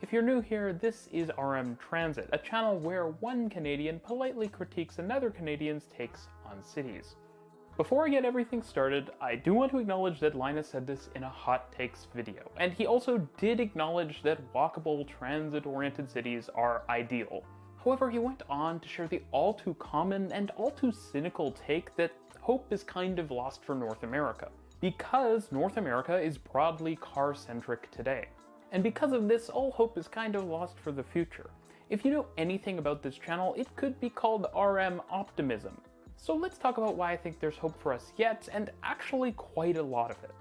If you're new here, this is RM Transit, a channel where one Canadian politely critiques another Canadian's takes on cities. Before I get everything started, I do want to acknowledge that Linus said this in a hot takes video, and he also did acknowledge that walkable, transit-oriented cities are ideal. However, he went on to share the all too common and all too cynical take that hope is kind of lost for North America, because North America is broadly car-centric today. And because of this, all hope is kind of lost for the future. If you know anything about this channel, it could be called RM Optimism. So let's talk about why I think there's hope for us yet, and actually quite a lot of it.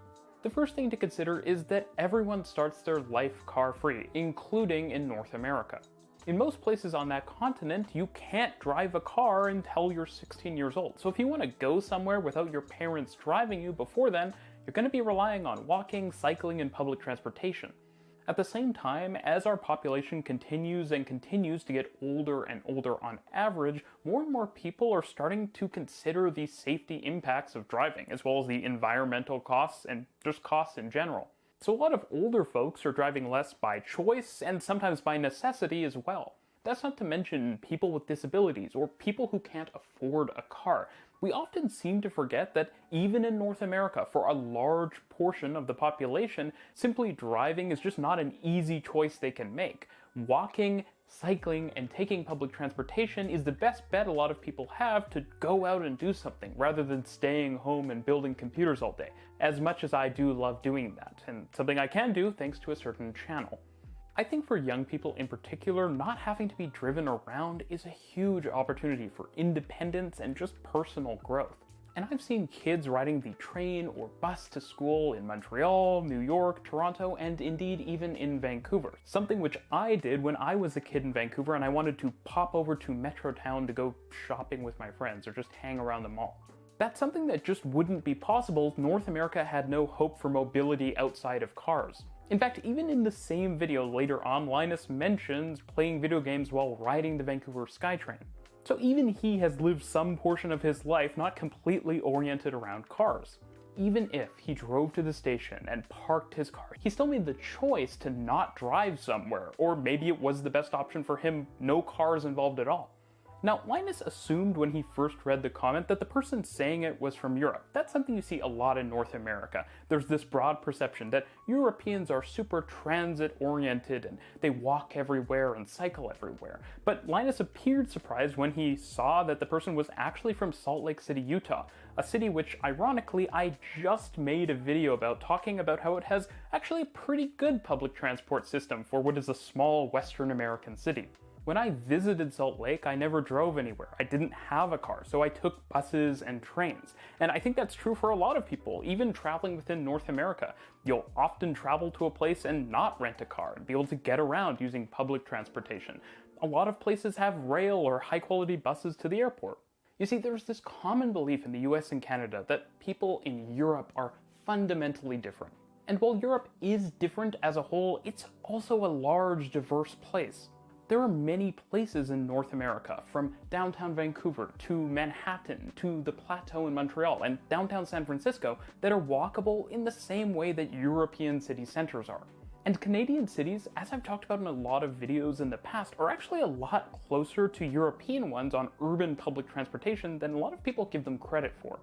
The first thing to consider is that everyone starts their life car-free, including in North America. In most places on that continent, you can't drive a car until you're 16 years old. So if you want to go somewhere without your parents driving you before then, you're going to be relying on walking, cycling, and public transportation. At the same time, as our population continues to get older and older on average, more and more people are starting to consider the safety impacts of driving, as well as the environmental costs and just costs in general. So a lot of older folks are driving less by choice and sometimes by necessity as well. That's not to mention people with disabilities or people who can't afford a car. We often seem to forget that even in North America, for a large portion of the population, simply driving is just not an easy choice they can make. Walking, cycling, and taking public transportation is the best bet a lot of people have to go out and do something, rather than staying home and building computers all day, as much as I do love doing that, and something I can do thanks to a certain channel. I think for young people in particular, not having to be driven around is a huge opportunity for independence and just personal growth. And I've seen kids riding the train or bus to school in Montreal, New York, Toronto, and indeed even in Vancouver. Something which I did when I was a kid in Vancouver and I wanted to pop over to Metrotown to go shopping with my friends or just hang around the mall. That's something that just wouldn't be possible if North America had no hope for mobility outside of cars. In fact, even in the same video later on, Linus mentions playing video games while riding the Vancouver SkyTrain. So even he has lived some portion of his life not completely oriented around cars. Even if he drove to the station and parked his car, he still made the choice to not drive somewhere, or maybe it was the best option for him, no cars involved at all. Now, Linus assumed when he first read the comment that the person saying it was from Europe. That's something you see a lot in North America. There's this broad perception that Europeans are super transit-oriented and they walk everywhere and cycle everywhere. But Linus appeared surprised when he saw that the person was actually from Salt Lake City, Utah, a city which, ironically, I just made a video about, talking about how it has actually a pretty good public transport system for what is a small Western American city. When I visited Salt Lake, I never drove anywhere. I didn't have a car, so I took buses and trains. And I think that's true for a lot of people, even traveling within North America. You'll often travel to a place and not rent a car and be able to get around using public transportation. A lot of places have rail or high-quality buses to the airport. You see, there's this common belief in the US and Canada that people in Europe are fundamentally different. And while Europe is different as a whole, it's also a large, diverse place. There are many places in North America, from downtown Vancouver to Manhattan to the Plateau in Montreal and downtown San Francisco, that are walkable in the same way that European city centers are. And Canadian cities, as I've talked about in a lot of videos in the past, are actually a lot closer to European ones on urban public transportation than a lot of people give them credit for.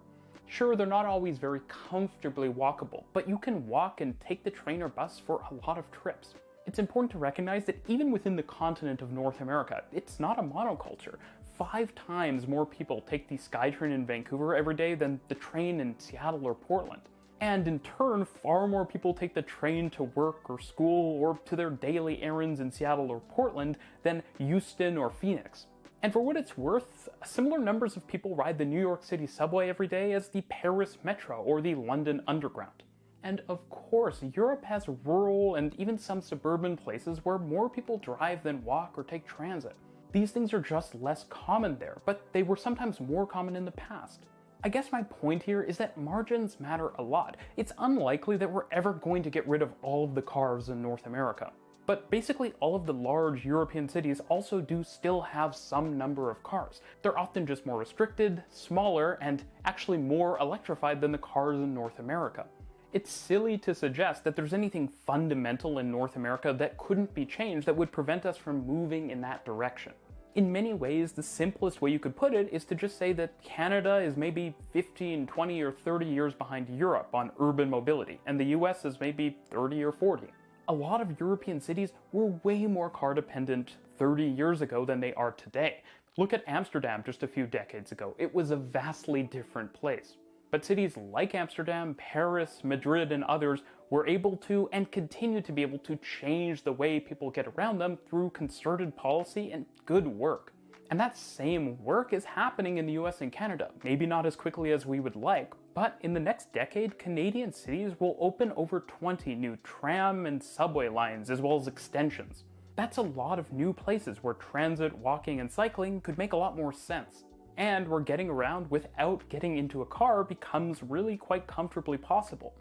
Sure, they're not always very comfortably walkable, but you can walk and take the train or bus for a lot of trips. It's important to recognize that even within the continent of North America, it's not a monoculture. 5 times more people take the SkyTrain in Vancouver every day than the train in Seattle or Portland. And in turn, far more people take the train to work or school or to their daily errands in Seattle or Portland than Houston or Phoenix. And for what it's worth, similar numbers of people ride the New York City subway every day as the Paris Metro or the London Underground. And of course, Europe has rural and even some suburban places where more people drive than walk or take transit. These things are just less common there, but they were sometimes more common in the past. I guess my point here is that margins matter a lot. It's unlikely that we're ever going to get rid of all of the cars in North America. But basically all of the large European cities also do still have some number of cars. They're often just more restricted, smaller, and actually more electrified than the cars in North America. It's silly to suggest that there's anything fundamental in North America that couldn't be changed that would prevent us from moving in that direction. In many ways, the simplest way you could put it is to just say that Canada is maybe 15, 20, or 30 years behind Europe on urban mobility, and the US is maybe 30 or 40. A lot of European cities were way more car dependent 30 years ago than they are today. Look at Amsterdam just a few decades ago. It was a vastly different place. But cities like Amsterdam, Paris, Madrid, and others were able to, and continue to be able to, change the way people get around them through concerted policy and good work. And that same work is happening in the US and Canada. Maybe not as quickly as we would like, but in the next decade, Canadian cities will open over 20 new tram and subway lines, as well as extensions. That's a lot of new places where transit, walking, and cycling could make a lot more sense. And where getting around without getting into a car becomes really quite comfortably possible.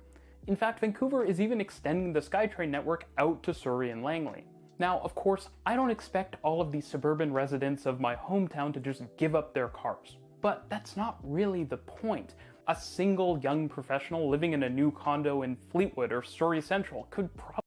In fact, Vancouver is even extending the SkyTrain network out to Surrey and Langley. Now, of course, I don't expect all of the suburban residents of my hometown to just give up their cars. But that's not really the point. A single young professional living in a new condo in Fleetwood or Surrey Central could probably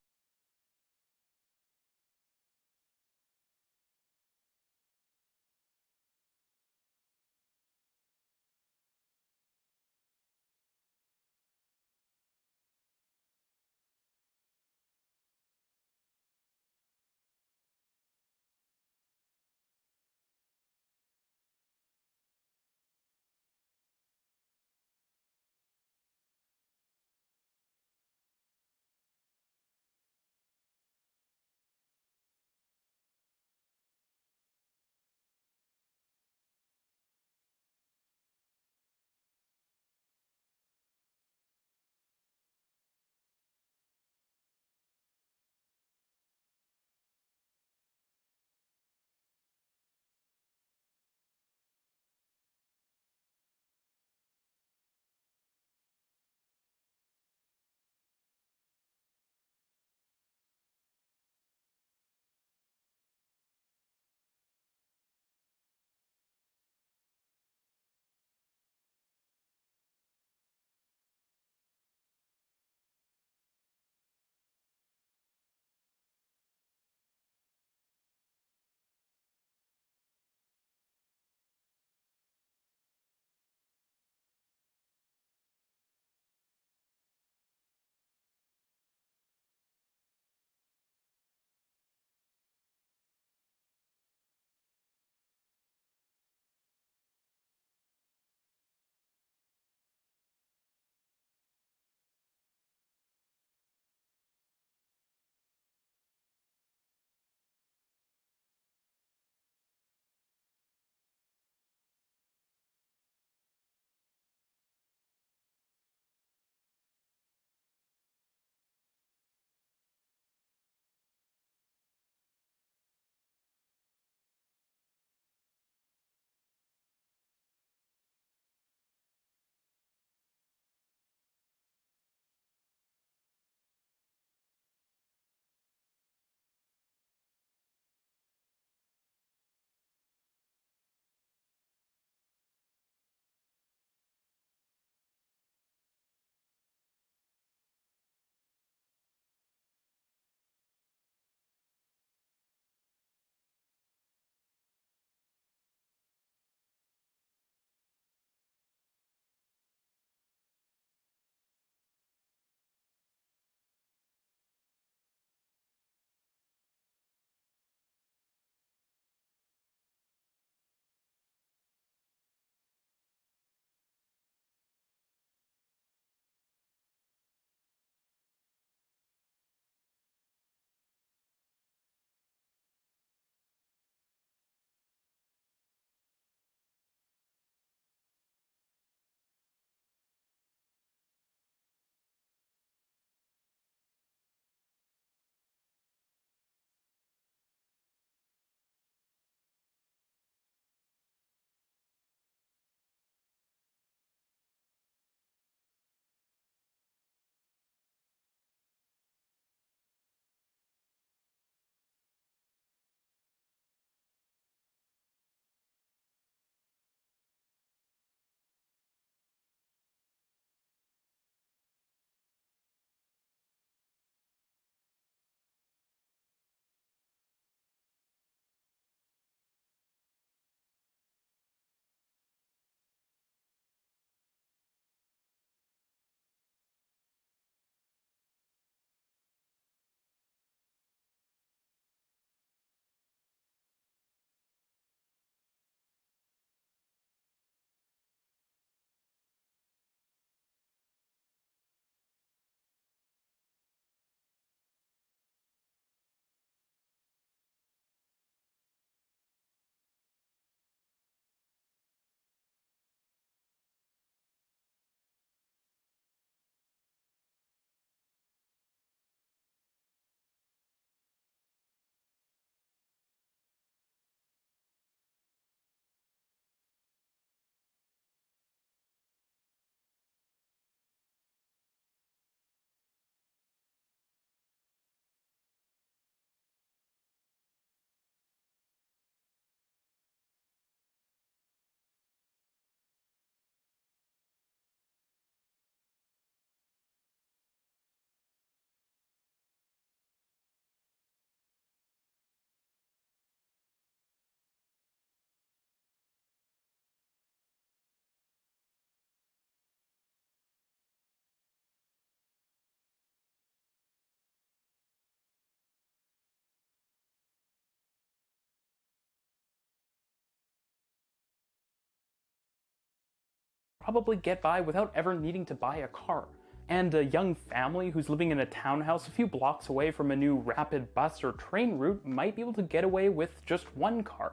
probably get by without ever needing to buy a car. And a young family who's living in a townhouse a few blocks away from a new rapid bus or train route might be able to get away with just one car.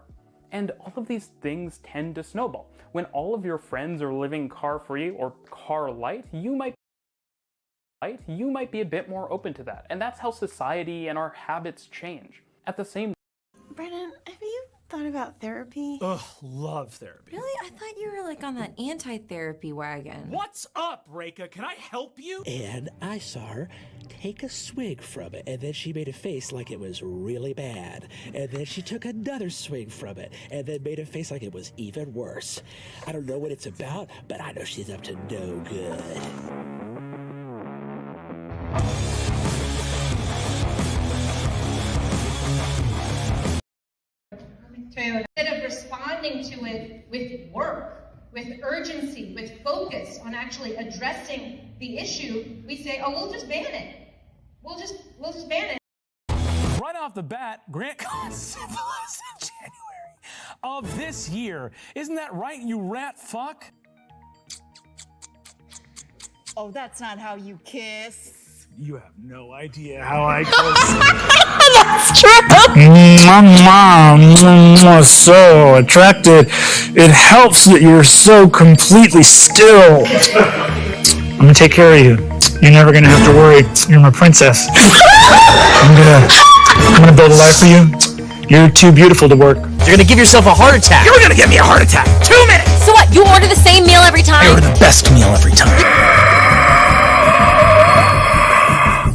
And all of these things tend to snowball. When all of your friends are living car-free or car-light, you might be a bit more open to that. And that's how society and our habits change. At the same Brennan, have you thought about therapy? Ugh, love therapy. Really? I thought you were like on that anti-therapy wagon. What's up, Reka? Can I help you? And I saw her take a swig from it, and then she made a face like it was really bad. And then she took another swig from it, and then made a face like it was even worse. I don't know what it's about, but I know she's up to no good. Instead of responding to it with work, with urgency, with focus on actually addressing the issue, we say, oh, we'll just ban it. We'll just ban it. Right off the bat, Grant got syphilis in January of this year. Isn't that right, you rat fuck? Oh, that's not how you kiss. You have no idea how I kiss. That's true. So attracted. It helps that you're so completely still. I'm gonna take care of you. You're never gonna have to worry. You're my princess. I'm gonna build a life for you. You're too beautiful to work. You're gonna give yourself a heart attack. You're gonna give me a heart attack. 2 minutes. So what, you order the same meal every time? I order the best meal every time.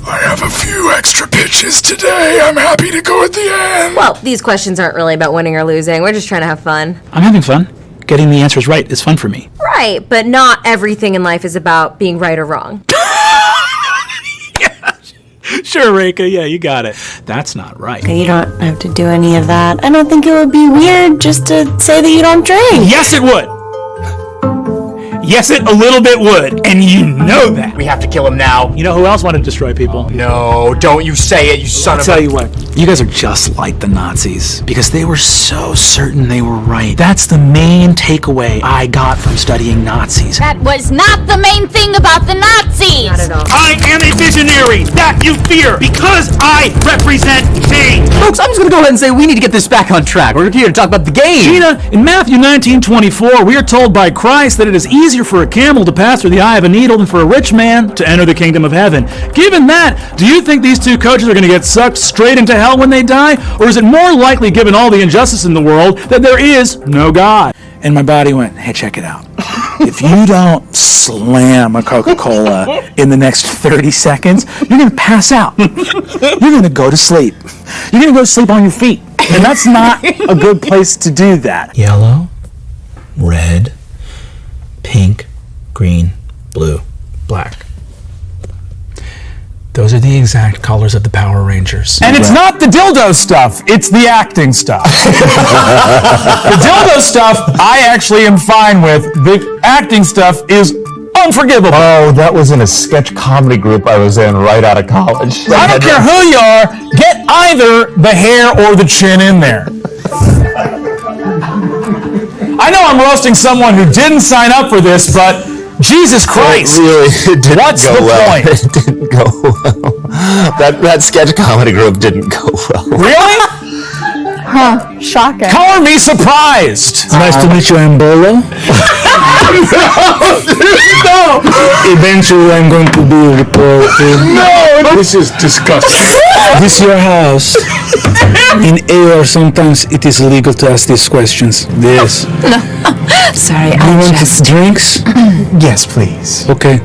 I have a few extra pitches today. I'm happy to go at the end. Well, these questions aren't really about winning or losing. We're just trying to have fun. I'm having fun. Getting the answers right is fun for me. Right, but not everything in life is about being right or wrong. Yeah, sure, Reka. Yeah, you got it. That's not right. You don't have to do any of that. I don't think it would be weird just to say that you don't drink. Yes, it would. Yes, it a little bit would, and you know that. We have to kill him now. You know who else wanted to destroy people? No, don't you say it, you son of a... I'll tell you what, you guys are just like the Nazis, because they were so certain they were right. That's the main takeaway I got from studying Nazis. That was not the main thing about the Nazis! Not at all. I am a visionary that you fear, because I represent change. Folks, I'm just gonna go ahead and say we need to get this back on track. We're here to talk about the game. Gina, in Matthew 19:24, we are told by Christ that it is easier for a camel to pass through the eye of a needle than for a rich man to enter the kingdom of heaven. Given that, do you think these two coaches are going to get sucked straight into hell when they die? Or is it more likely, given all the injustice in the world, that there is no God? And my body went, hey, check it out. If you don't slam a Coca-Cola in the next 30 seconds, you're going to pass out. You're going to go to sleep. You're going to go to sleep on your feet. And that's not a good place to do that. Yellow, red, pink, green, blue, black. Those are the exact colors of the Power Rangers. And it's not the dildo stuff, it's the acting stuff. The dildo stuff, I actually am fine with. The acting stuff is unforgivable. Oh, that was in a sketch comedy group I was in right out of college. I don't care who you are, get either the hair or the chin in there. I know I'm roasting someone who didn't sign up for this, but Jesus Christ! It didn't What's go the well. point? It didn't go well. That sketch comedy group didn't go well. Really? Huh, shocking. Color me surprised! Nice to meet you, Ambola. No! Eventually I'm going to be a reporter. No! This is disgusting. This is your house. In AR, sometimes it is illegal to ask these questions. This. No. Sorry, You I want just... drinks? Yes, please. Okay.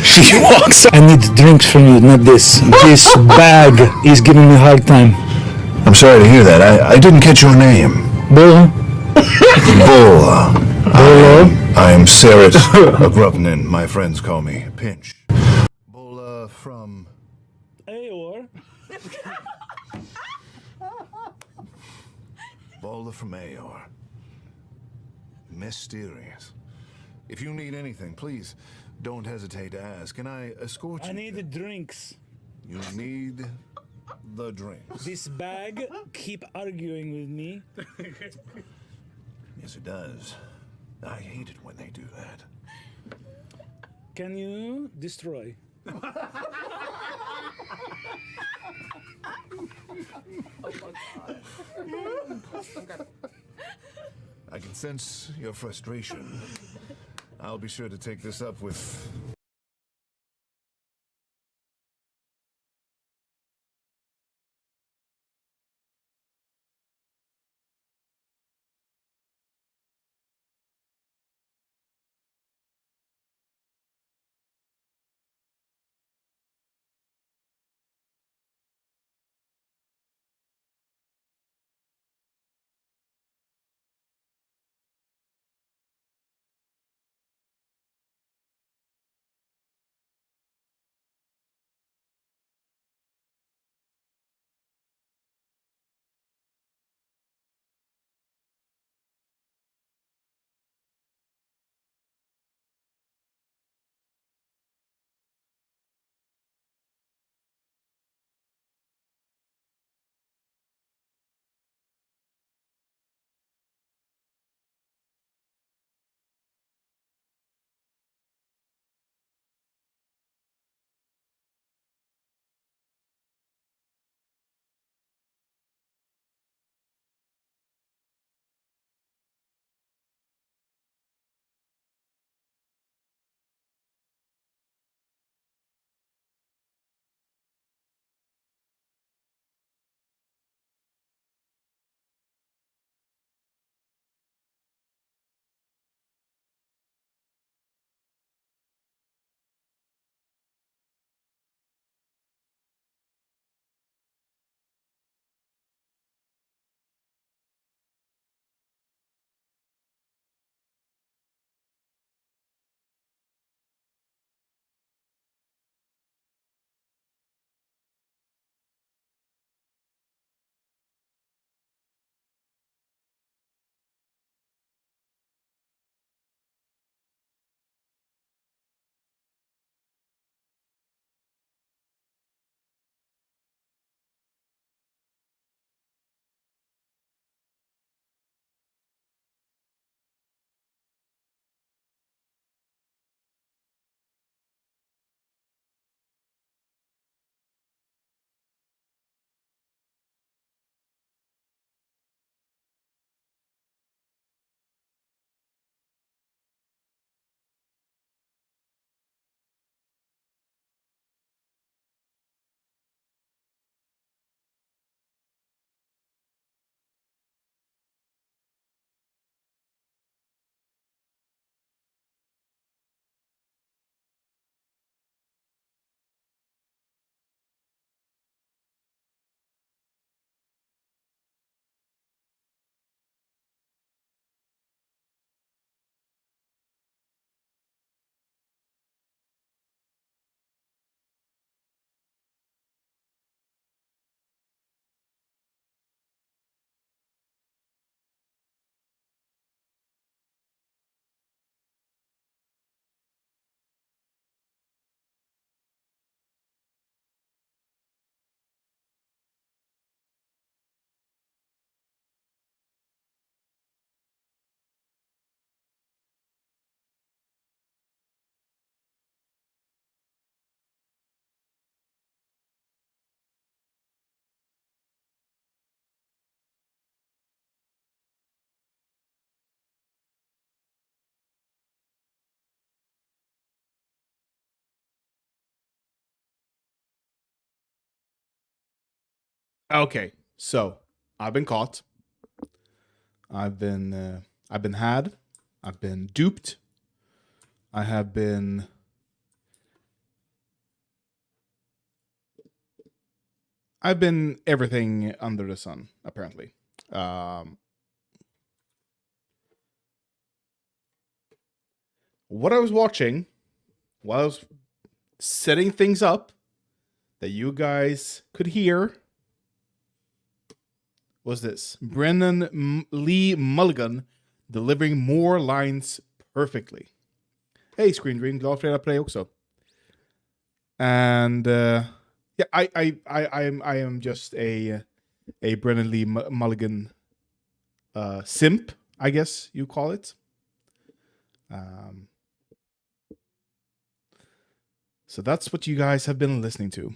She walks. I need drinks from you, not this. This bag is giving me a hard time. I'm sorry to hear that. I didn't catch your name. Bola? Bola. Bola? I am Sarit Grubnin. My friends call me Pinch. Bola from... Aor. Bola from Aor. Mysterious. If you need anything, please don't hesitate to ask. Can I escort you? I need the drinks. You need the drinks. This bag keep arguing with me. Yes, it does. I hate it when they do that. Can you destroy? I can sense your frustration. I'll be sure to take this up with... Okay, so I've been caught. I've been had. I've been duped. I have been everything under the sun, apparently. What I was watching while I was setting things up that you guys could hear was this. Brennan Lee Mulligan delivering more lines perfectly. Hey, Screen Dream, glad fredag på dig också. And yeah, I am just a Brennan Lee Mulligan simp. I guess you call it. So that's what you guys have been listening to.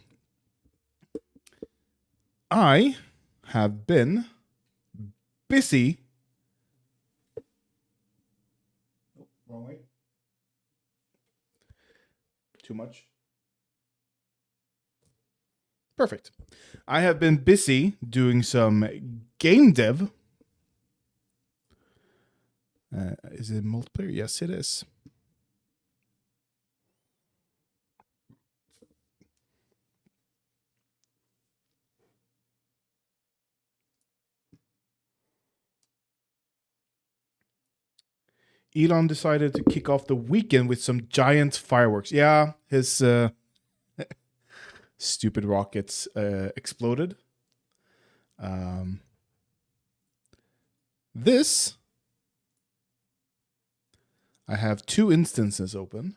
I have been busy. Wrong way. Too much. Perfect. I have been busy doing some game dev. Is it multiplayer? Yes, it is. Elon decided to kick off the weekend with some giant fireworks. Yeah, his stupid rockets exploded. This, I have 2 instances open.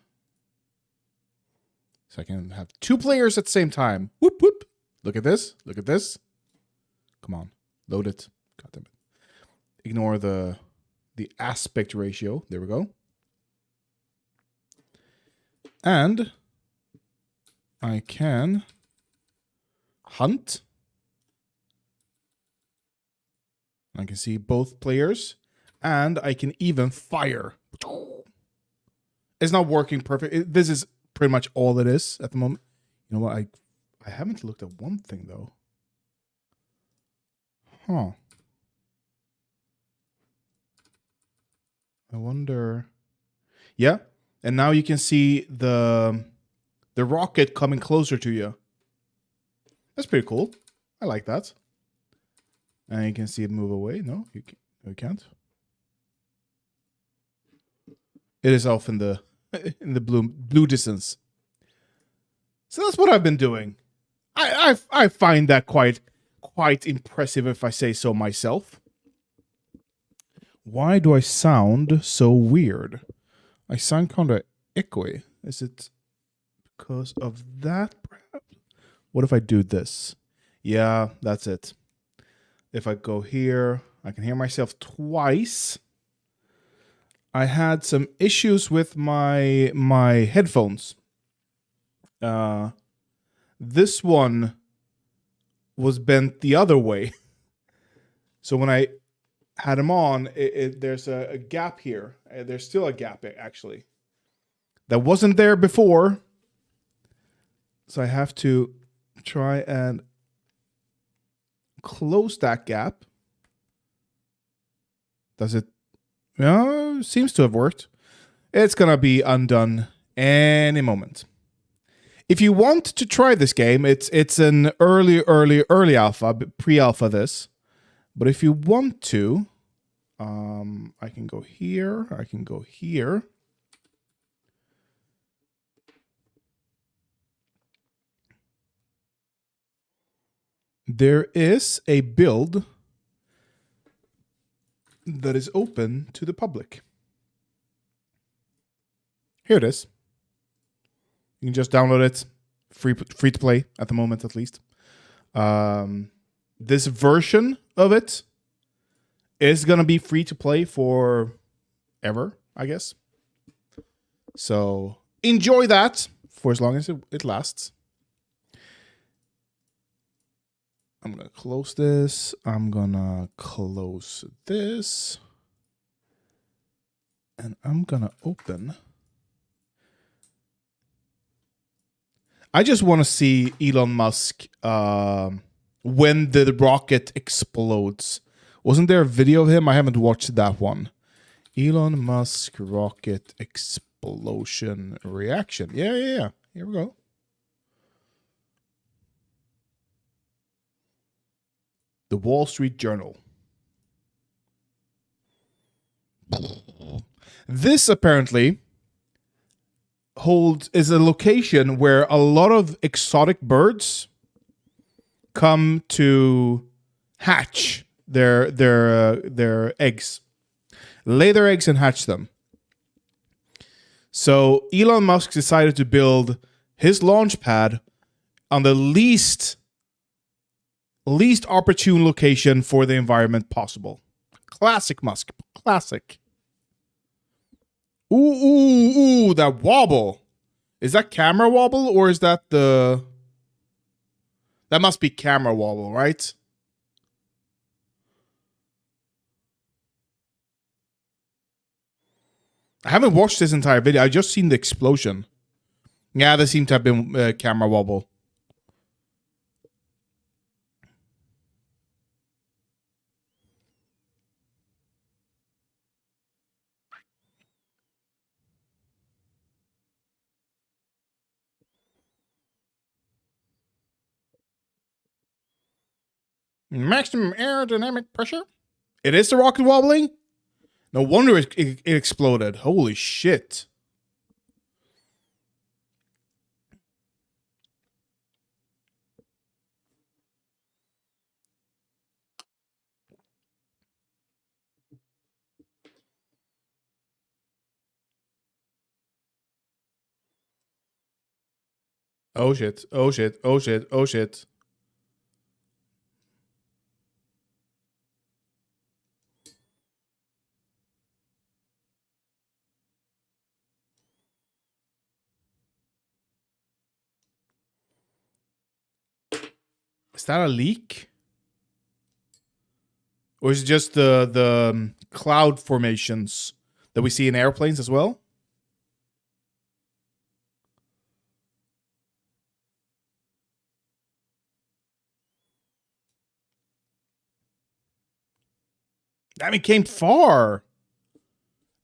So I can have 2 players at the same time. Whoop, whoop. Look at this. Look at this. Come on. Load it. God damn it. Ignore the aspect ratio. There we go. And I can hunt. I can see both players. And I can even fire. It's not working perfect. This is pretty much all it is at the moment. You know what? I haven't looked at one thing, though. Huh. I wonder. Yeah, and now you can see the rocket coming closer to you. That's pretty cool. I like that. And you can see it move away. No, you can't. It is off in the blue distance. So that's what I've been doing. I find that quite impressive, if I say so myself. Why do I sound so weird? I sound kind of echoey. Is it because of that, perhaps? What if I do this? Yeah, that's it. If I go here, I can hear myself twice. I had some issues with my headphones. This one was bent the other way. So when I had them on, there's a gap here. There's still a gap, actually. That wasn't there before. So I have to try and close that gap. Does it? Yeah, seems to have worked. It's going to be undone any moment. If you want to try this game, it's an early alpha, pre-alpha this. But if you want to, I can go here. I can go here. There is a build that is open to the public. Here it is. You can just download it. Free to play at the moment, at least. This version of it is going to be free to play for ever, I guess. So enjoy that for as long as it lasts. I'm going to close this. I'm going to close this. And I'm going to open. I just want to see Elon Musk when the rocket explodes. Wasn't there a video of him? I haven't watched that one. Elon Musk rocket explosion reaction. Yeah. Here we go. The Wall Street Journal. This apparently is a location where a lot of exotic birds come to hatch their eggs, lay their eggs and hatch them. So Elon Musk decided to build his launch pad on the least opportune location for the environment possible. Classic Musk. Classic. Ooh, ooh, ooh, that wobble. Is that camera wobble or is that the... That must be camera wobble, right? I haven't watched this entire video. I just seen the explosion. Yeah, there seemed to have been camera wobble. Maximum aerodynamic pressure. It is the rocket wobbling? No wonder it exploded. Holy shit. Oh shit. Oh shit. Oh shit. Oh shit. Is that a leak? Or is it just the cloud formations that we see in airplanes as well? I mean, it came far.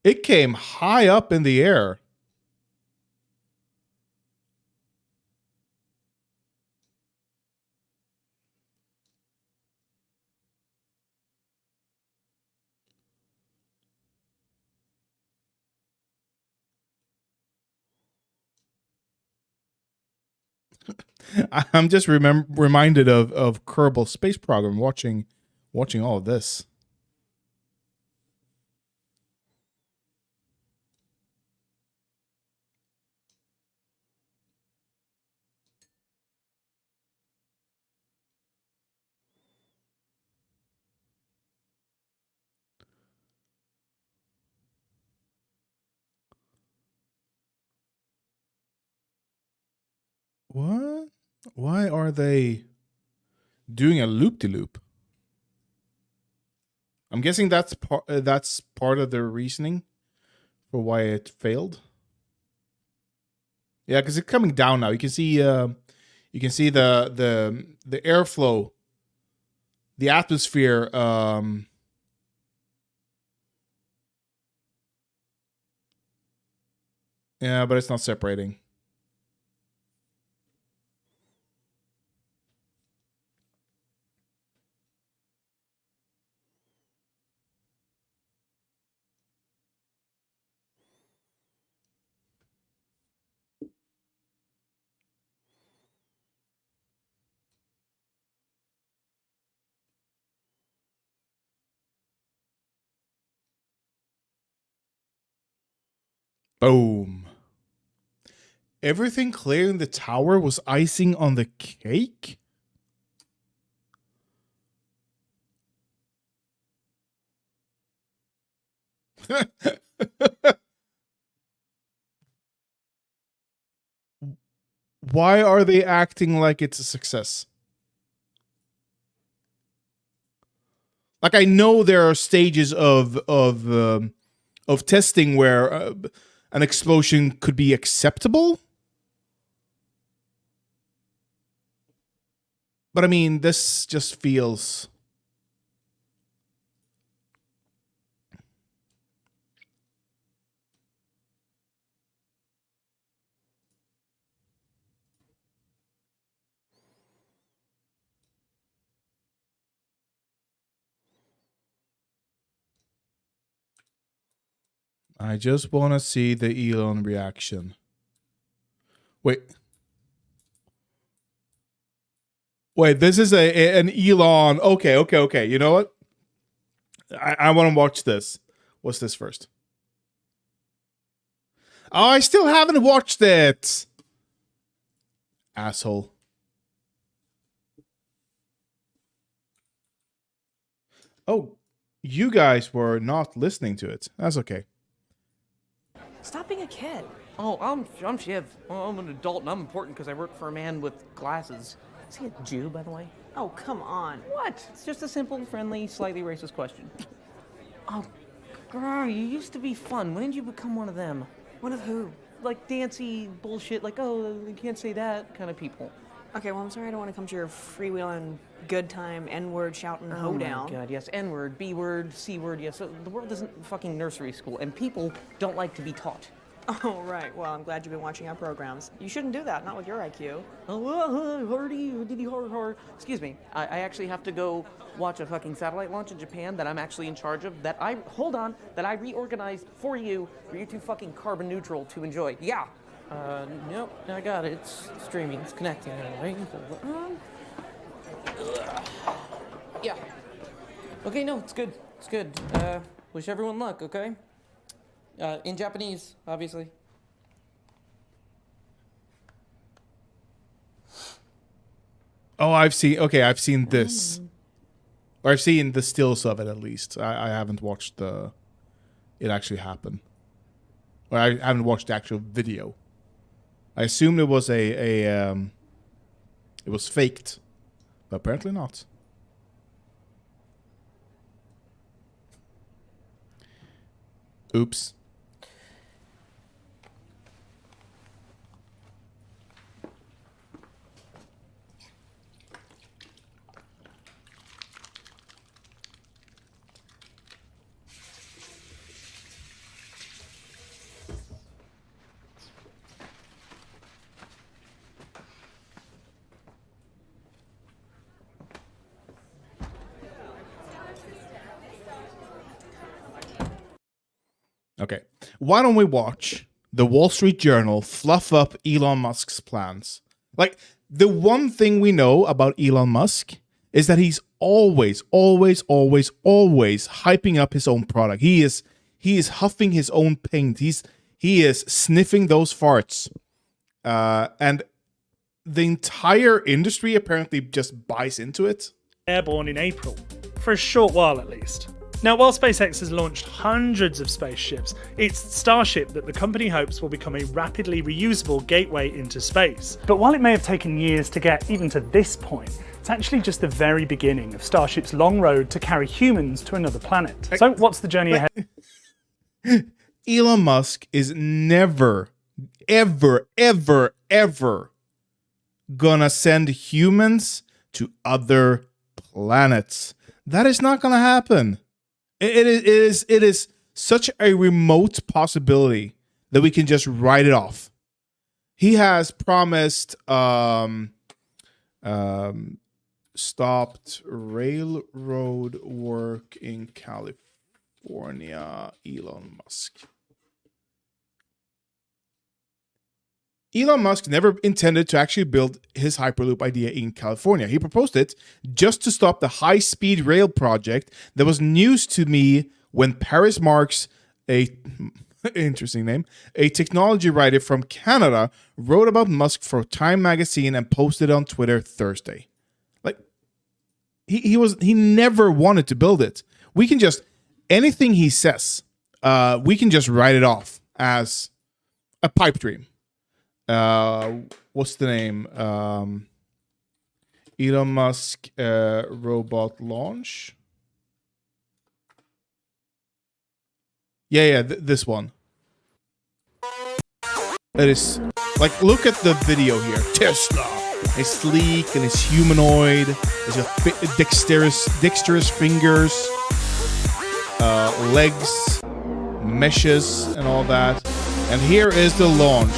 It came high up in the air. I'm just reminded of Kerbal Space Program watching all of this. What? Why are they doing a loop-de-loop? I'm guessing that's part of the reasoning for why it failed. Yeah, because it's coming down now. You can see the airflow, the atmosphere. Yeah, but it's not separating. Boom. Everything clearing the tower was icing on the cake? Why are they acting like it's a success? Like, I know there are stages of testing where an explosion could be acceptable. But I mean, this just feels... I just want to see the Elon reaction. Wait. Wait, this is an Elon. Okay. You know what? I want to watch this. What's this first? Oh, I still haven't watched it. Asshole. Oh, you guys were not listening to it. That's okay. Stop being a kid. Oh, I'm Shiv. Oh, I'm an adult and I'm important because I work for a man with glasses. Is he a Jew, by the way? Oh, come on. What? It's just a simple, friendly, slightly racist question. Oh, girl, you used to be fun. When did you become one of them? One of who? Like dancy bullshit, like, oh, you can't say that kind of people. Okay, well, I'm sorry I don't want to come to your freewheeling, good time, N-word shouting hoedown. Oh my god, yes, N-word, B-word, C-word, yes. The world isn't fucking nursery school, and people don't like to be taught. Oh, right. Well, I'm glad you've been watching our programs. You shouldn't do that, not with your IQ. Oh, hardy, diddy, hard. Excuse me, I actually have to go watch a fucking satellite launch in Japan that I'm actually in charge of, that I reorganized for you to fucking carbon neutral to enjoy. Yeah. Nope, I got it. It's streaming, it's connecting anyway. Yeah. Okay, no, it's good. It's good. Wish everyone luck, okay? In Japanese, obviously. Oh, I've seen this. Or I've seen the stills of it at least. I haven't watched it actually happen. Or I haven't watched the actual video. I assumed it was it was faked, but apparently not. Oops. Okay. Why don't we watch the Wall Street Journal fluff up Elon Musk's plans? Like, the one thing we know about Elon Musk is that he's always hyping up his own product. He is huffing his own paint. He is sniffing those farts. And the entire industry apparently just buys into it. Airborne in April, for a short while at least. Now, while SpaceX has launched hundreds of spaceships, it's Starship that the company hopes will become a rapidly reusable gateway into space. But while it may have taken years to get even to this point, it's actually just the very beginning of Starship's long road to carry humans to another planet. So what's the journey ahead? Elon Musk is never, ever gonna send humans to other planets. That is not gonna happen. It is such a remote possibility that we can just write it off. He has promised stopped railroad work in California. Elon Musk. Elon Musk never intended to actually build his Hyperloop idea in California. He proposed it just to stop the high-speed rail project that was news to me when Paris Marks, interesting name, a technology writer from Canada, wrote about Musk for Time magazine and posted it on Twitter Thursday. Like, he never wanted to build it. We can just, anything he says, we can just write it off as a pipe dream. What's the name? Elon Musk robot launch. Yeah, this one. It is like, look at the video here. Tesla. It's sleek and it's humanoid. It's got dexterous fingers, legs, meshes, and all that. And here is the launch.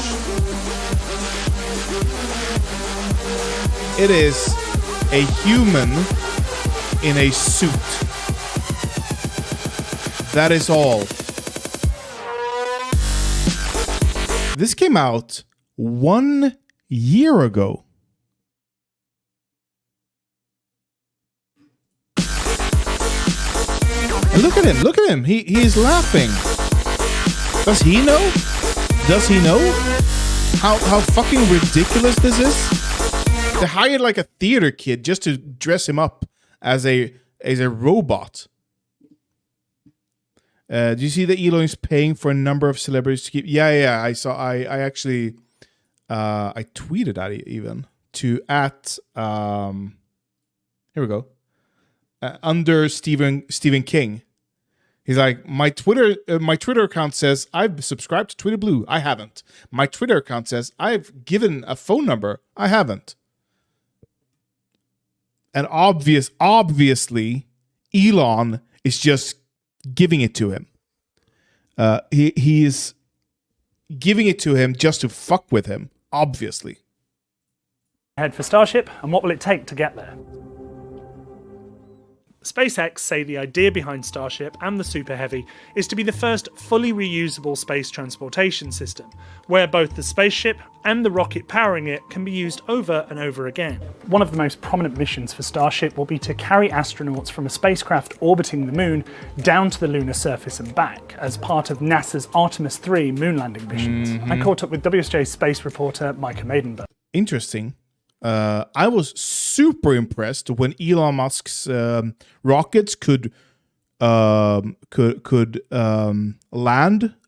It is a human in a suit. That is all. This came out 1 year ago. And look at him. He is laughing. Does he know? Does he know how fucking ridiculous this is? They hired like a theater kid just to dress him up as a robot. Do you see that Elon is paying for a number of celebrities to keep? Yeah. I saw. I actually, I tweeted at it even to at. Here we go. Under Stephen King. He's like, my Twitter account says I've subscribed to Twitter Blue. I haven't. My Twitter account says I've given a phone number. I haven't. And obviously, Elon is just giving it to him. He is giving it to him just to fuck with him. Obviously. Head for Starship, and what will it take to get there? SpaceX say the idea behind Starship and the Super Heavy is to be the first fully reusable space transportation system, where both the spaceship and the rocket powering it can be used over and over again. One of the most prominent missions for Starship will be to carry astronauts from a spacecraft orbiting the moon down to the lunar surface and back, as part of NASA's Artemis 3 moon landing missions. I caught up with WSJ space reporter Micah Maidenberg. Interesting. I was super impressed when Elon Musk's rockets could land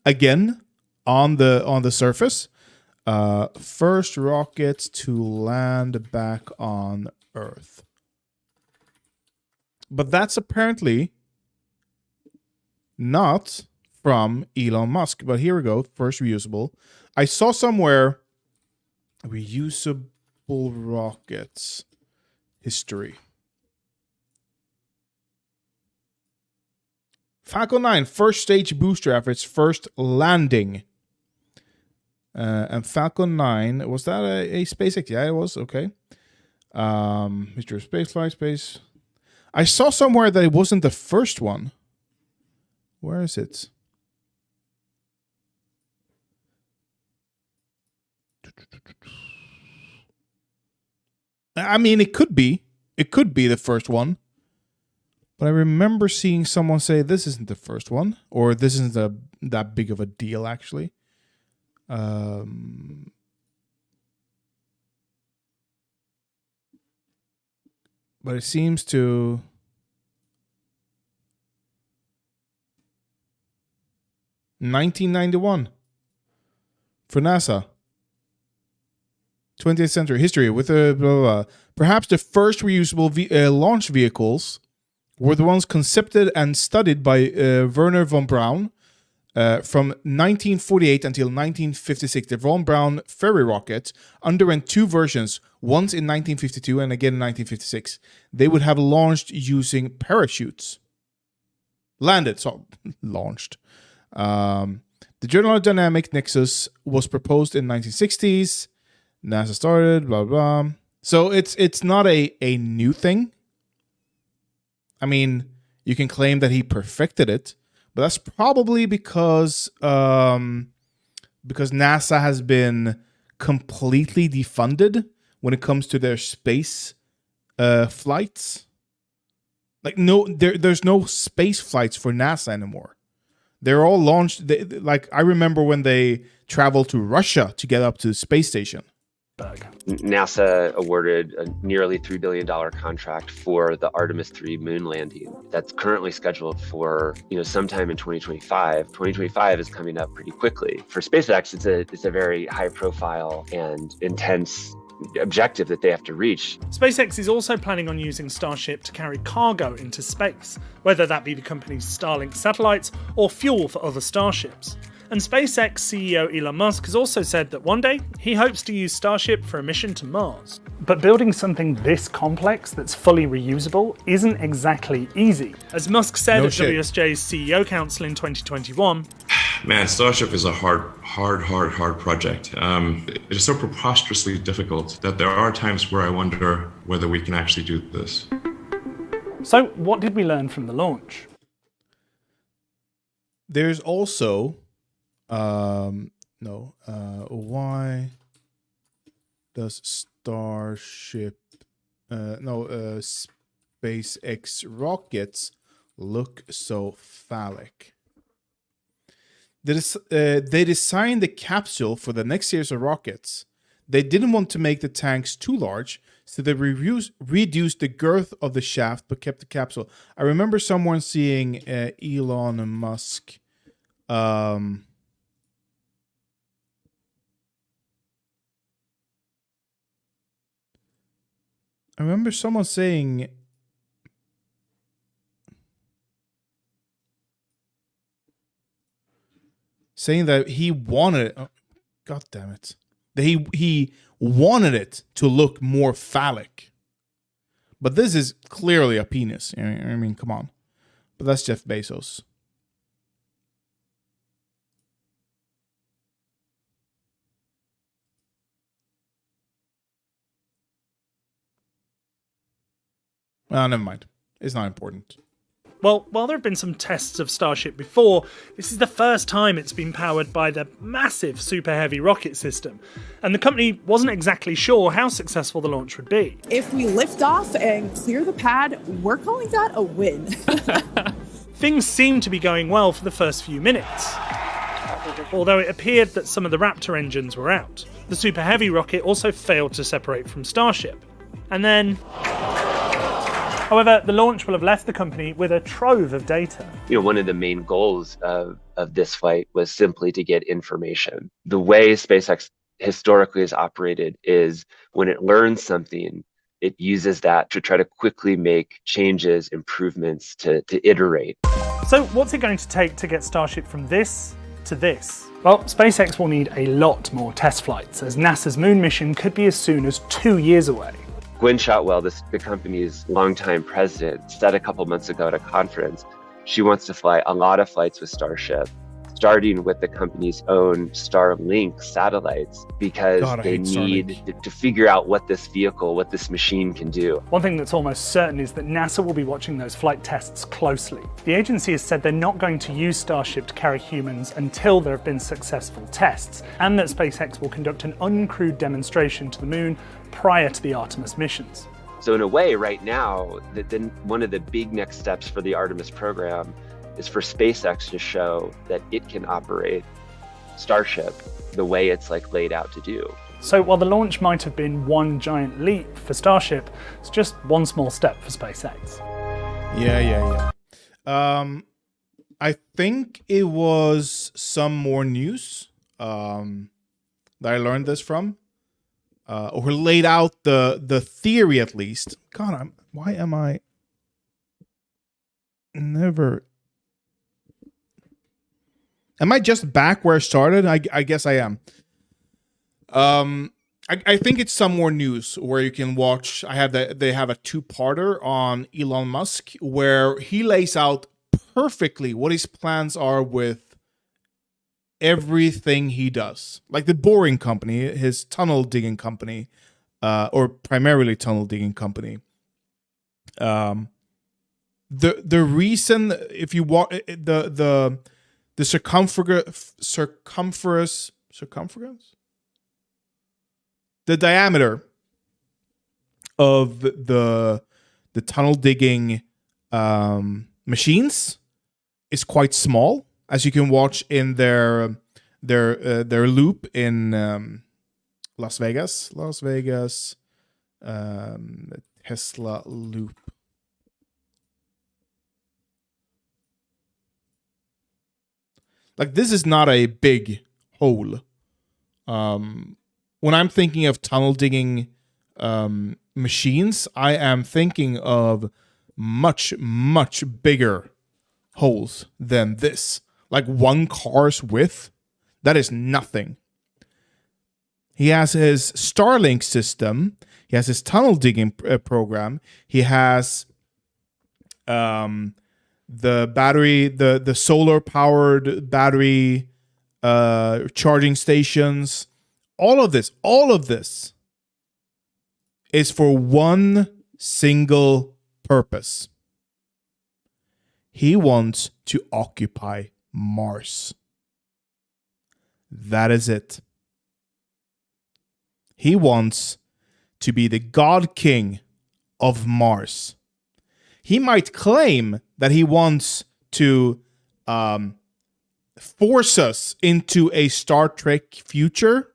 again on the surface. First rockets to land back on Earth. But that's apparently not from Elon Musk. But here we go. First reusable. I saw somewhere reusable rockets history. Falcon 9 first stage booster after its first landing. And Falcon 9, was that a SpaceX? Yeah, it was. Okay. History of spaceflight, space. I saw somewhere that it wasn't the first one. Where is it? I mean, it could be. It could be the first one. But I remember seeing someone say this isn't the first one. Or this isn't that big of a deal, actually. But it seems to... $1991 for NASA. 20th century history with a blah, blah, blah. Perhaps the first reusable launch vehicles were the ones conceived and studied by Wernher von Braun from 1948 until 1956. The von Braun ferry rocket underwent two versions, once in 1952 and again in 1956. They would have launched using parachutes. Launched. The General Dynamic Nexus was proposed in 1960s. NASA started, blah, blah. So it's not a new thing. I mean, you can claim that he perfected it, but that's probably because NASA has been completely defunded when it comes to their space flights. Like there's no space flights for NASA anymore. They're all launched. Like I remember when they traveled to Russia to get up to the space station. NASA awarded a nearly $3 billion contract for the Artemis 3 moon landing. That's currently scheduled for, sometime in 2025. 2025 is coming up pretty quickly. For SpaceX, it's a very high profile and intense objective that they have to reach. SpaceX is also planning on using Starship to carry cargo into space, whether that be the company's Starlink satellites or fuel for other starships. And SpaceX CEO Elon Musk has also said that one day he hopes to use Starship for a mission to Mars. But building something this complex that's fully reusable isn't exactly easy. As Musk said at WSJ's CEO Council in 2021, Man, Starship is a hard project. It is so preposterously difficult that there are times where I wonder whether we can actually do this. So what did we learn from the launch? There's also... why does Starship, SpaceX rockets look so phallic? They designed the capsule for the next series of rockets. They didn't want to make the tanks too large, So they reduced the girth of the shaft but kept the capsule. I remember someone seeing Elon Musk. I remember someone saying that he wanted it. Oh, God damn it. That he wanted it to look more phallic. But this is clearly a penis. I mean, come on. But that's Jeff Bezos. Well, never mind. It's not important. Well, while there have been some tests of Starship before, this is the first time it's been powered by the massive Super Heavy rocket system, and the company wasn't exactly sure how successful the launch would be. If we lift off and clear the pad, we're calling that a win. Things seemed to be going well for the first few minutes, although it appeared that some of the Raptor engines were out. The Super Heavy rocket also failed to separate from Starship. And then... However, the launch will have left the company with a trove of data. One of the main goals of this flight was simply to get information. The way SpaceX historically has operated is when it learns something, it uses that to try to quickly make changes, improvements, to iterate. So what's it going to take to get Starship from this to this? Well, SpaceX will need a lot more test flights, as NASA's moon mission could be as soon as 2 years away. Gwynne Shotwell, the company's longtime president, said a couple months ago at a conference, she wants to fly a lot of flights with Starship, starting with the company's own Starlink satellites, because they need to figure out what this vehicle, what this machine can do. One thing that's almost certain is that NASA will be watching those flight tests closely. The agency has said they're not going to use Starship to carry humans until there have been successful tests, and that SpaceX will conduct an uncrewed demonstration to the moon prior to the Artemis missions. So in a way, right now, one of the big next steps for the Artemis program is for SpaceX to show that it can operate Starship the way it's laid out to do. So while the launch might have been one giant leap for Starship, it's just one small step for SpaceX. Yeah. I think it was some more news that I learned this from. Or laid out the theory at least. God, why am I never... Am I just back where I started? I guess I am. I think it's some more news where you can watch. They have a two-parter on Elon Musk where he lays out perfectly what his plans are with everything he does. Like the Boring Company, his tunnel digging company, or primarily tunnel digging company. The reason, if you walk the circumference, the diameter of the tunnel digging machines is quite small, as you can watch in their loop in Las Vegas, Tesla loop. Like, this is not a big hole. When I'm thinking of tunnel digging machines, I am thinking of much, much bigger holes than this. Like one car's width, that is nothing. He has his Starlink system. He has his tunnel digging program. He has the battery, the solar powered battery charging stations. All of this is for one single purpose. He wants to occupy Mars. That is it. He wants to be the God King of Mars. He might claim that he wants to force us into a Star Trek future,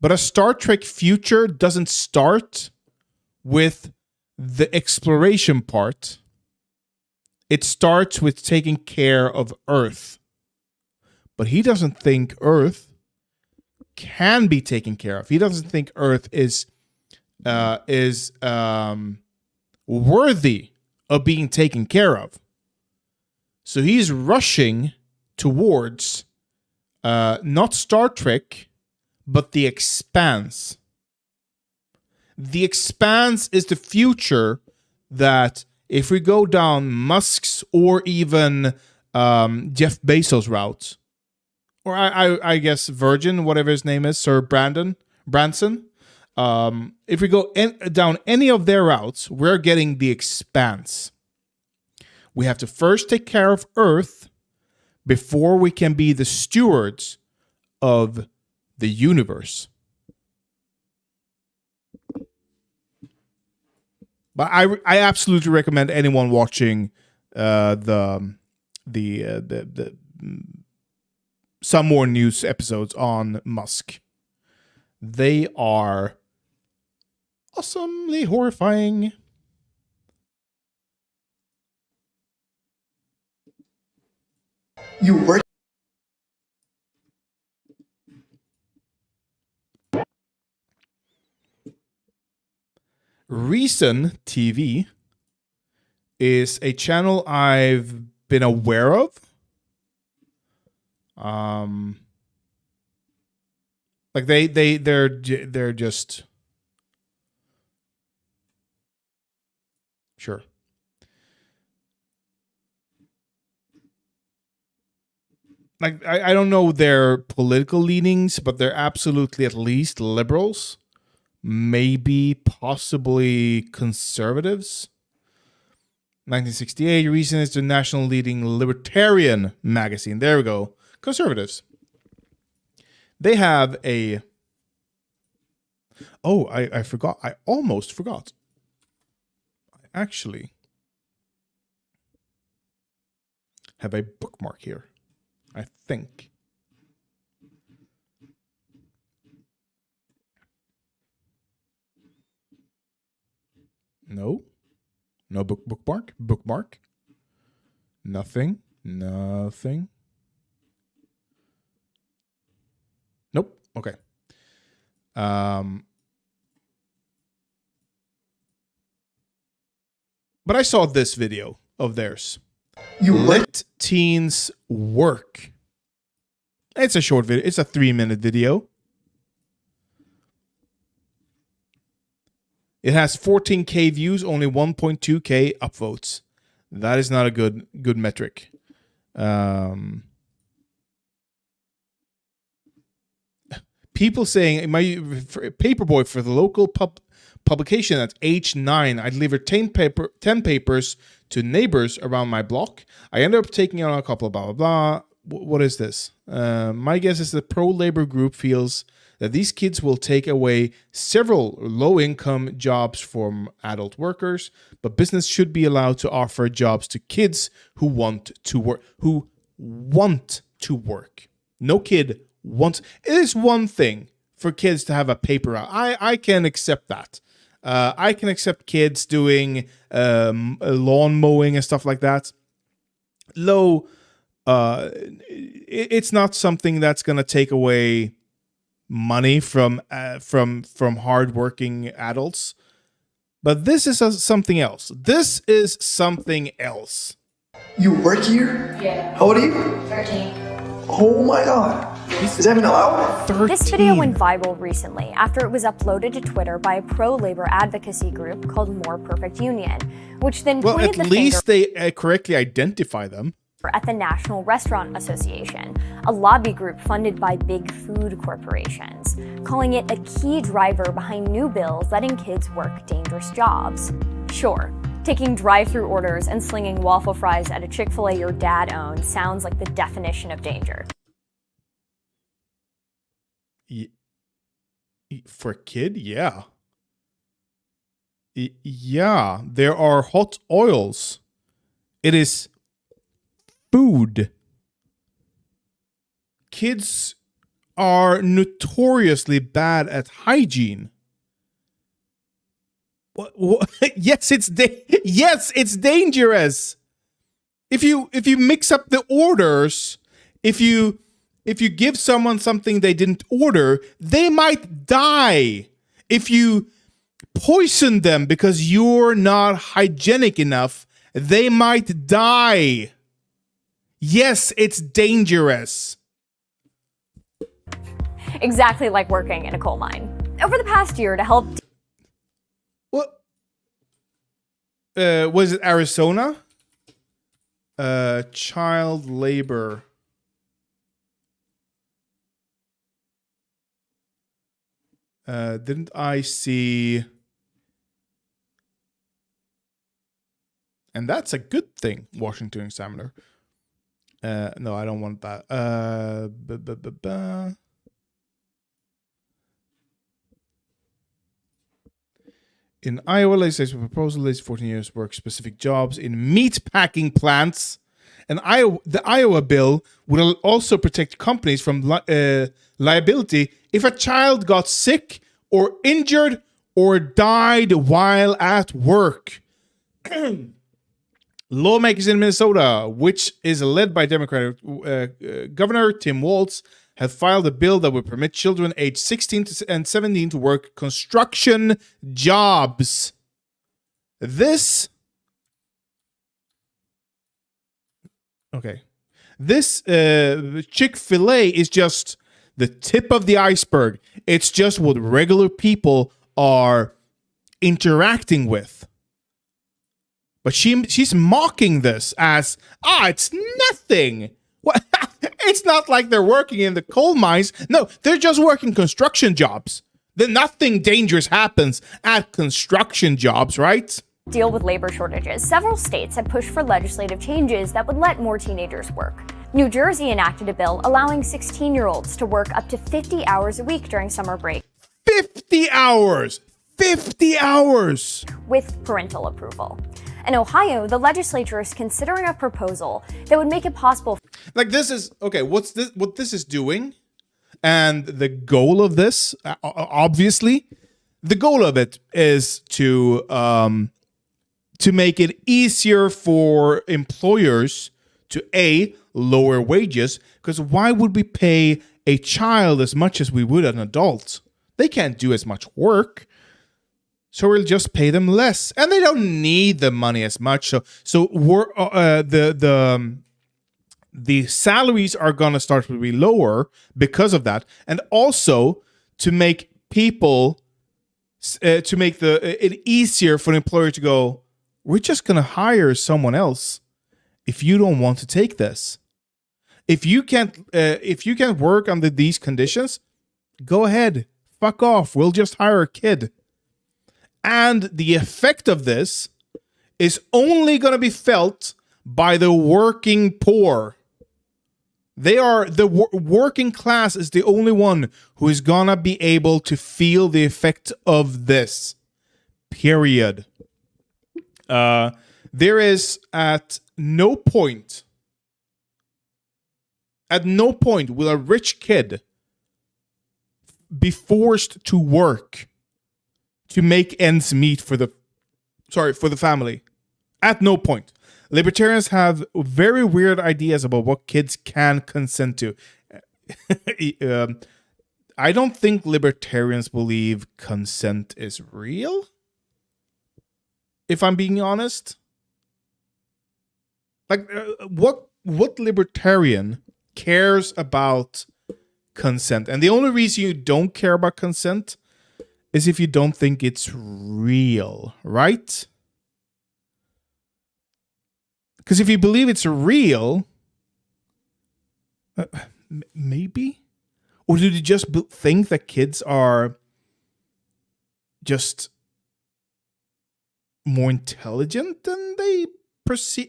But a Star Trek future doesn't start with the exploration part. It starts with taking care of Earth. But he doesn't think Earth can be taken care of. He doesn't think Earth is worthy of being taken care of. So he's rushing towards not Star Trek, but The Expanse. The Expanse is the future that if we go down Musk's or even Jeff Bezos' route, or I guess Virgin, whatever his name is, Sir Branson. If we go down any of their routes, we're getting The Expanse. We have to first take care of Earth before we can be the stewards of the universe. But I absolutely recommend anyone watching the some more news episodes on Musk. They are awesomely horrifying. You work. Reason TV is a channel I've been aware of. Like they're just sure. Like I don't know their political leanings, but they're absolutely at least liberals, maybe possibly conservatives. 1968, Reason is the national leading libertarian magazine. There we go. Conservatives. They have a... Oh, I forgot. I almost forgot. I actually have a bookmark here. I think. No. No bookmark. Bookmark. Nothing. Nothing. Nope. Okay. But I saw this video of theirs. Let teens work. It's a short video. It's a 3-minute video. It has 14K views, only 1.2K upvotes. That is not a good metric. People saying my paperboy for the local publication at age 9. I delivered 10 papers to neighbors around my block. I ended up taking on a couple, blah, blah, blah. What is this? My guess is the pro-labor group feels that these kids will take away several low-income jobs from adult workers, but business should be allowed to offer jobs to kids who want to work. No kid wants. It is one thing for kids to have a paper route. I can accept that. I can accept kids doing lawn mowing and stuff like that. It's not something that's going to take away money from hardworking adults. But this is something else. This is something else. You work here? Yeah. How old are you? 13. Oh my god. Is that even allowed? 13. This video went viral recently after it was uploaded to Twitter by a pro-labor advocacy group called More Perfect Union, which then pointed the at least they correctly identify them. At the National Restaurant Association, a lobby group funded by big food corporations, calling it a key driver behind new bills letting kids work dangerous jobs. Sure, taking drive-through orders and slinging waffle fries at a Chick-fil-A your dad owned sounds like the definition of danger. For a kid, yeah. Yeah, there are hot oils. It is food. Kids are notoriously bad at hygiene. What? Yes, it's dangerous. If you mix up the orders, if you give someone something they didn't order, they might die. If you poison them because you're not hygienic enough, they might die. Yes, it's dangerous. Exactly like working in a coal mine. Over the past year, to help... What? Was it Arizona? Child labor. Didn't I see... And that's a good thing, Washington Examiner. No, I don't want that. In Iowa, legislation proposal lists 14 years work specific jobs in meat packing plants. And the Iowa bill will also protect companies from liability if a child got sick or injured or died while at work. Lawmakers in Minnesota, which is led by Democratic Governor Tim Walz, have filed a bill that would permit children aged 16 and 17 to work construction jobs. This Chick-fil-A is just the tip of the iceberg. It's just what regular people are interacting with. But she's mocking this as, it's nothing. What? It's not like they're working in the coal mines. No, they're just working construction jobs. Then nothing dangerous happens at construction jobs, right? Deal with labor shortages, several states have pushed for legislative changes that would let more teenagers work. New Jersey enacted a bill allowing 16-year-olds to work up to 50 hours a week during summer break. 50 hours! 50 hours! With parental approval. In Ohio, the legislature is considering a proposal that would make it possible. Like, this is, okay, what this is doing, and the goal of this, obviously, the goal of it is to make it easier for employers to lower wages, because why would we pay a child as much as we would an adult? They can't do as much work. So we'll just pay them less, and they don't need the money as much. So we're the salaries are gonna start to be lower because of that, and also to make people it easier for an employer to go, we're just gonna hire someone else if you don't want to take this. If you can't work under these conditions, go ahead, fuck off. We'll just hire a kid. And the effect of this is only going to be felt by the working poor. The working class is the only one who is going to be able to feel the effect of this. Period. There is at no point will a rich kid be forced to work to make ends meet for the family. At no point. Libertarians have very weird ideas about what kids can consent to. I don't think libertarians believe consent is real, if I'm being honest. Like, what libertarian cares about consent? And the only reason you don't care about consent is if you don't think it's real, right? Because if you believe it's real, maybe? Or do you just think that kids are just more intelligent than they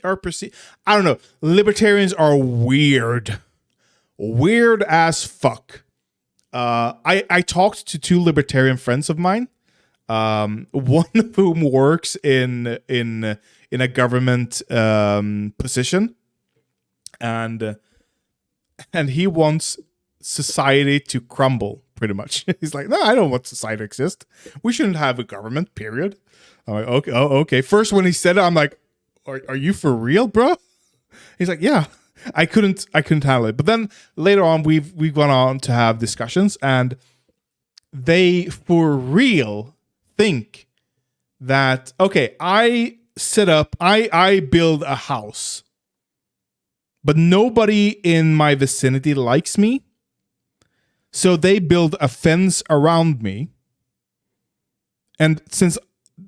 are perceived? I don't know. Libertarians are weird. Weird as fuck. I talked to two libertarian friends of mine. One of whom works in a government position, and he wants society to crumble, pretty much. He's like, no, I don't want society to exist. We shouldn't have a government, period. I'm like, okay, okay. First, when he said it, I'm like, are you for real, bro? He's like, yeah, I couldn't handle it. But then later on, we've gone on to have discussions, and they for real think that, okay, I build a house, but nobody in my vicinity likes me. So they build a fence around me. And since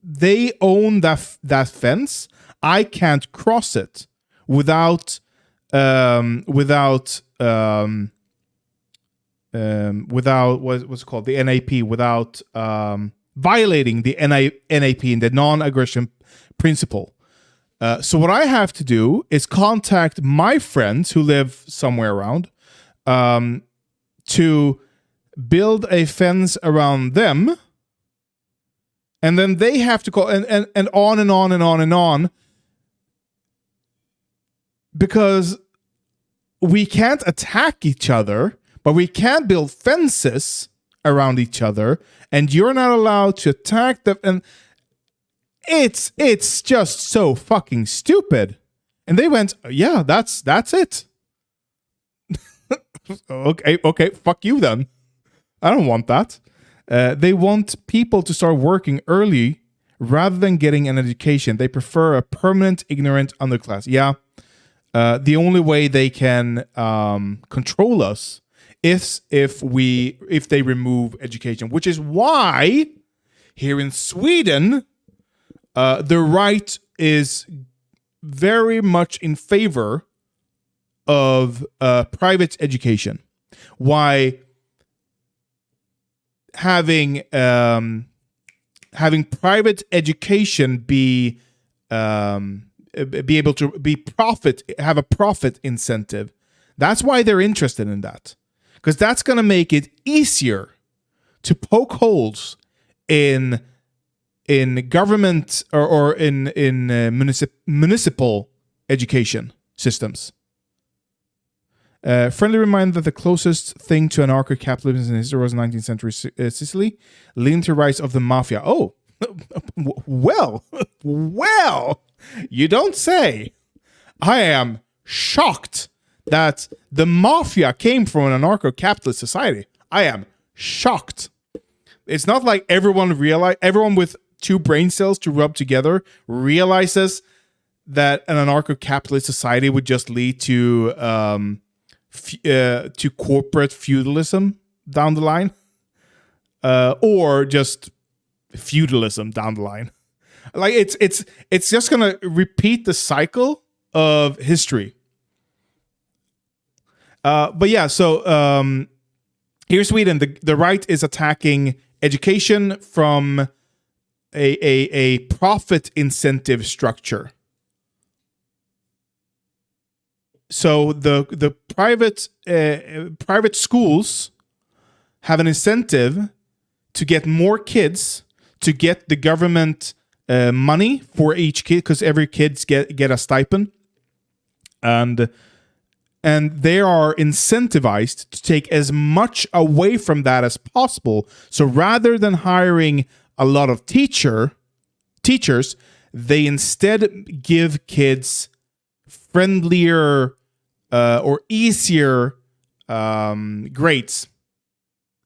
they own that fence, I can't cross it without what's it called, the NAP, without violating the NAP, the non-aggression principle. So what I have to do is contact my friends who live somewhere around to build a fence around them, and then they have to call and on and on and on and on, because we can't attack each other, but we can build fences around each other, and you're not allowed to attack them. And it's just so fucking stupid. And they went, yeah, that's it. Okay, fuck you then. I don't want that. They want people to start working early rather than getting an education. They prefer a permanent ignorant underclass. Yeah. The only way they can control us is if they remove education, which is why here in Sweden the right is very much in favor of private education. Why having private education be able to have a profit incentive. That's why they're interested in that, because that's going to make it easier to poke holes in government or in municipal education systems. Friendly reminder that the closest thing to anarcho-capitalism in history was 19th century Sicily, leading to the rise of the mafia. Oh, well, you don't say. I am shocked that the mafia came from an anarcho-capitalist society. I am shocked. It's not like everyone with two brain cells to rub together realizes that an anarcho-capitalist society would just lead to corporate feudalism down the line, or just feudalism down the line. Like it's just gonna repeat the cycle of history. But yeah, so here in Sweden, the right is attacking education from a profit incentive structure. So the private schools have an incentive to get more kids, to get the government money for each kid, because every kid get a stipend, and they are incentivized to take as much away from that as possible. So rather than hiring a lot of teachers, they instead give kids friendlier or easier grades.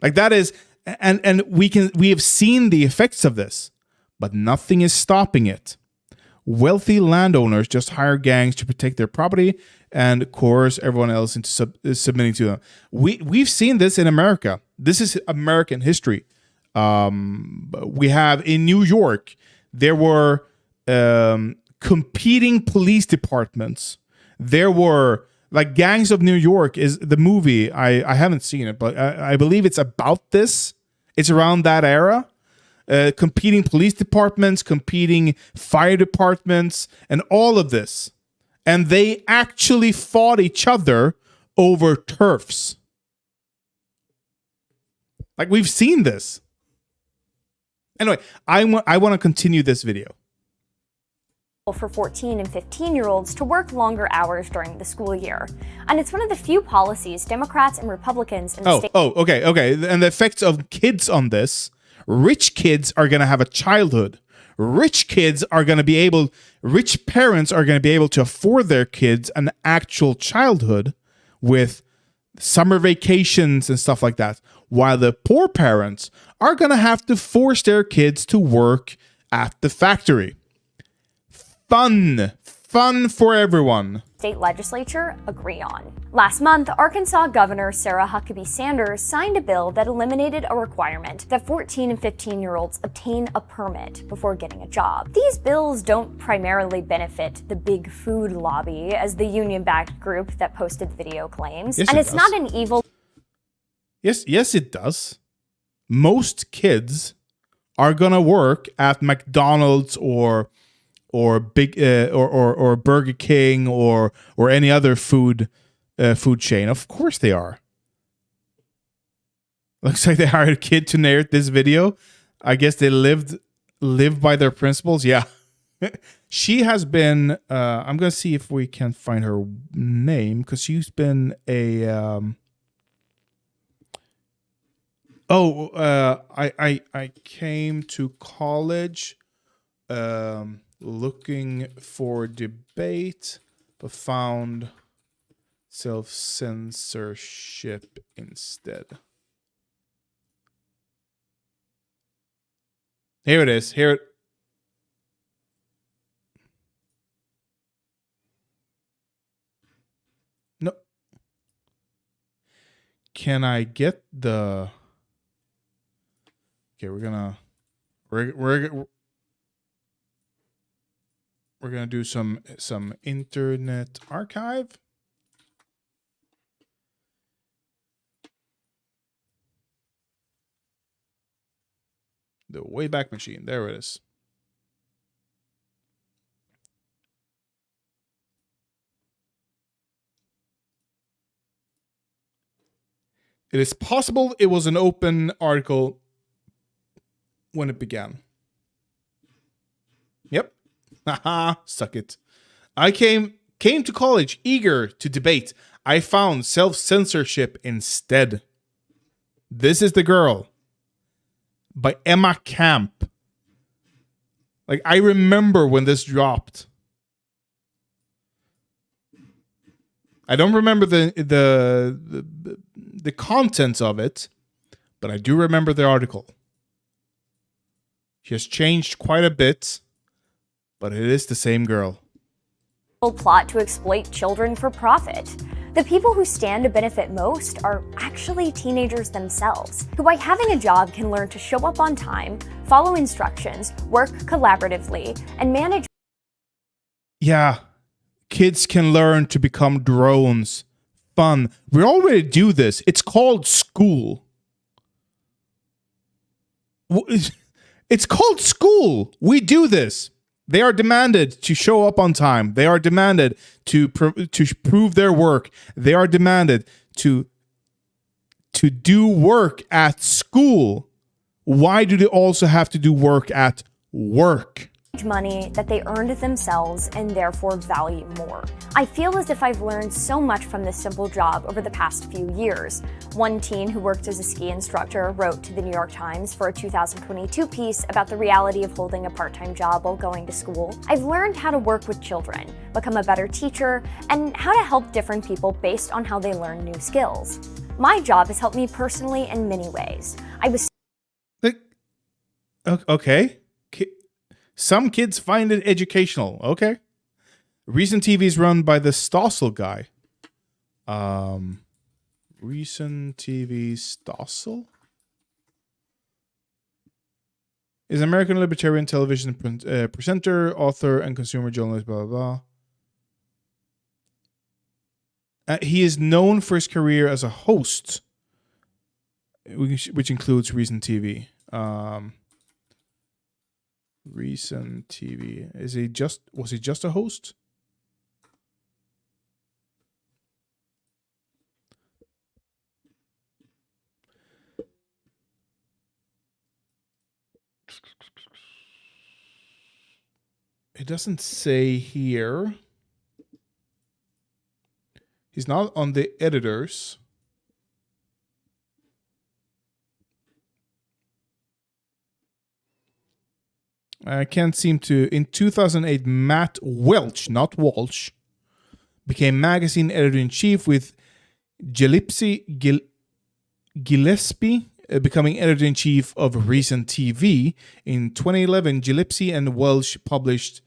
Like that is, and we have seen the effects of this, but nothing is stopping it. Wealthy landowners just hire gangs to protect their property and coerce everyone else into submitting to them. We've seen this in America. This is American history. We have in New York, there were competing police departments. There were, like, Gangs of New York is the movie. I haven't seen it, but I believe it's about this. It's around that era. Competing police departments, competing fire departments, and all of this. And they actually fought each other over turfs. Like, we've seen this. Anyway, I want to continue this video. for 14 and 15-year-olds to work longer hours during the school year. And it's one of the few policies Democrats and Republicans in the state... Okay. And the effects of kids on this, rich kids are going to have a childhood. Rich parents are going to be able to afford their kids an actual childhood with summer vacations and stuff like that. While the poor parents are going to have to force their kids to work at the factory. Fun for everyone. State legislature agree on. Last month, Arkansas Governor Sarah Huckabee Sanders signed a bill that eliminated a requirement that 14 and 15-year-olds obtain a permit before getting a job. These bills don't primarily benefit the big food lobby, as the union-backed group that posted the video claims. Yes, and it's does. not an evil... Yes, it does. Most kids are gonna work at McDonald's or big or Burger King or any other food chain. Of course they are. Looks like they hired a kid to narrate this video. I guess they live by their principles. Yeah. She has been I'm gonna see if we can find her name, because she's been a I came to college looking for debate, but found self-censorship instead. Here it is. No. Can I get the... Okay, we're gonna do some internet archive. The Wayback Machine. There it is. It is possible it was an open article when it began. Yep. Haha, suck it. I came to college eager to debate. I found self-censorship instead. This is the Girl by Emma Camp. Like, I remember when this dropped. I don't remember the contents of it, but I do remember the article. She has changed quite a bit, but it is the same girl. Plot to exploit children for profit. The people who stand to benefit most are actually teenagers themselves, who by having a job can learn to show up on time, follow instructions, work collaboratively, and manage... Yeah, kids can learn to become drones. Fun. We already do this. It's called school. It's called school. We do this. They are demanded to show up on time. They are demanded to prove their work. They are demanded to do work at school. Why do they also have to do work at work? Money that they earned themselves and therefore value more. I feel as if I've learned so much from this simple job over the past few years. One teen who worked as a ski instructor wrote to the New York Times for a 2022 piece about the reality of holding a part-time job while going to school. I've learned how to work with children, become a better teacher, and how to help different people based on how they learn new skills. My job has helped me personally in many ways. I was... Okay. Some kids find it educational. Okay. Recent TV is run by the Stossel guy. Recent TV Stossel is an American libertarian television presenter, author, and consumer journalist, blah, blah, blah. He is known for his career as a host, which includes Recent TV. Recent TV. Was he just a host? It doesn't say here. He's not on the editors. I can't seem to. In 2008, Matt Welch, not Walsh, became magazine editor-in-chief, with Gillespie becoming editor-in-chief of Recent TV. In 2011, Gillespie and Welch published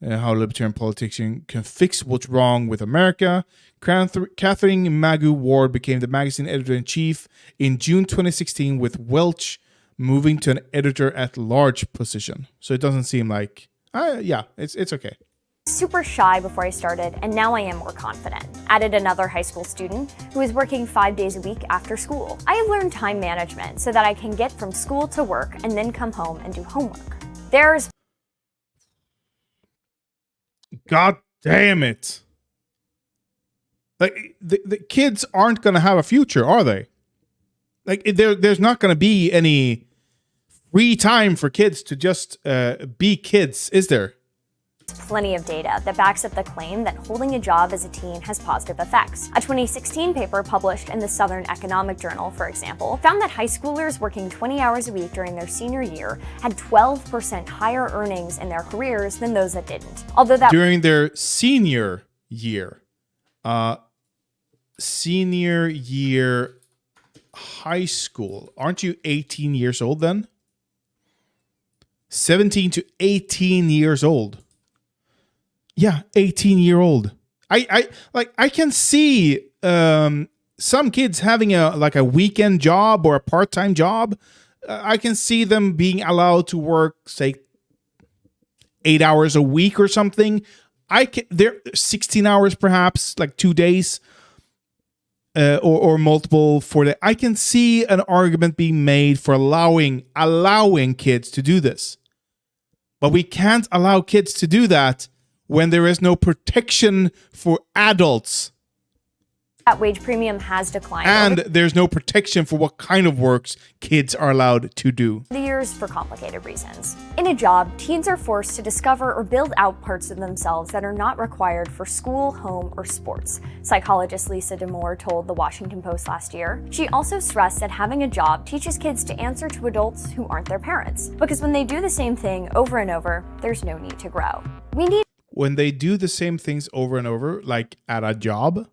How Libertarian Politicians Can Fix What's Wrong with America. Catherine Magu Ward became the magazine editor-in-chief in June 2016, with Welch moving to an editor-at-large position. So it doesn't seem like... yeah, it's okay. Super shy before I started, and now I am more confident. Added another high school student who is working 5 days a week after school. I have learned time management so that I can get from school to work and then come home and do homework. There's... God damn it. Like, the kids aren't going to have a future, are they? Like, there's not going to be any free time for kids to just be kids, is there? Plenty of data that backs up the claim that holding a job as a teen has positive effects. A 2016 paper published in the Southern Economic Journal, for example, found that high schoolers working 20 hours a week during their senior year had 12% higher earnings in their careers than those that didn't. Although that during their senior year, high school, aren't you 18 years old then? 17 to 18 years old. Yeah, 18-year-old. I can see some kids having a weekend job or a part-time job. I can see them being allowed to work, say, 8 hours a week or something. They're 16 hours perhaps, like 2 days, or multiple for that. I can see an argument being made for allowing kids to do this. But we can't allow kids to do that when there is no protection for adults. That wage premium has declined. And there's no protection for what kind of works kids are allowed to do. The years for complicated reasons. In a job, teens are forced to discover or build out parts of themselves that are not required for school, home, or sports. Psychologist Lisa DeMoore told the Washington Post last year. She also stressed that having a job teaches kids to answer to adults who aren't their parents. Because when they do the same thing over and over, there's no need to grow. When they do the same things over and over, like at a job,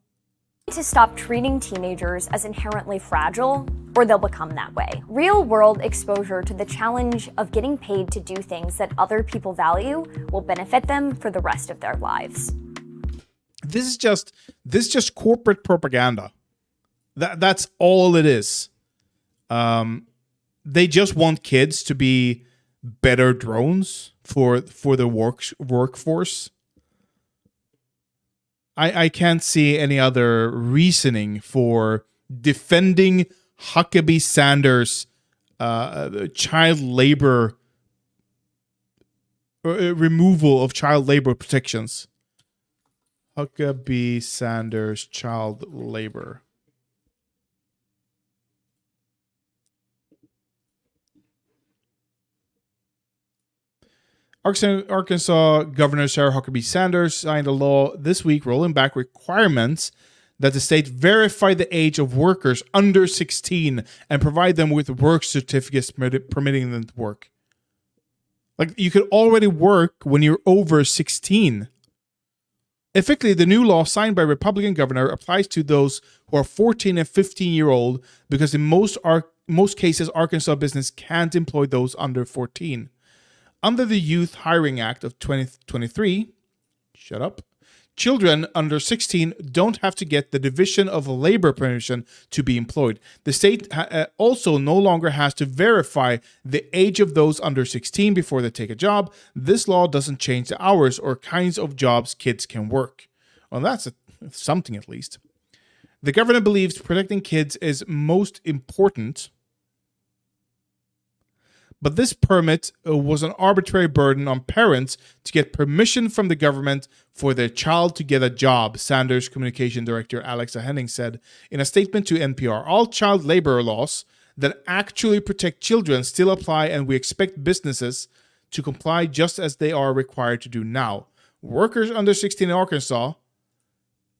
to stop treating teenagers as inherently fragile, or they'll become that way. Real-world exposure to the challenge of getting paid to do things that other people value will benefit them for the rest of their lives. This is just corporate propaganda. That's all it is. They just want kids to be better drones for the workforce. I can't see any other reasoning for defending Huckabee Sanders' child labor, removal of child labor protections. Huckabee Sanders child labor. Arkansas Governor Sarah Huckabee Sanders signed a law this week rolling back requirements that the state verify the age of workers under 16 and provide them with work certificates permitting them to work. Like, you could already work when you're over 16. Effectively, the new law signed by Republican governor applies to those who are 14 and 15-year-old because in most cases, Arkansas business can't employ those under 14. Under the Youth Hiring Act of 2023, children under 16 don't have to get the Division of Labor permission to be employed. The state also no longer has to verify the age of those under 16 before they take a job. This law doesn't change the hours or kinds of jobs kids can work. Well, that's something at least. The governor believes protecting kids is most important. But this permit was an arbitrary burden on parents to get permission from the government for their child to get a job, Sanders Communication Director Alexa Henning said in a statement to NPR. All child labor laws that actually protect children still apply, and we expect businesses to comply just as they are required to do now. Workers under 16 in Arkansas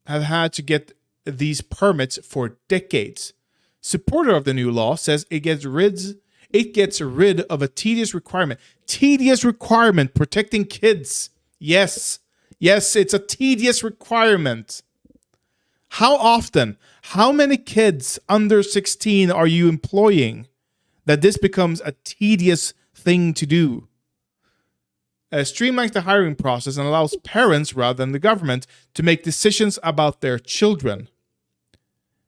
have had to get these permits for decades. Supporter of the new law says it gets rid of a tedious requirement. Tedious requirement protecting kids. Yes, it's a tedious requirement. How often, how many kids under 16 are you employing that this becomes a tedious thing to do? Streamlines the hiring process and allows parents rather than the government to make decisions about their children.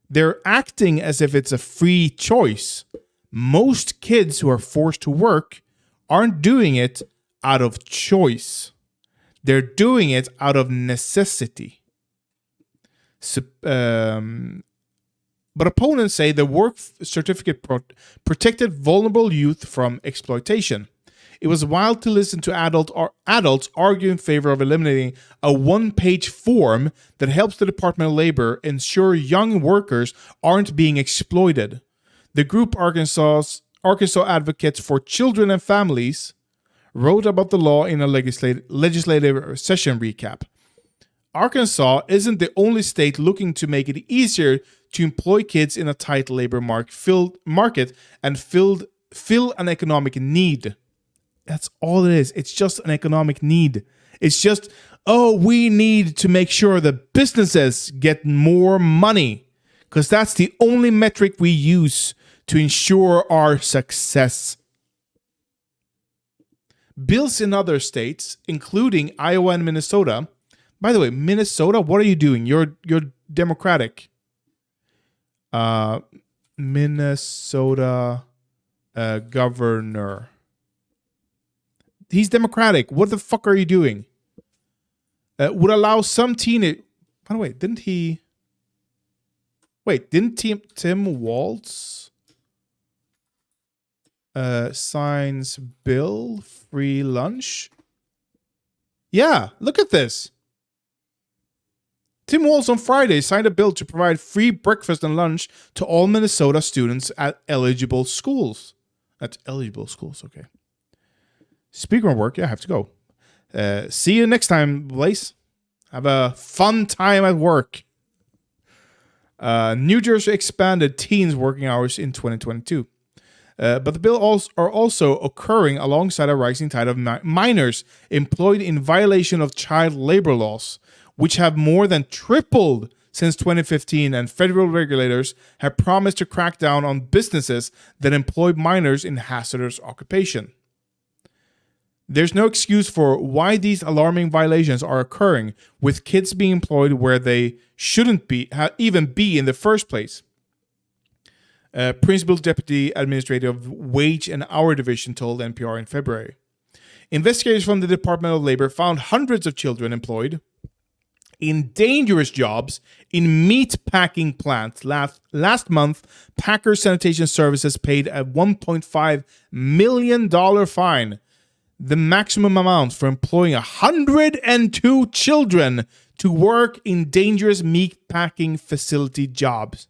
They're acting as if it's a free choice. Most kids who are forced to work aren't doing it out of choice. They're doing it out of necessity. But opponents say the work certificate protected vulnerable youth from exploitation. It was wild to listen to adults argue in favor of eliminating a one-page form that helps the Department of Labor ensure young workers aren't being exploited. The group Arkansas Advocates for Children and Families wrote about the law in a legislative session recap. Arkansas isn't the only state looking to make it easier to employ kids in a tight labor market and fill an economic need. That's all it is. It's just an economic need. It's just, we need to make sure that businesses get more money because that's the only metric we use to ensure our success. Bills in other states, including Iowa and Minnesota. By the way, Minnesota, what are you doing? You're Democratic. Minnesota governor. He's Democratic. What the fuck are you doing? Would allow some teenage... By the way, didn't he... Wait, didn't Tim Walz signs bill free lunch? Yeah, look at this. Tim Walz on Friday signed a bill to provide free breakfast and lunch to all Minnesota students at eligible schools. At eligible schools, okay. Speaking of work, I have to go. See you next time, Blaze. Have a fun time at work. New Jersey expanded teens' working hours in 2022. But the bills are also occurring alongside a rising tide of minors employed in violation of child labor laws, which have more than tripled since 2015, and federal regulators have promised to crack down on businesses that employ minors in hazardous occupation. There's no excuse for why these alarming violations are occurring, with kids being employed where they shouldn't even be in the first place. Principal Deputy Administrator of Wage and Hour Division told NPR in February. Investigators from the Department of Labor found hundreds of children employed in dangerous jobs in meat packing plants. Last month, Packer Sanitation Services paid a $1.5 million fine, the maximum amount for employing 102 children to work in dangerous meat packing facility jobs.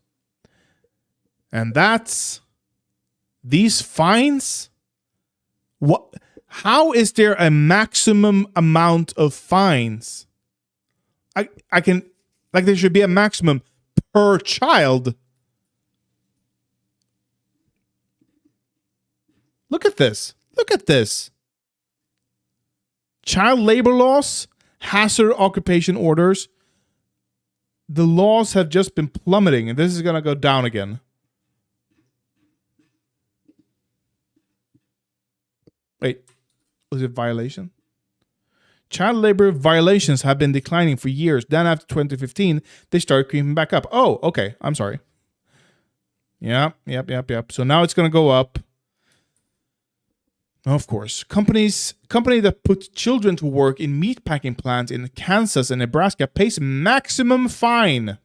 And that's these fines. What? How is there a maximum amount of fines? I can, like, there should be a maximum per child. Look at this. Look at this. Child labor laws, hazard occupation orders. The laws have just been plummeting, and this is going to go down again. Wait, was it violation? Child labor violations have been declining for years. Then after 2015, they started creeping back up. Oh, okay. I'm sorry. Yep. So now it's going to go up. Of course. Company that put children to work in meatpacking plants in Kansas and Nebraska pays maximum fine,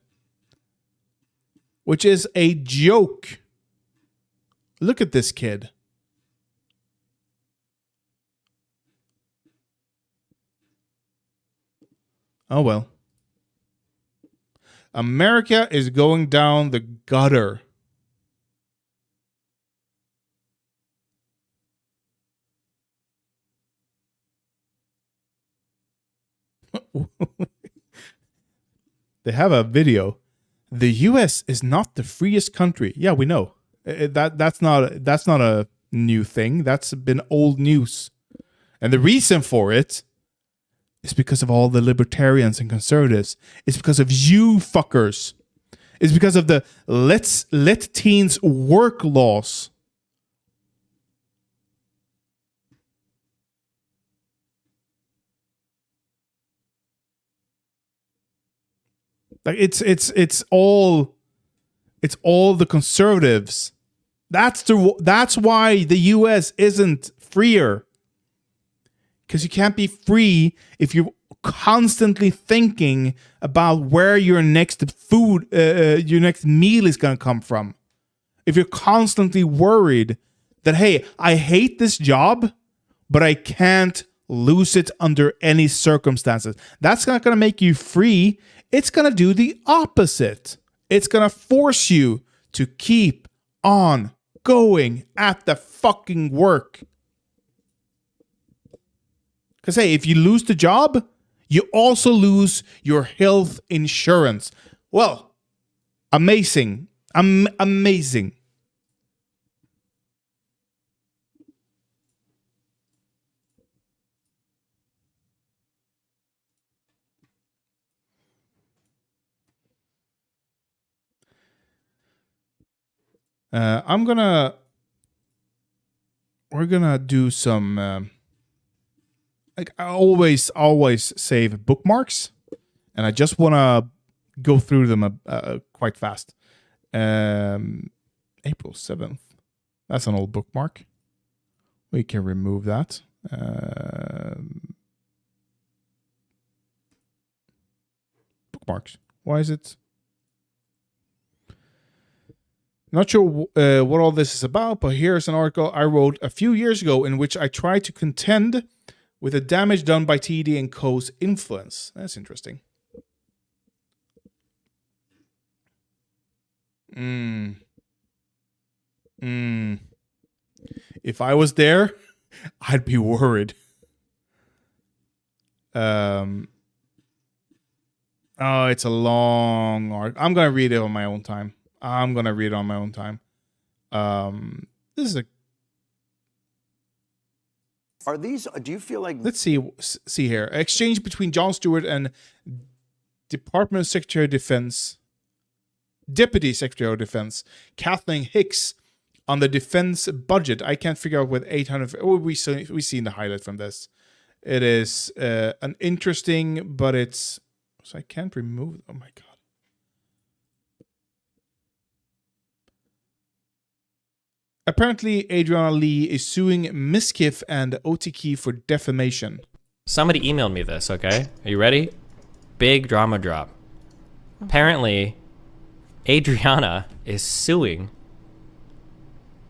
which is a joke. Look at this kid. Oh, well. America is going down the gutter. They have a video. The U.S. is not the freest country. Yeah, we know. That's not a new thing. That's been old news. And the reason for it is because of all the libertarians and conservatives. It's because of you fuckers. It's because of the let teens work laws. Like it's all the conservatives. That's why the US isn't freer. Because you can't be free if you're constantly thinking about where your next your next meal is going to come from. If you're constantly worried that, hey, I hate this job, but I can't lose it under any circumstances. That's not going to make you free. It's going to do the opposite. It's going to force you to keep on going at the fucking work. Because, hey, if you lose the job, you also lose your health insurance. Well, amazing. Amazing. We're gonna do some, like I always save bookmarks, and I just want to go through them quite fast. April 7th. That's an old bookmark. We can remove that. Bookmarks. Why is it? Not sure what all this is about, but here's an article I wrote a few years ago in which I tried to contend with the damage done by TD and Co.'s influence. That's interesting. If I was there, I'd be worried. Oh, it's a long article. I'm gonna read it on my own time. This is a. Are these? Do you feel like? Let's see here. Exchange between Jon Stewart and Department of Secretary of Defense, Deputy Secretary of Defense Kathleen Hicks on the defense budget. I can't figure out what 800. Oh, we seen the highlight from this. It is an interesting, but it's so I can't remove. Oh my god. Apparently, Adriana Lee is suing Miskiff and OTK for defamation. Somebody emailed me this, okay? Are you ready? Big drama drop. Apparently, Adriana is suing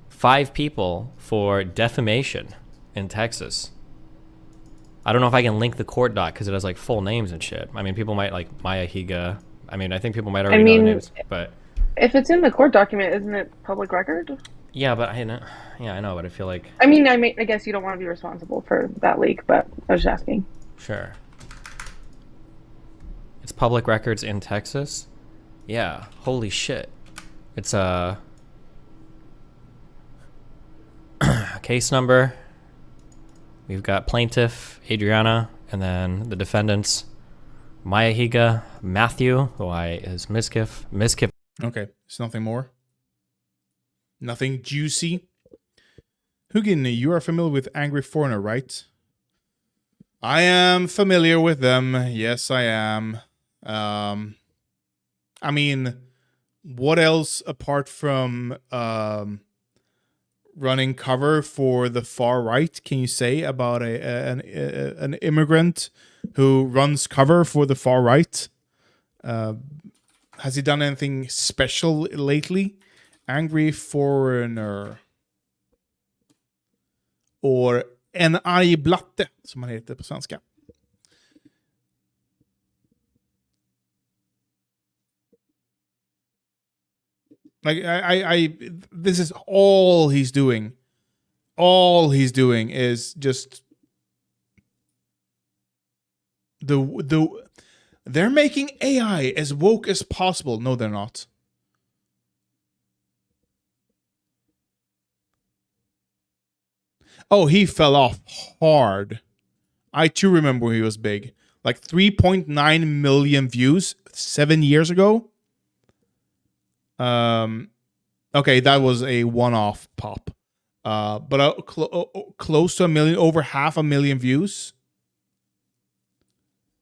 5 people for defamation in Texas. I don't know if I can link the court doc because it has like full names and shit. I mean, people might like Maya Higa. I mean, I think people might already know the names, but if it's in the court document, isn't it public record? Yeah, but I know. Yeah, I know, but I feel like. I mean, I guess you don't want to be responsible for that leak, but I was just asking. Sure. It's public records in Texas. Yeah. Holy shit. It's a case number. We've got plaintiff Adriana, and then the defendants Maya Higa, Matthew, who is Miskiff. Okay, it's nothing more. Nothing juicy. Hugin, you are familiar with Angry Foreigner, right? I am familiar with them. Yes, I am. I mean, what else apart from running cover for the far right can you say about an immigrant who runs cover for the far right? Has he done anything special lately? Angry Foreigner. Or En arg blatte, som han heter på svenska. Like, this is all he's doing. All he's doing is just they're making AI as woke as possible. No, they're not. Oh, he fell off hard. I too remember when he was big. Like 3.9 million views 7 years ago. Okay, that was a one-off pop. But close to a million, over 500,000 views.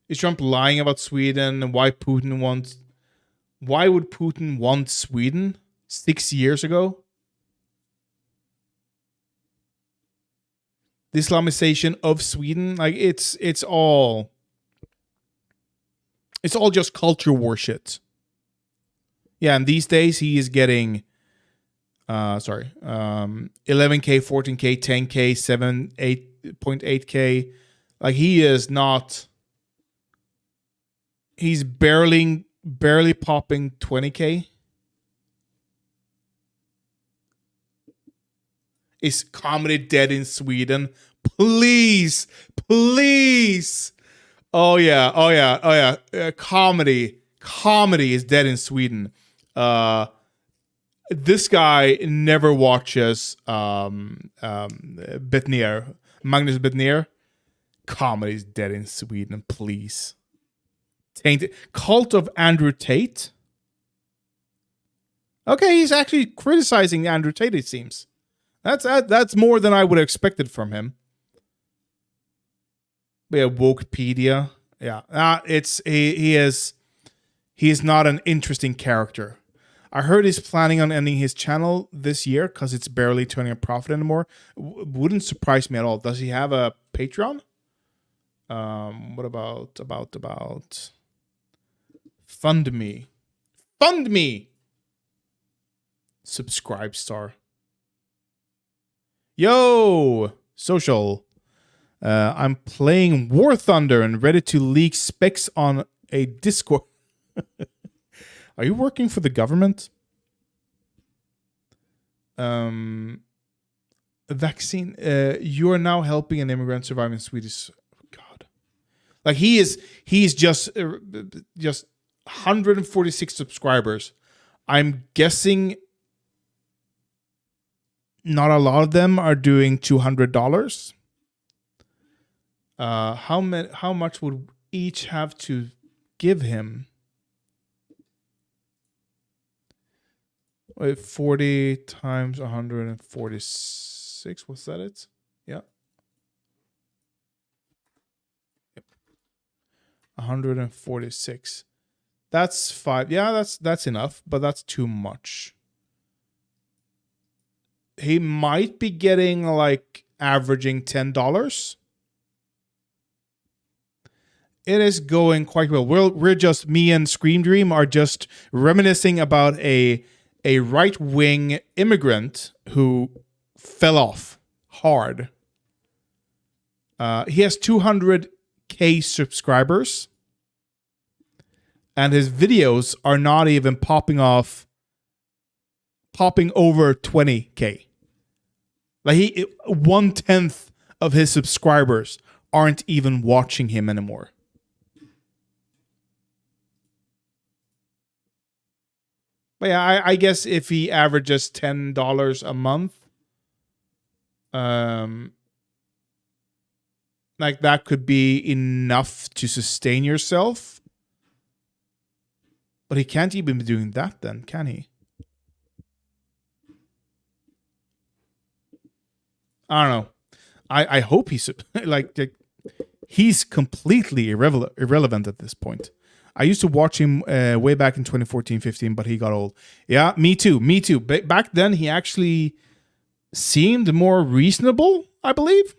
Is Trump lying about Sweden and why would Putin want Sweden 6 years ago? The Islamization of Sweden, like it's all just culture war shit. Yeah, and these days he is getting 11K, 14K, 10K, 7, 8.8K. Like he's barely popping 20K. Is comedy dead in Sweden? Please. Oh yeah. Comedy is dead in Sweden. This guy never watches Bettner, Magnus Bettner. Comedy is dead in Sweden. Please. Tainted. Cult of Andrew Tate. Okay, he's actually criticizing Andrew Tate. It seems. That's more than I would have expected from him. But yeah, Wokepedia. Yeah, he is not an interesting character. I heard he's planning on ending his channel this year because it's barely turning a profit anymore. Wouldn't surprise me at all. Does he have a Patreon? What about Fund Me? Fund Me. Subscribe star. Yo, social. I'm playing War Thunder and ready to leak specs on a Discord. Are you working for the government? Vaccine. You are now helping an immigrant survive in Swedish. God, like he's just 146 subscribers. I'm guessing not a lot of them are doing $200. How much would each have to give him? 40 times 146. Was that it? Yeah. Yep. 146. That's 5. Yeah, that's enough, but that's too much. He might be getting like averaging $10. It is going quite well. We're just, me and Scream Dream are just reminiscing about a right-wing immigrant who fell off hard. He has 200K subscribers, and his videos are not even popping over 20K. Like 1/10 of his subscribers aren't even watching him anymore. But yeah, I guess if he averages $10 a month, like that could be enough to sustain yourself. But he can't even be doing that then, can he? I don't know. I hope he's like he's completely irrelevant at this point. I used to watch him way back in 2014-15, but he got old. Yeah, me too. Back then, he actually seemed more reasonable, I believe.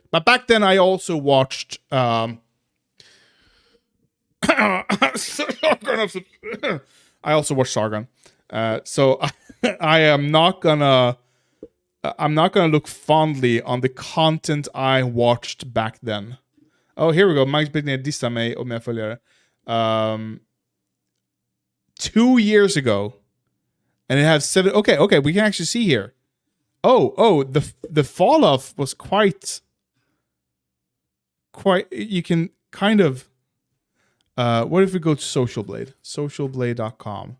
But back then, I also watched... I also watched Sargon. So I am not gonna... I'm not gonna look fondly on the content I watched back then. Oh, here we go. Max Bittner dissar mig och mina följare. 2 years ago, and it has 7. Okay, we can actually see here. Oh, the fall off was quite. You can kind of. What if we go to Social Blade? Socialblade.com.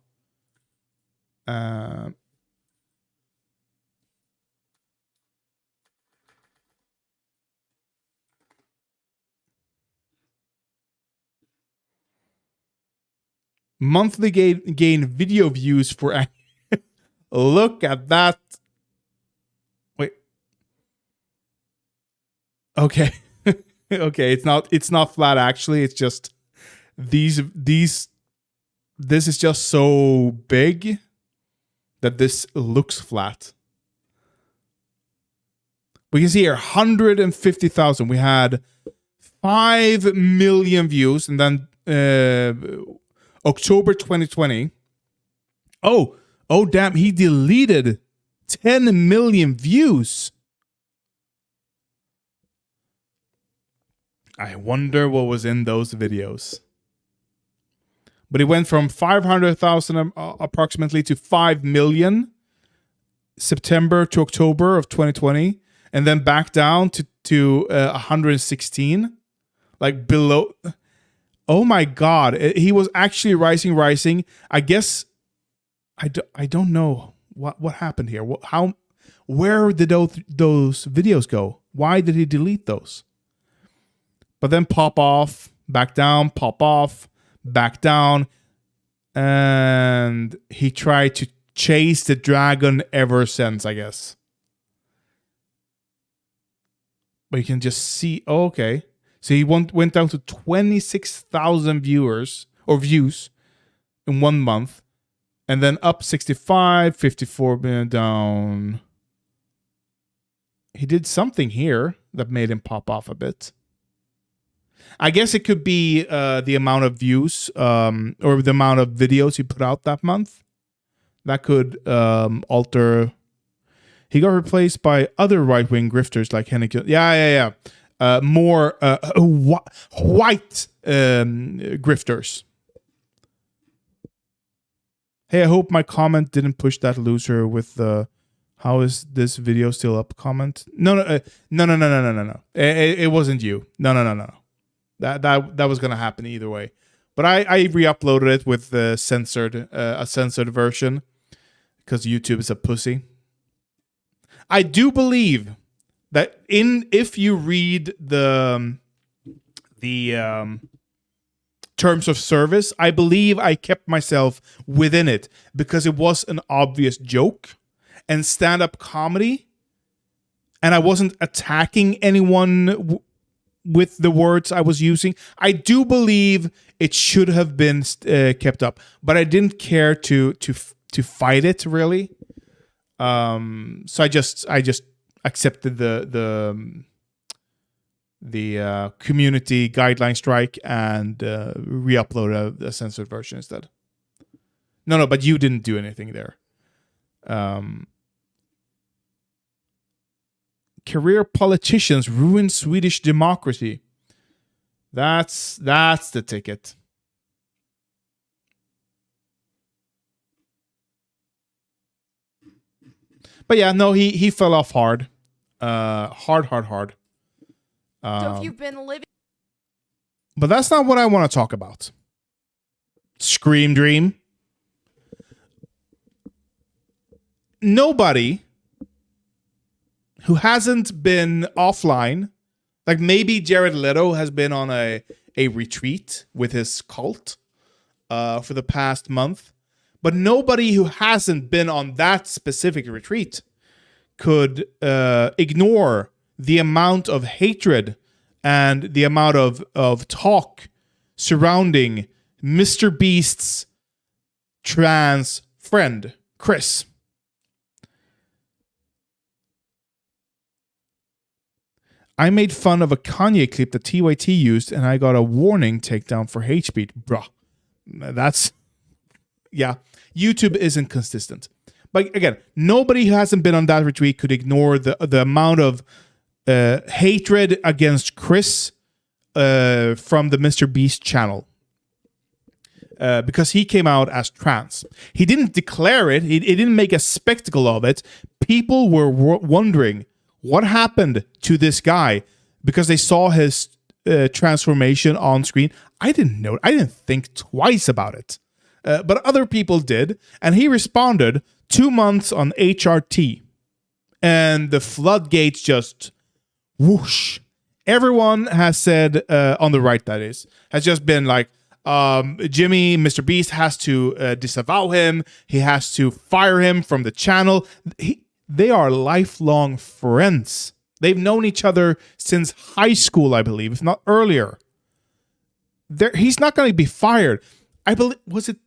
Monthly gain video views for... Look at that. Wait. Okay. Okay, it's not flat actually. It's just this is just so big that this looks flat. We can see here 150,000. We had 5 million views, and then October 2020. Oh damn, he deleted 10 million views. I wonder what was in those videos. But it went from 500,000 approximately to 5 million September to October of 2020, and then back down to 116, like below. Oh my God, he was actually rising. I guess I don't know what happened here. Where did those videos go? Why did he delete those? But then pop off, back down, pop off, back down. And he tried to chase the dragon ever since, I guess. But you can just see, oh, okay. So he went down to 26,000 views in 1 month. And then up 65, 54 down. He did something here that made him pop off a bit. I guess it could be the amount of views or the amount of videos he put out that month. That could alter. He got replaced by other right-wing grifters like Henrik. Yeah. More white grifters. Hey, I hope my comment didn't push that loser with the "How is this video still up?" comment. No. It wasn't you. No. That was gonna happen either way, but I re-uploaded it with the a censored version because YouTube is a pussy. I do believe that if you read the terms of service, I believe I kept myself within it because it was an obvious joke and stand-up comedy, and I wasn't attacking anyone with the words I was using. I do believe it should have been kept up, but I didn't care to fight it really. So I just accepted the community guideline strike and re-uploaded a censored version instead. No, but you didn't do anything there. Career politicians ruin Swedish democracy. That's the ticket. But yeah, no, he fell off hard. Hard. So if you've been living... But that's not what I want to talk about. Scream Dream. Nobody who hasn't been offline, like maybe Jared Leto has been on a retreat with his cult for the past month, but nobody who hasn't been on that specific retreat could ignore the amount of hatred and the amount of talk surrounding MrBeast's trans friend, Chris. I made fun of a Kanye clip that TYT used, and I got a warning takedown for hate speech. Bruh. That's... Yeah. YouTube isn't consistent. But again, nobody who hasn't been on that retreat could ignore the amount of hatred against Chris from the MrBeast channel. Because he came out as trans. He didn't declare it. He didn't make a spectacle of it. People were wondering what happened to this guy because they saw his transformation on screen. I didn't know. I didn't think twice about it. But other people did. And he responded 2 months on HRT. And the floodgates just whoosh. Everyone has said, on the right that is, has just been like, Jimmy, MrBeast has to disavow him. He has to fire him from the channel. They are lifelong friends. They've known each other since high school, I believe, if not earlier. He's not going to be fired. I believe, was it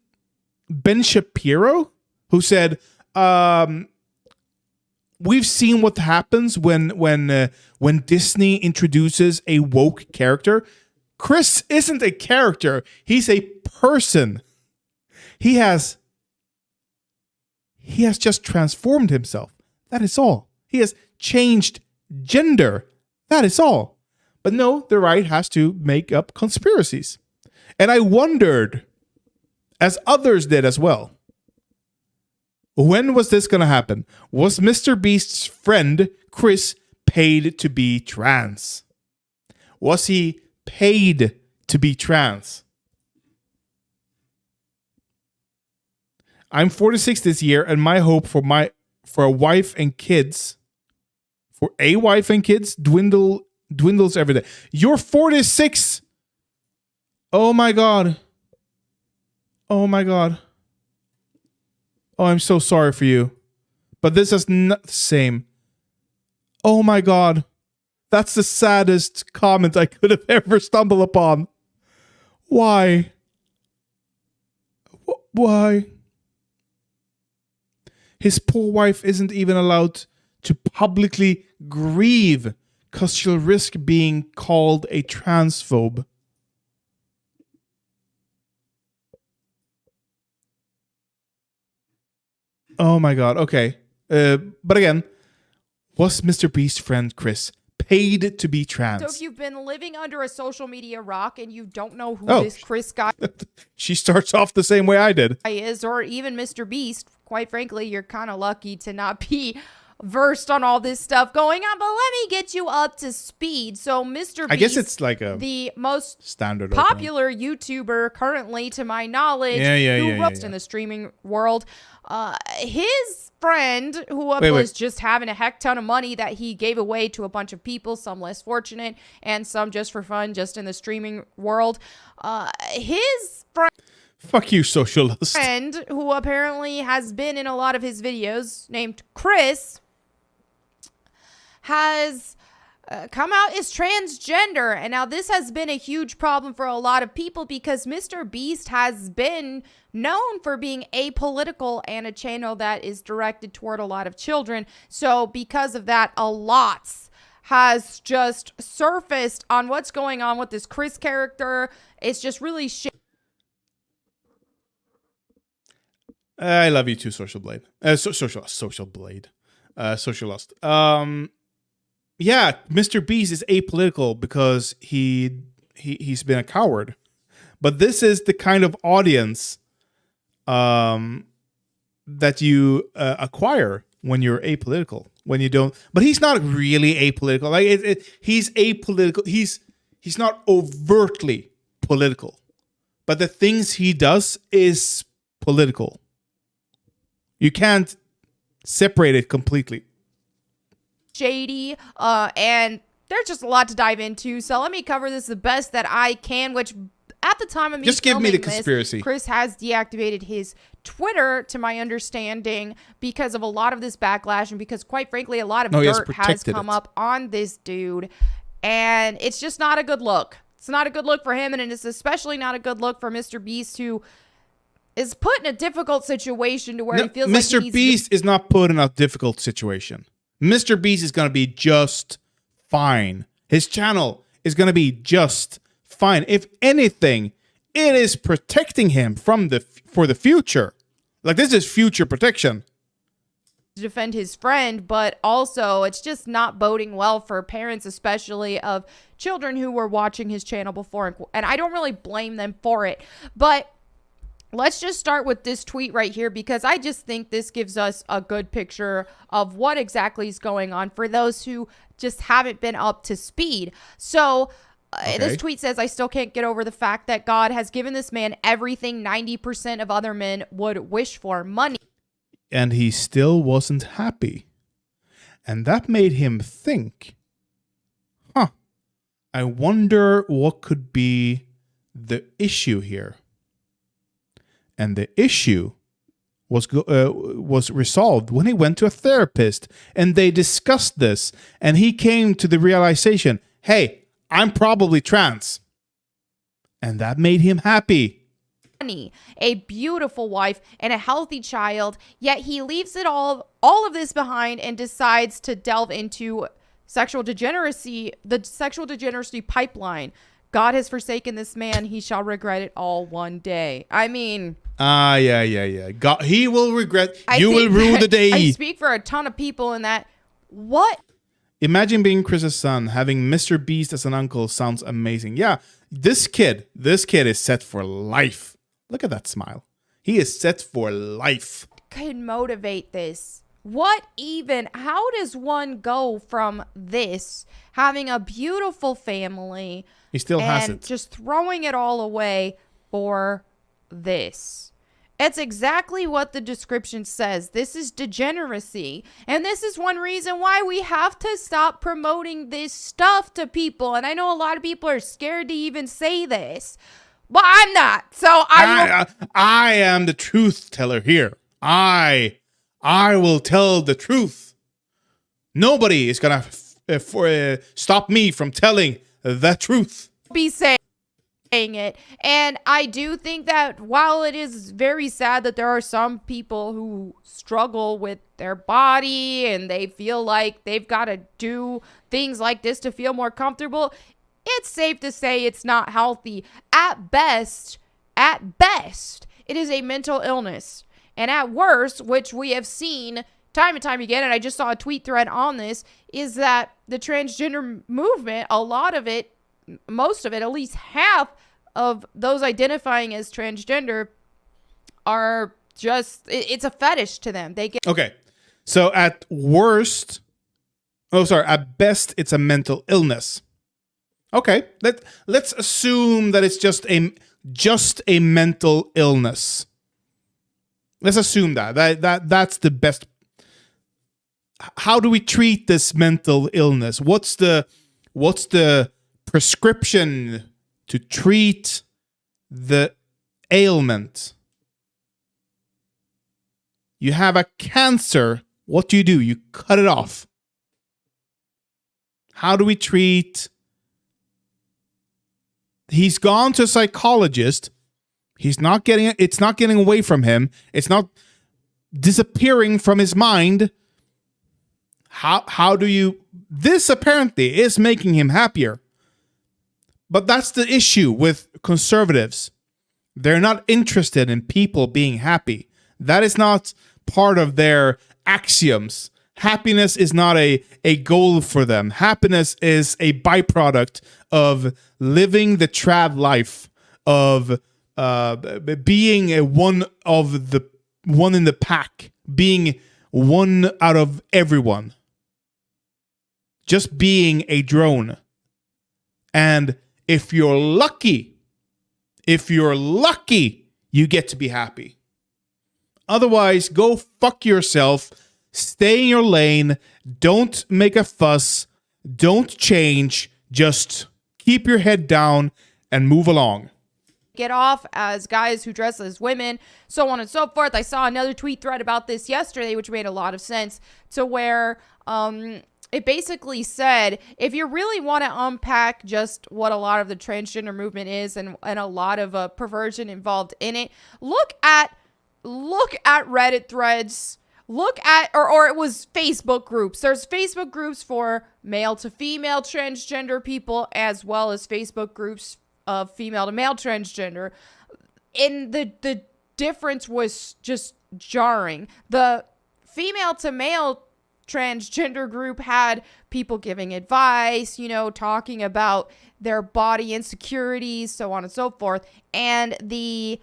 Ben Shapiro who said, we've seen what happens when Disney introduces a woke character. Chris isn't a character. He's a person. He has just transformed himself. That is all. He has changed gender. That is all. But no, the right has to make up conspiracies. And I wondered, as others did as well, when was this going to happen? Was MrBeast's friend Chris paid to be trans? Was he paid to be trans? I'm 46 this year, and my hope for a wife and kids, dwindles every day. You're 46. Oh my god. Oh my god. Oh, I'm so sorry for you. But this is not the same. Oh my god. That's the saddest comment I could have ever stumbled upon. Why? Why? His poor wife isn't even allowed to publicly grieve because she'll risk being called a transphobe. Oh my god, okay. But again, was MrBeast's friend Chris paid to be trans? So if you've been living under a social media rock and you don't know who Oh. this Chris guy She starts off the same way I did. is, or even MrBeast, quite frankly, you're kind of lucky to not be versed on all this stuff going on. But let me get you up to speed. So MrBeast, I guess it's like a the most standard popular YouTuber currently, to my knowledge, who wrote in the streaming world. His friend, who was just having a heck ton of money that he gave away to a bunch of people, some less fortunate and some just for fun, just in the streaming world. His Fuck you, socialist. friend, who apparently has been in a lot of his videos, named Chris, has come out as transgender. And now this has been a huge problem for a lot of people because MrBeast has been known for being apolitical and a channel that is directed toward a lot of children. So because of that, a lot has just surfaced on what's going on with this Chris character. It's just really shit. I love you too, Social Blade. Social Blade. Socialist. Yeah, MrBeast is apolitical because he's been a coward. But this is the kind of audience that you acquire when you're apolitical. When you don't, but he's not really apolitical. Like he's apolitical. He's not overtly political, but the things he does is political. You can't separate it completely. Shady, and there's just a lot to dive into. So let me cover this the best that I can, which at the time of me just give me the filming conspiracy. this, Chris has deactivated his Twitter, to my understanding, because of a lot of this backlash and because, quite frankly, a lot of dirt has come up on this dude, and it's just not a good look. It's not a good look for him, and it's especially not a good look for MrBeast, who is put in a difficult situation to where he feels like MrBeast is not put in a difficult situation. MrBeast is going to be just fine. His channel is going to be just fine. If anything, it is protecting him for the future. Like, this is future protection. to defend his friend, but also it's just not boding well for parents, especially of children who were watching his channel before. And I don't really blame them for it, but let's just start with this tweet right here, because I just think this gives us a good picture of what exactly is going on for those who just haven't been up to speed. So This tweet says, I still can't get over the fact that God has given this man everything 90% of other men would wish for, money. And he still wasn't happy. And that made him think, I wonder what could be the issue here. And the issue was resolved when he went to a therapist and they discussed this, and he came to the realization, hey, I'm probably trans. And that made him happy. A beautiful wife and a healthy child, yet he leaves it all of this behind and decides to delve into sexual degeneracy, the sexual degeneracy pipeline. God has forsaken this man. He shall regret it all one day. I mean... yeah. God, he will regret. You will rue the day. I speak for a ton of people in that. What? Imagine being Chris's son. Having MrBeast as an uncle sounds amazing. Yeah, this kid is set for life. Look at that smile. He is set for life. Could motivate this. What even? How does one go from this, having a beautiful family, he still has it, just throwing it all away for this? It's exactly what the description says. This is degeneracy. And this is one reason why we have to stop promoting this stuff to people. And I know a lot of people are scared to even say this, but I'm not. So I am the truth teller here. I will tell the truth. Nobody is going to stop me from telling the truth. Be saying it. And I do think that while it is very sad that there are some people who struggle with their body and they feel like they've got to do things like this to feel more comfortable, it's safe to say it's not healthy. At best, it is a mental illness. And at worst, which we have seen time and time again, and I just saw a tweet thread on this, is that the transgender movement, a lot of it, most of it, at least half of those identifying as transgender are just, it's a fetish to them. They get... Okay. So at best, it's a mental illness. Okay. Let's assume that it's just a mental illness. Let's assume that's the best. How do we treat this mental illness? What's the prescription to treat the ailment? You have a cancer. What do? You cut it off. How do we treat? He's gone to a psychologist. He's not getting it. It's not getting away from him. It's not disappearing from his mind. How do you? This apparently is making him happier. But that's the issue with conservatives. They're not interested in people being happy. That is not part of their axioms. Happiness is not a goal for them. Happiness is a byproduct of living the trad life, of being one in the pack, being one out of everyone. Just being a drone. And if you're lucky, you get to be happy. Otherwise, go fuck yourself. Stay in your lane. Don't make a fuss. Don't change. Just keep your head down and move along. Get off as guys who dress as women, so on and so forth. I saw another tweet thread about this yesterday, which made a lot of sense, to where it basically said, if you really want to unpack just what a lot of the transgender movement is and a lot of perversion involved in it, look at Reddit threads, look at, or it was Facebook groups. There's Facebook groups for male to female transgender people, as well as Facebook groups of female to male transgender. And the difference was just jarring. The female to male transgender group had people giving advice, talking about their body insecurities, so on and so forth. And the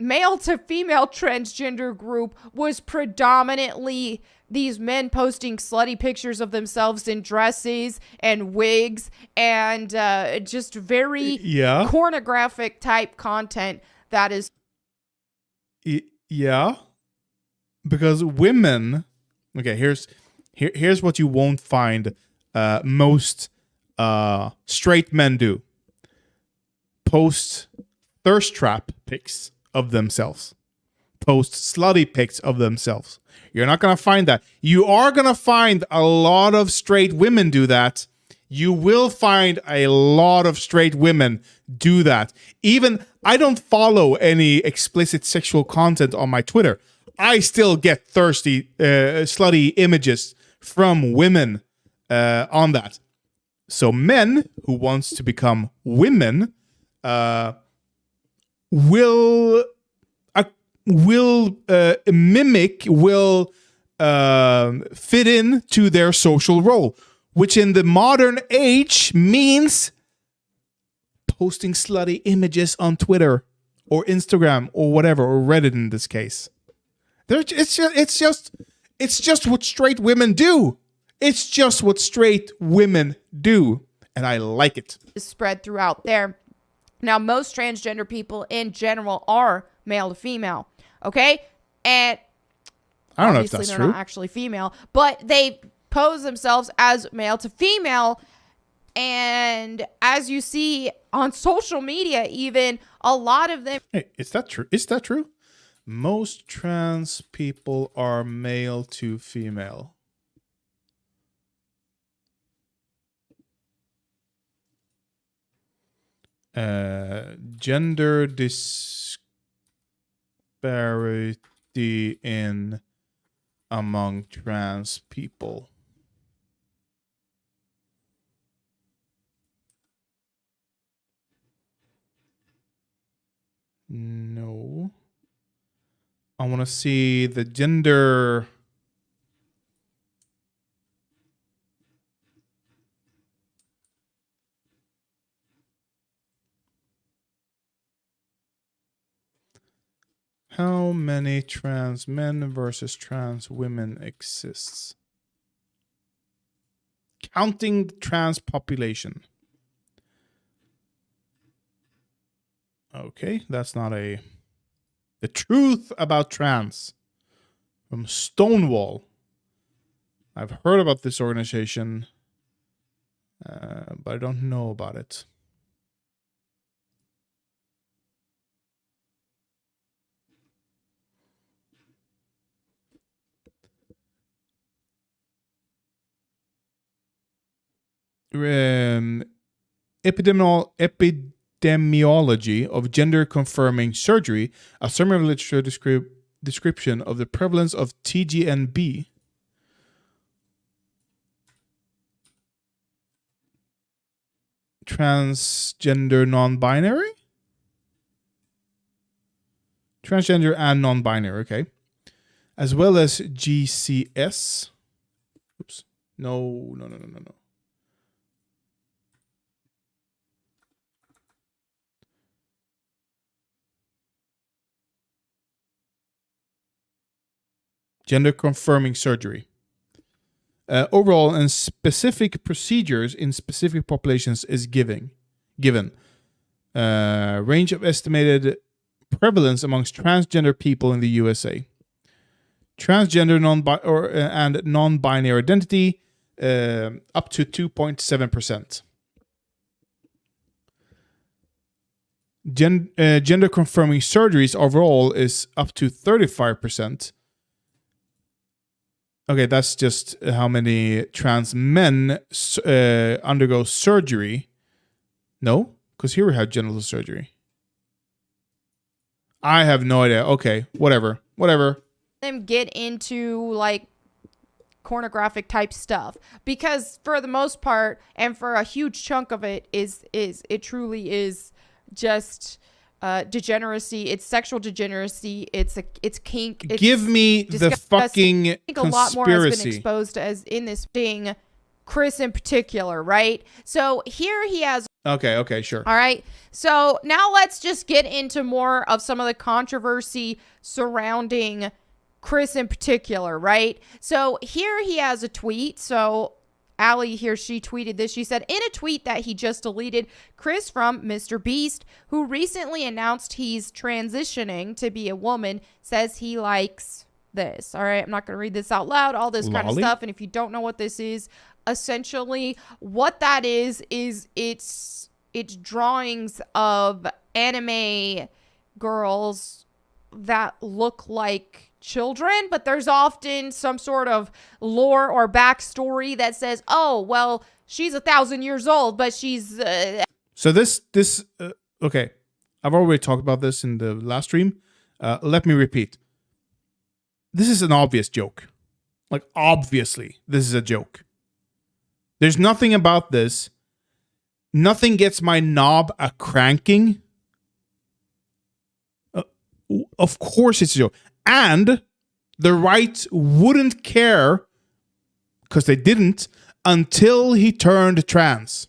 male to female transgender group was predominantly these men posting slutty pictures of themselves in dresses and wigs and just very pornographic type content that is. Yeah. Because women, okay, here's what you won't find most straight men do. Post thirst trap pics of themselves. Post slutty pics of themselves. You're not going to find that. You are going to find a lot of straight women do that. You will find a lot of straight women do that. Even, I don't follow any explicit sexual content on my Twitter. I still get thirsty, slutty images from women on that. So men who wants to become women will mimic, will fit in to their social role, which in the modern age means posting slutty images on Twitter or Instagram or whatever, or Reddit in this case. It's just what straight women do. It's just what straight women do, and I like it. Spread throughout there. Now, most transgender people in general are male to female, okay? And I don't know if that's they're true. not actually female, but they pose themselves as male to female. And as you see on social media, even a lot of them. Hey, is that true? Is that true? Most trans people are male to female. Gender disparity in among trans people. No. I want to see the gender. How many trans men versus trans women exists? Counting the trans population. Okay, that's not a... The truth about trans from Stonewall. I've heard about this organization, but I don't know about it. Epidemiology of gender confirming surgery, a summary of literature description of the prevalence of TGNB. Transgender non-binary? Transgender and non-binary, okay. As well as GCS. Oops. No. Gender confirming surgery. Overall, and specific procedures in specific populations is given. Range of estimated prevalence amongst transgender people in the USA. Transgender and non-binary identity up to 2.7%. Gender confirming surgeries overall is up to 35%. Okay, that's just how many trans men undergo surgery. No, because here we have genital surgery. I have no idea. Okay, whatever. Them get into like pornographic type stuff, because for the most part and for a huge chunk of it is it truly is just degeneracy. It's sexual degeneracy. It's kink. It's Give me the fucking I think a lot more has been conspiracy. exposed as in this thing Chris in particular, right? So here he has. Okay, sure. All right. So now let's just get into more of some of the controversy surrounding Chris in particular, right? So here he has a tweet. So Allie here, she tweeted this. She said, in a tweet that he just deleted, Chris from MrBeast, who recently announced he's transitioning to be a woman, says he likes this. All right. I'm not going to read this out loud, all this kind of stuff. And if you don't know what this is, essentially what that is it's drawings of anime girls that look like children, but there's often some sort of lore or backstory that says, oh, well, she's 1,000 years old, but she's So this okay, I've already talked about this in the last stream. Let me repeat. This is an obvious joke. Like, obviously this is a joke. There's nothing about this. Nothing gets my knob a cranking. Of course it's a joke. And the right wouldn't care, because they didn't, until he turned trans.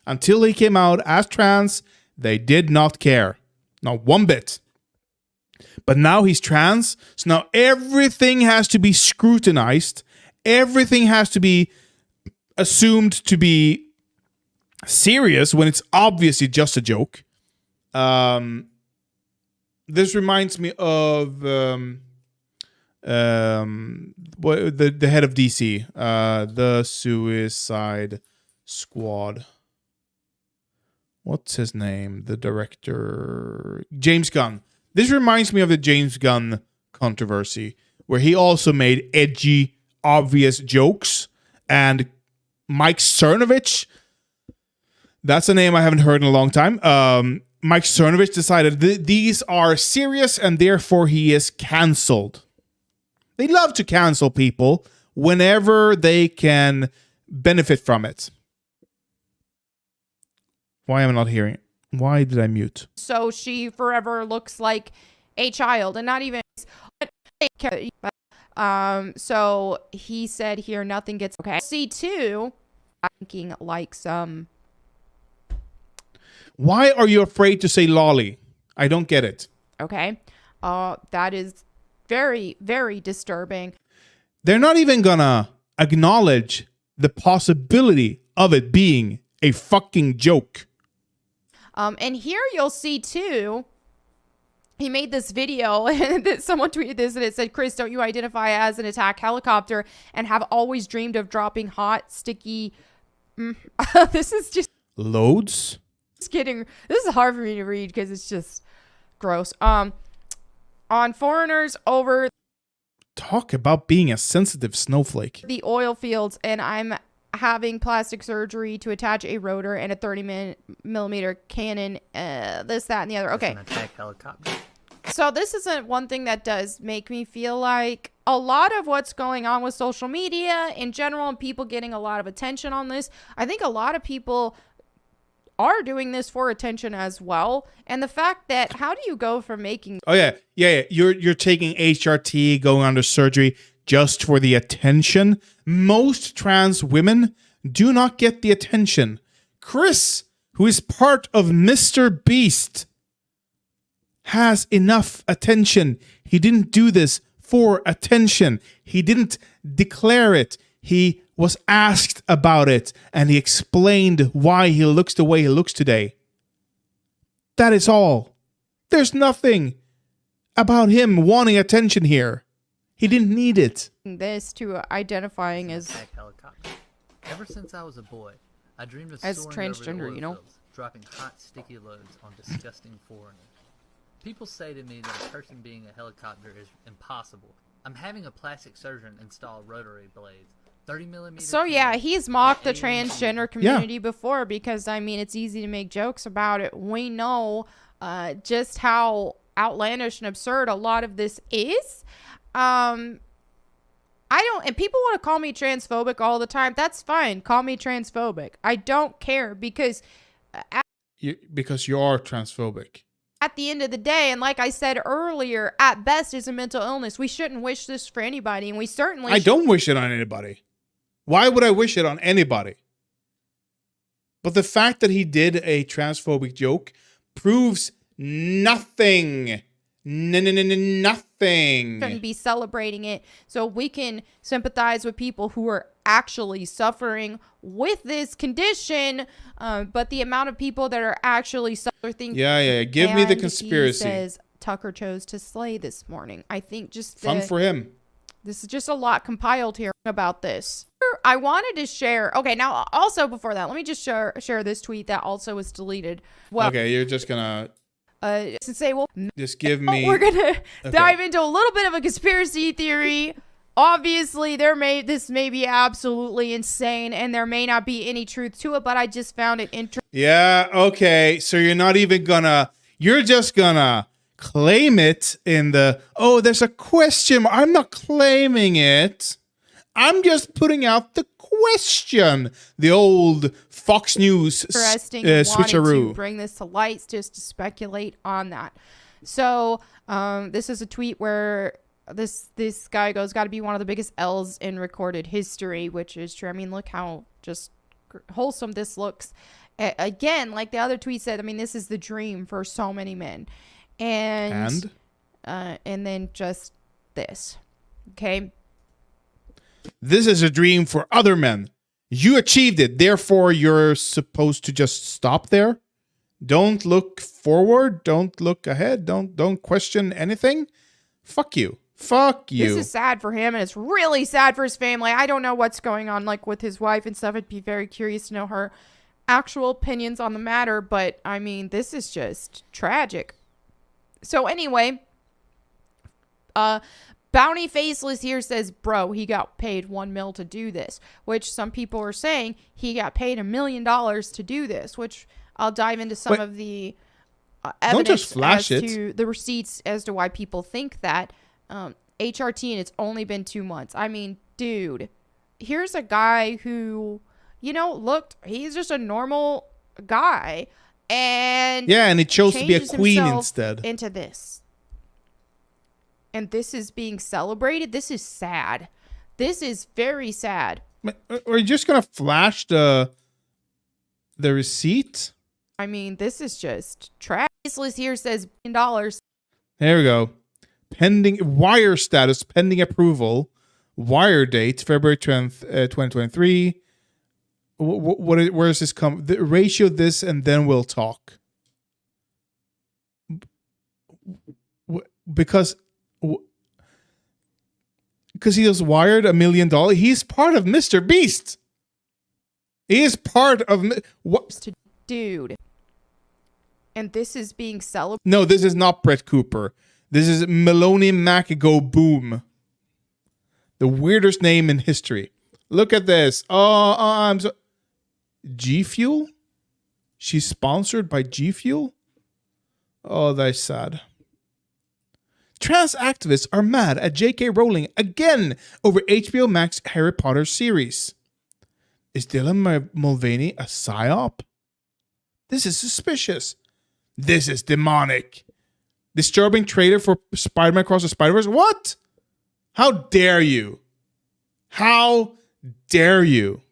Until he came out as trans, they did not care. Not one bit. But now he's trans, so now everything has to be scrutinized. Everything has to be assumed to be serious when it's obviously just a joke. This reminds me of the head of DC, the Suicide Squad. What's his name? The director, James Gunn. This reminds me of the James Gunn controversy, where he also made edgy, obvious jokes, and Mike Cernovich, that's a name I haven't heard in a long time. Mike Cernovich decided these are serious and therefore he is cancelled. They love to cancel people whenever they can benefit from it. Why am I not hearing it? Why did I mute? so she forever looks like a child, and not even so he said here nothing gets okay. C2 thinking like some. Why are you afraid to say lolly? I don't get it. Okay. That is very, very disturbing. They're not even gonna acknowledge the possibility of it being a fucking joke. And here you'll see too, he made this video that someone tweeted this and it said, Chris, don't you identify as an attack helicopter and have always dreamed of dropping hot, sticky... this is just... Loads? Just kidding. This is hard for me to read because it's just gross. On foreigners over... Talk about being a sensitive snowflake. The oil fields, and I'm having plastic surgery to attach a rotor and a 30mm cannon, this, that, and the other. Okay. An attack helicopter. So this isn't one thing that does make me feel like a lot of what's going on with social media in general and people getting a lot of attention on this. I think a lot of people are doing this for attention as well. And the fact that, how do you go from making... Oh, yeah. You're taking HRT, going under surgery just for the attention. Most trans women do not get the attention. Chris, who is part of MrBeast, has enough attention. He didn't do this for attention. He didn't declare it. He was asked about it, and he explained why he looks the way he looks today. That is all. There's nothing about him wanting attention here. He didn't need it. This to identifying as helicopter. Ever since I was a boy, I dreamed of as soaring transgender, over the you know, fields, dropping hot, sticky loads on disgusting foreigners. People say to me that a person being a helicopter is impossible. I'm having a plastic surgeon install rotary blades. 30mm. So yeah, he's mocked the transgender community before because, I mean, it's easy to make jokes about it. We know just how outlandish and absurd a lot of this is. And people want to call me transphobic all the time. That's fine. Call me transphobic. I don't care because... because you are transphobic. At the end of the day, and like I said earlier, at best is a mental illness. We shouldn't wish this for anybody, and we certainly... I don't wish it on anybody. Why would I wish it on anybody? But the fact that he did a transphobic joke proves nothing. Nothing. Shouldn't be celebrating it, so we can sympathize with people who are actually suffering with this condition. But the amount of people that are actually suffering. Yeah. Give me the And conspiracy. He says Tucker chose to slay this morning. I think just Fun for him. This is just a lot compiled here about this. I wanted to share. Okay, now also before that, let me just share this tweet that also was deleted. Well, Okay, you're just gonna to say, well, just give me. we're gonna dive into a little bit of a conspiracy theory. Obviously, this may be absolutely insane, and there may not be any truth to it, but I just found it interesting. Yeah. Okay. So you're not even gonna. You're just gonna claim it in the. Oh, there's a question. I'm not claiming it. I'm just putting out the question. The old Fox News Interesting. Wanted switcheroo. to bring this to light just to speculate on that. So this is a tweet where this guy goes, got to be one of the biggest L's in recorded history, which is true. I mean, look how just wholesome this looks. Again, like the other tweet said, I mean, this is the dream for so many men. And then just this. Okay. This is a dream for other men. You achieved it. Therefore, you're supposed to just stop there. Don't look forward. Don't look ahead. Don't question anything. Fuck you. Fuck you. This is sad for him, and it's really sad for his family. I don't know what's going on, like with his wife and stuff. I'd be very curious to know her actual opinions on the matter. But I mean, this is just tragic. So anyway, Bounty Faceless here says, bro, he got paid $1 million to do this, which some people are saying he got paid $1 million to do this, which I'll dive into some of the evidence don't just flash as it. to the receipts as to why people think that. HRT, and it's only been 2 months. I mean, dude, here's a guy who, he's just a normal guy. And he chose to be a changes queen himself instead. into this. And this is being celebrated. This is sad. This is very sad. Are you just gonna flash the receipt? I mean, this is just trash. Faceless here says $1 million. There we go. Pending wire status, pending approval. Wire date February 10th, 2023. Where does this come? The ratio this, and then we'll talk. Because he was wired $1 million. He's part of MrBeast. He is part of what? Dude. And this is being celebrated. No, this is not Brett Cooper. This is Melanie Mac Go Boom. The weirdest name in history. Look at this. I'm so. G Fuel? She's sponsored by G Fuel? Oh, that's sad. Trans activists are mad at J.K. Rowling again over HBO Max Harry Potter series. Is Dylan Mulvaney a psyop? This is suspicious. This is demonic. Disturbing trailer for Spider-Man Across the Spider-Verse? What? How dare you? How dare you?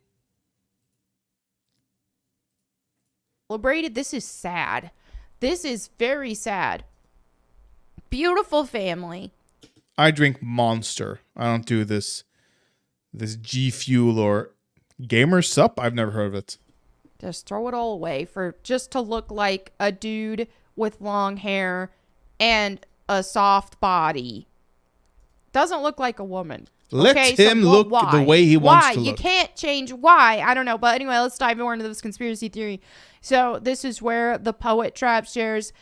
Celebrated. This is sad. This is very sad. Beautiful family. I drink Monster. I don't do this G Fuel or Gamer Sup. I've never heard of it. Just throw it all away for just to look like a dude with long hair and a soft body. Doesn't look like a woman. Let him look the way he wants to look. You can't change why. I don't know. But anyway, let's dive more into this conspiracy theory. So this is where the Poet Trap shares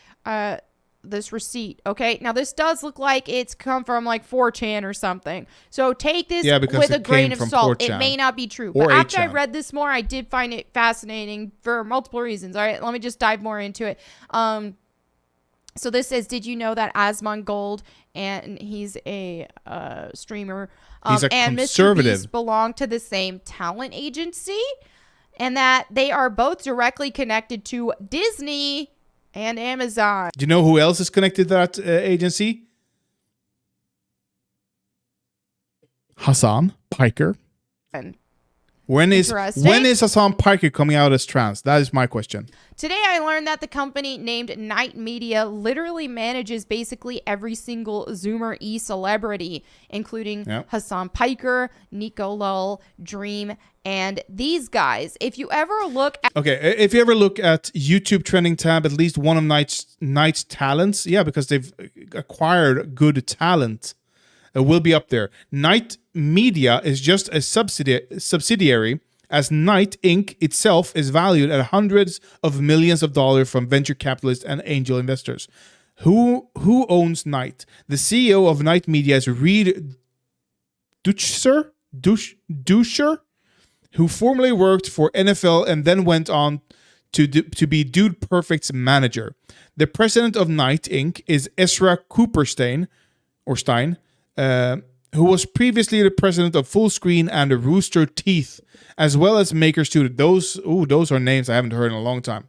this receipt. Okay, now this does look like it's come from like 4chan or something. So take this with a grain of salt. 4chan. It may not be true. Or But after I 8chan. read this more, I did find it fascinating for multiple reasons. All right, let me just dive more into it. So this says, did you know that Asmongold, and he's a streamer, He's a and conservative. MrBeast belong to the same talent agency, and that they are both directly connected to Disney and Amazon. Do you know who else is connected to that agency? Hassan Piker. And When is Interesting. Hassan Piker coming out as trans? That is my question. Today I learned that the company named Knight Media literally manages basically every single Zoomer celebrity, including Hassan Piker, Nico Lull, Dream, and these guys. If you ever look at If you ever look at YouTube trending tab, at least one of Knight's talents, because they've acquired good talent, will be up there. Knight Media is just a subsidiary, as Knight Inc. itself is valued at hundreds of millions of dollars from venture capitalists and angel investors. Who owns Knight? The CEO of Knight Media is Reed Duscher, who formerly worked for NFL and then went on to be Dude Perfect's manager. The president of Knight Inc. is Ezra Cooperstein, who was previously the president of Fullscreen and Rooster Teeth, as well as Maker Studio. Those are names I haven't heard in a long time.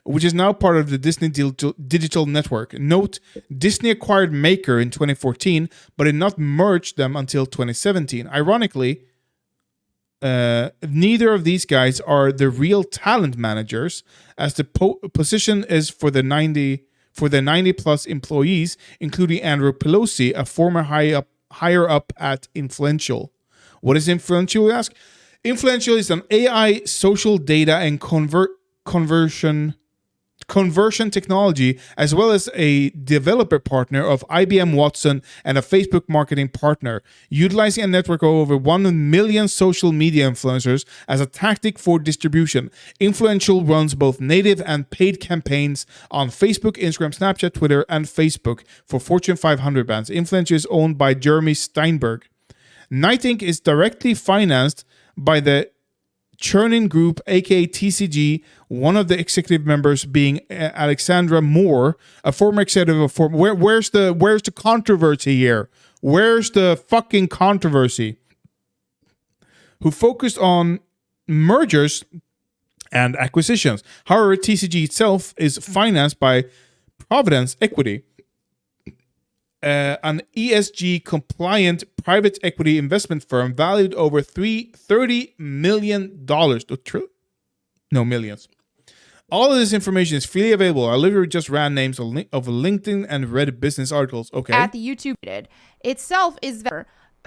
Which is now part of the Disney Digital Network. Note, Disney acquired Maker in 2014, but did not merge them until 2017. Ironically, neither of these guys are the real talent managers, as the position is for the 90 plus employees, including Andrew Pelosi, a former higher up at Influential. What is Influential, you ask? Influential is an AI social data and conversion technology, as well as a developer partner of IBM Watson and a Facebook marketing partner, utilizing a network of over 1 million social media influencers as a tactic for distribution. Influential runs both native and paid campaigns on Facebook, Instagram, Snapchat, Twitter, and Facebook for Fortune 500 brands. Influential is owned by Jeremy Steinberg. Knight Inc. is directly financed by the Chernin Group, aka TCG, one of the executive members being Alexandra Moore, a former executive of where's the controversy here? Where's the fucking controversy? Who focused on mergers and acquisitions. However, TCG itself is financed by Providence Equity, an ESG compliant private equity investment firm valued over $30 million. Millions. All of this information is freely available. I literally just ran names of LinkedIn and Reddit business articles. Okay. At the YouTube itself is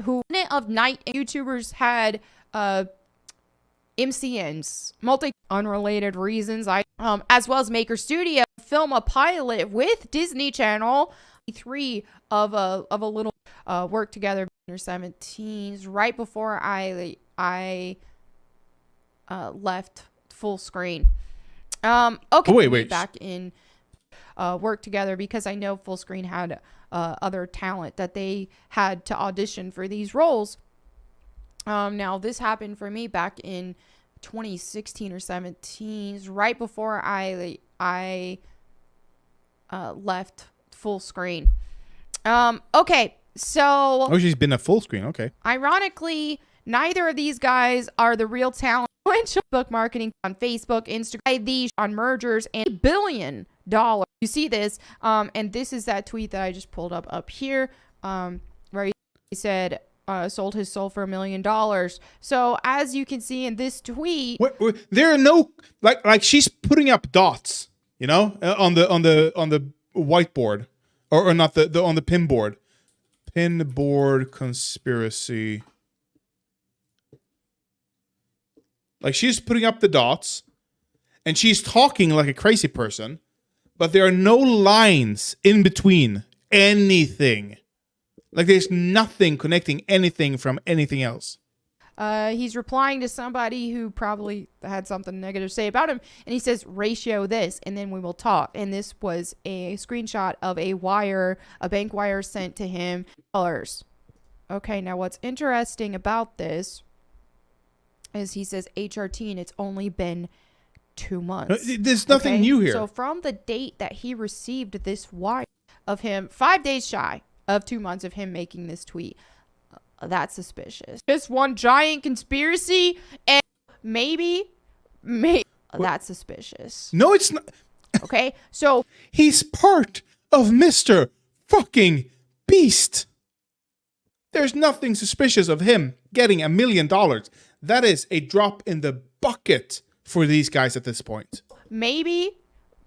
who of Knight YouTubers had MCNs, unrelated reasons. As well as Maker Studio film a pilot with Disney Channel. 3 of a little work together in 17s right before I left Fullscreen. Wait. Back in work together because I know Fullscreen had other talent that they had to audition for these roles. Now this happened for me back in 2016 or 17s, right before I left Fullscreen. Okay, so she's been at Fullscreen. Okay. Ironically, neither of these guys are the real talent. Book marketing on Facebook, Instagram, these on mergers and $1 billion. You see this, and this is that tweet that I just pulled up here, where he said sold his soul for $1 million. So as you can see in this tweet, there are no like she's putting up dots, on the whiteboard. Or not the on the pinboard. Pinboard conspiracy. Like she's putting up the dots and she's talking like a crazy person, but there are no lines in between anything. Like there's nothing connecting anything from anything else. He's replying to somebody who probably had something negative to say about him, and he says, ratio this, and then we will talk. And this was a screenshot of a bank wire sent to him. Okay, now what's interesting about this is he says HRT, and it's only been 2 months. There's nothing new here. So from the date that he received this wire of him, 5 days shy of 2 months of him making this tweet, that's suspicious. Just one giant conspiracy, and maybe that's suspicious. No, it's not. Okay, so he's part of Mr. fucking Beast. There's nothing suspicious of him getting $1 million. That is a drop in the bucket for these guys at this point. Maybe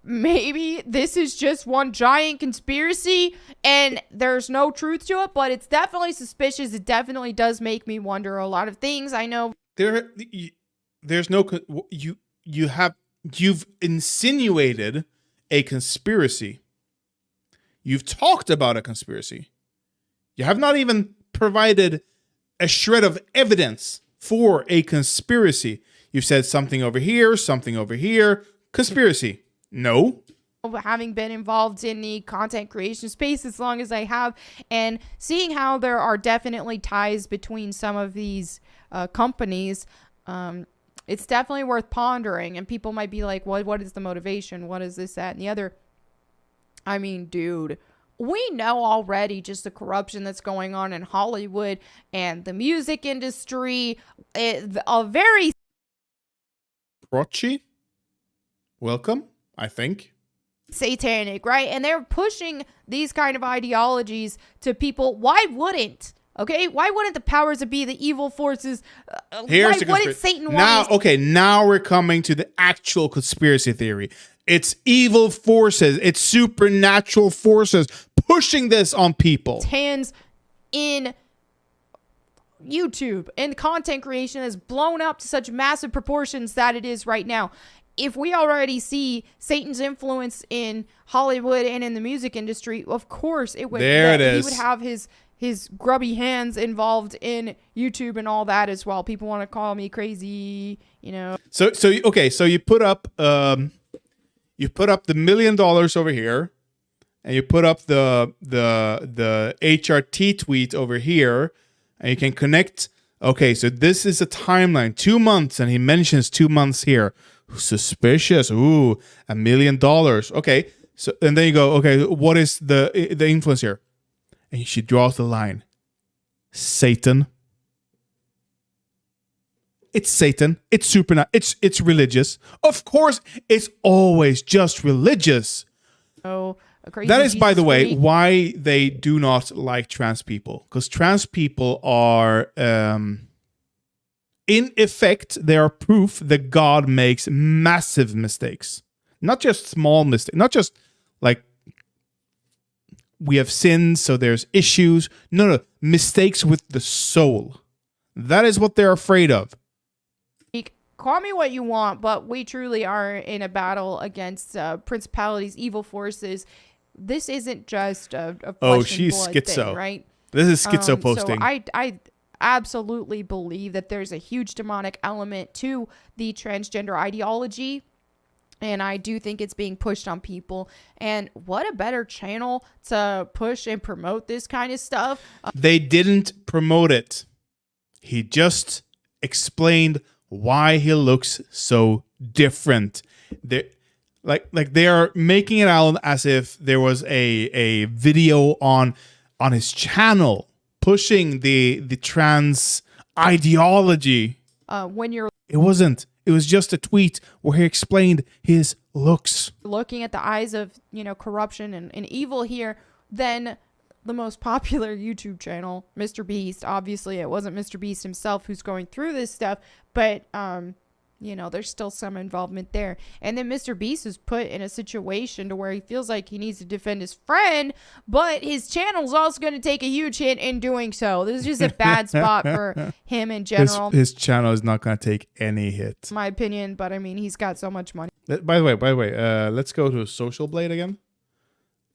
this is just one giant conspiracy and there's no truth to it, but it's definitely suspicious. It definitely does make me wonder a lot of things. I know there's no you've insinuated a conspiracy. You've talked about a conspiracy. You have not even provided a shred of evidence for a conspiracy. You've said something over here, conspiracy. No. Having been involved in the content creation space as long as I have, and seeing how there are definitely ties between some of these companies, it's definitely worth pondering. And people might be like, what is the motivation? What is this, that, and the other? I mean, dude, we know already just the corruption that's going on in Hollywood and the music industry. A very... Prochi? Welcome, I think. Satanic, right? And they're pushing these kind of ideologies to people. Why wouldn't? Okay, why wouldn't the powers that be, the evil forces? Here's why wouldn't Satan now? want? Now we're coming to the actual conspiracy theory. It's evil forces. It's supernatural forces pushing this on people. Hands in YouTube, and content creation has blown up to such massive proportions that it is right now. If we already see Satan's influence in Hollywood and in the music industry, of course it would. He would have his grubby hands involved in YouTube and all that as well. People want to call me crazy, you know. So you put up the $1 million over here, and you put up the HRT tweet over here, and you can connect. Okay, so this is a timeline, 2 months, and he mentions 2 months here. Suspicious. Ooh, $1 million. Okay, so and then you go, okay, what is the influence here? And she draws the line. Satan. It's Satan. It's supernatural. It's religious. Of course, it's always just religious. Oh, that is, by the way, why they do not like trans people. Because trans people are, in effect, they are proof that God makes massive mistakes. Not just small mistakes. Not just like we have sinned, so there's issues. No, mistakes with the soul. That is what they're afraid of. Call me what you want, but we truly are in a battle against principalities, evil forces. This isn't just a she's schizo, thing, right? This is schizo posting. So I absolutely believe that there's a huge demonic element to the transgender ideology. And I do think it's being pushed on people. And what a better channel to push and promote this kind of stuff. They didn't promote it. He just explained why he looks so different. They are making it out as if there was a video on his channel pushing the trans ideology. It wasn't. It was just a tweet where he explained his looks. Looking at the eyes of, corruption and evil here, then the most popular YouTube channel, MrBeast. Obviously, it wasn't MrBeast himself who's going through this stuff, but there's still some involvement there. And then MrBeast is put in a situation to where he feels like he needs to defend his friend, but his channel's also going to take a huge hit in doing so. This is just a bad spot for him in general. His channel is not going to take any hit. My opinion, but I mean, he's got so much money. By the way, let's go to Social Blade again.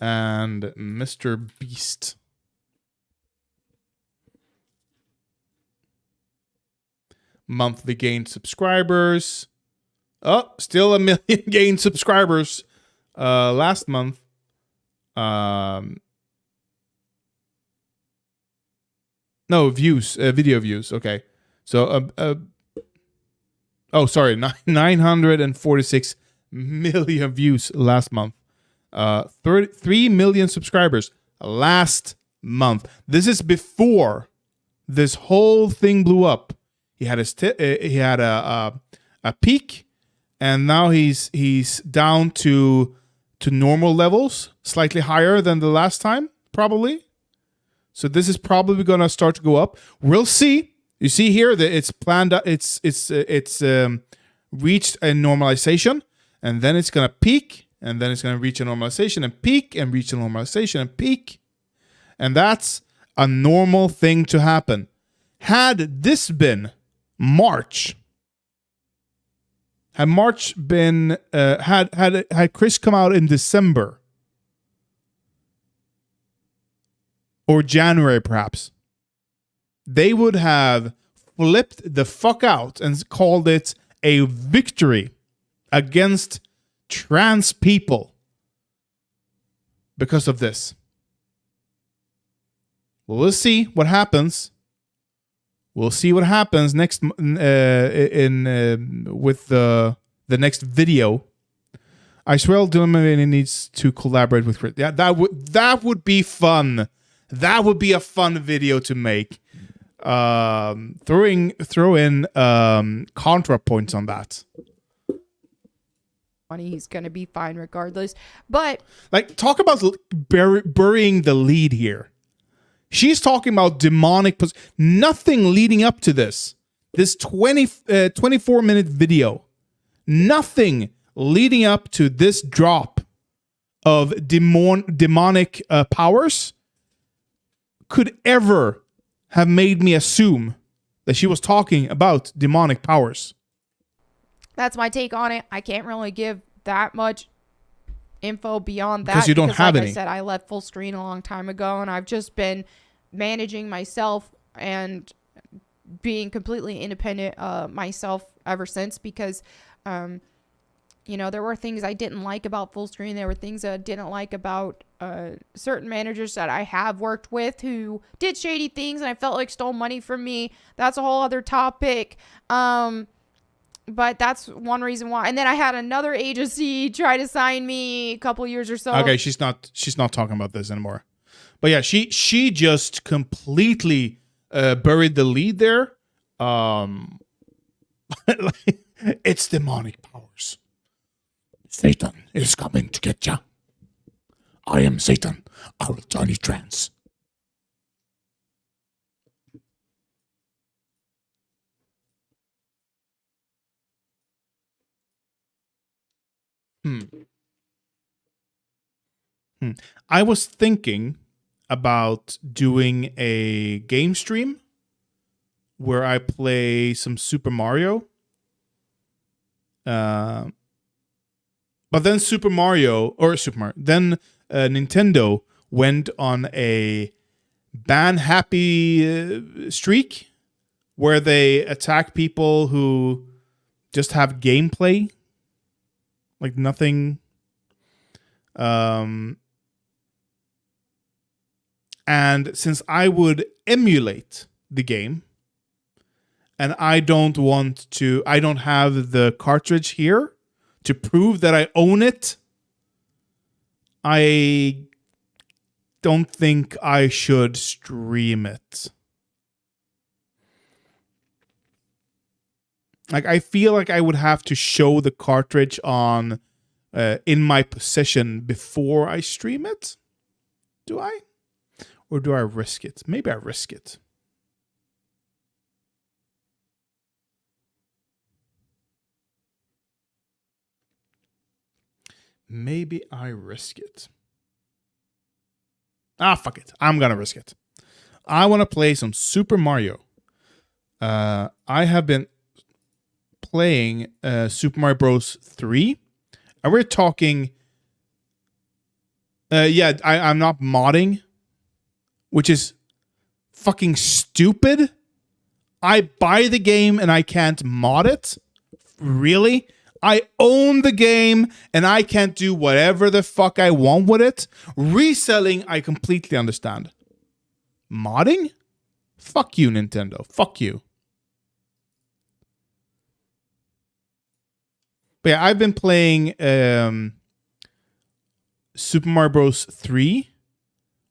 And MrBeast. Monthly gained subscribers. Oh, still 1 million gained subscribers. Last month. No, views. Video views. Okay. So, 946 million views last month. 3 million subscribers last month. This is before this whole thing blew up. He had a peak, and now he's down to normal levels, slightly higher than the last time, probably. So this is probably gonna start to go up. We'll see. You see here that it's planned. It's reached a normalization, and then it's gonna peak, and then it's gonna reach a normalization and peak, and reach a normalization and peak, and that's a normal thing to happen. Had this been March, had March been had Chris come out in December or January perhaps, they would have flipped the fuck out and called it a victory against trans people because of this. Well, we'll see what happens. We'll see what happens next with the next video. I swear Dylan Mulvaney needs to collaborate with Chris. Yeah, that would be fun. That would be a fun video to make. Throw in contrapoints on that. He's gonna be fine regardless. But like, talk about burying the lead here. She's talking about demonic nothing leading up to this 24-minute video. Nothing leading up to this drop of demonic powers could ever have made me assume that she was talking about demonic powers. that's my take on it. I can't really give that much info beyond that because you don't have like any. I said, I left full screen a long time ago, and I've just been managing myself and being completely independent myself ever since, because you know, there were things I didn't like about full screen. There were things that I didn't like about certain managers that I have worked with who did shady things and I felt like stole money from me. That's a whole other topic. But that's one reason why. And then I had another agency try to sign me a couple years or so. Okay, she's not talking about this anymore. But yeah, she just completely buried the lead there. It's demonic powers. Satan is coming to get ya. I am Satan. I will turn you trans. I was thinking about doing a game stream where I play some Super Mario. But then Nintendo went on a ban happy streak where they attack people who just have gameplay, like nothing. And since I would emulate the game, and I don't have the cartridge here to prove that I own it, I don't think I should stream it. Like, I feel like I would have to show the cartridge on in my possession before I stream it. Do I? Or do I risk it? Maybe I risk it. Maybe I risk it. Fuck it. I'm gonna risk it. I want to play some Super Mario. I have been playing Super Mario Bros. 3. And we're talking... I'm not modding, which is fucking stupid. I buy the game and I can't mod it? Really? I own the game and I can't do whatever the fuck I want with it? Reselling, I completely understand. Modding? Fuck you, Nintendo. Fuck you. But yeah, I've been playing Super Mario Bros. 3,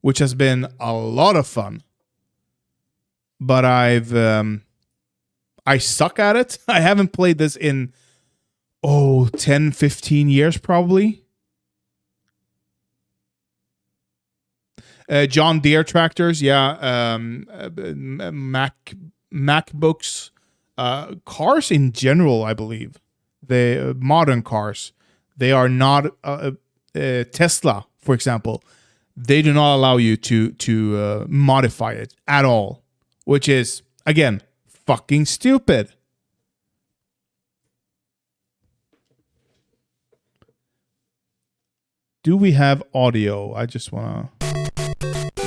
which has been a lot of fun. But I suck at it. I haven't played this in 10, 15 years probably. John Deere tractors, yeah. MacBooks, cars in general, I believe, the modern cars, they are not Tesla, for example. They do not allow you to modify it at all, which is, again, fucking stupid. Do we have audio? I just wanna...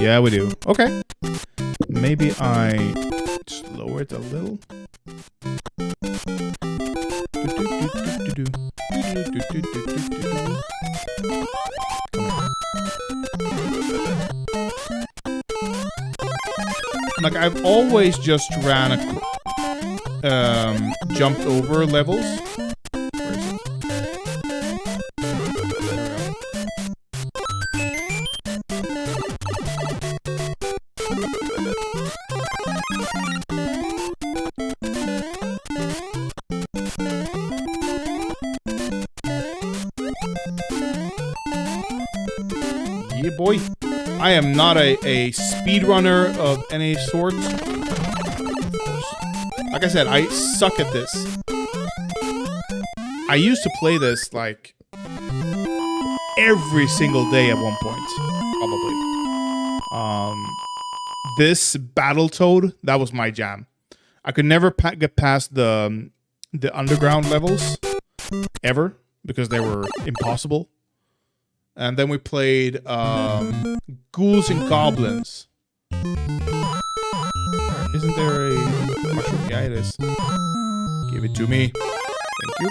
Yeah, we do. Okay. Maybe I just lower it a little. Like, I've always just jumped over levels. Where is it? Yeah, boy. I am not a speedrunner of any sort. Like I said, I suck at this. I used to play this like every single day at one point, probably. This Battletoad, that was my jam. I could never get past the underground levels ever because they were impossible. And then we played Ghouls and Goblins. Isn't there a mushroom? Yeah, it is. Give it to me. Thank you.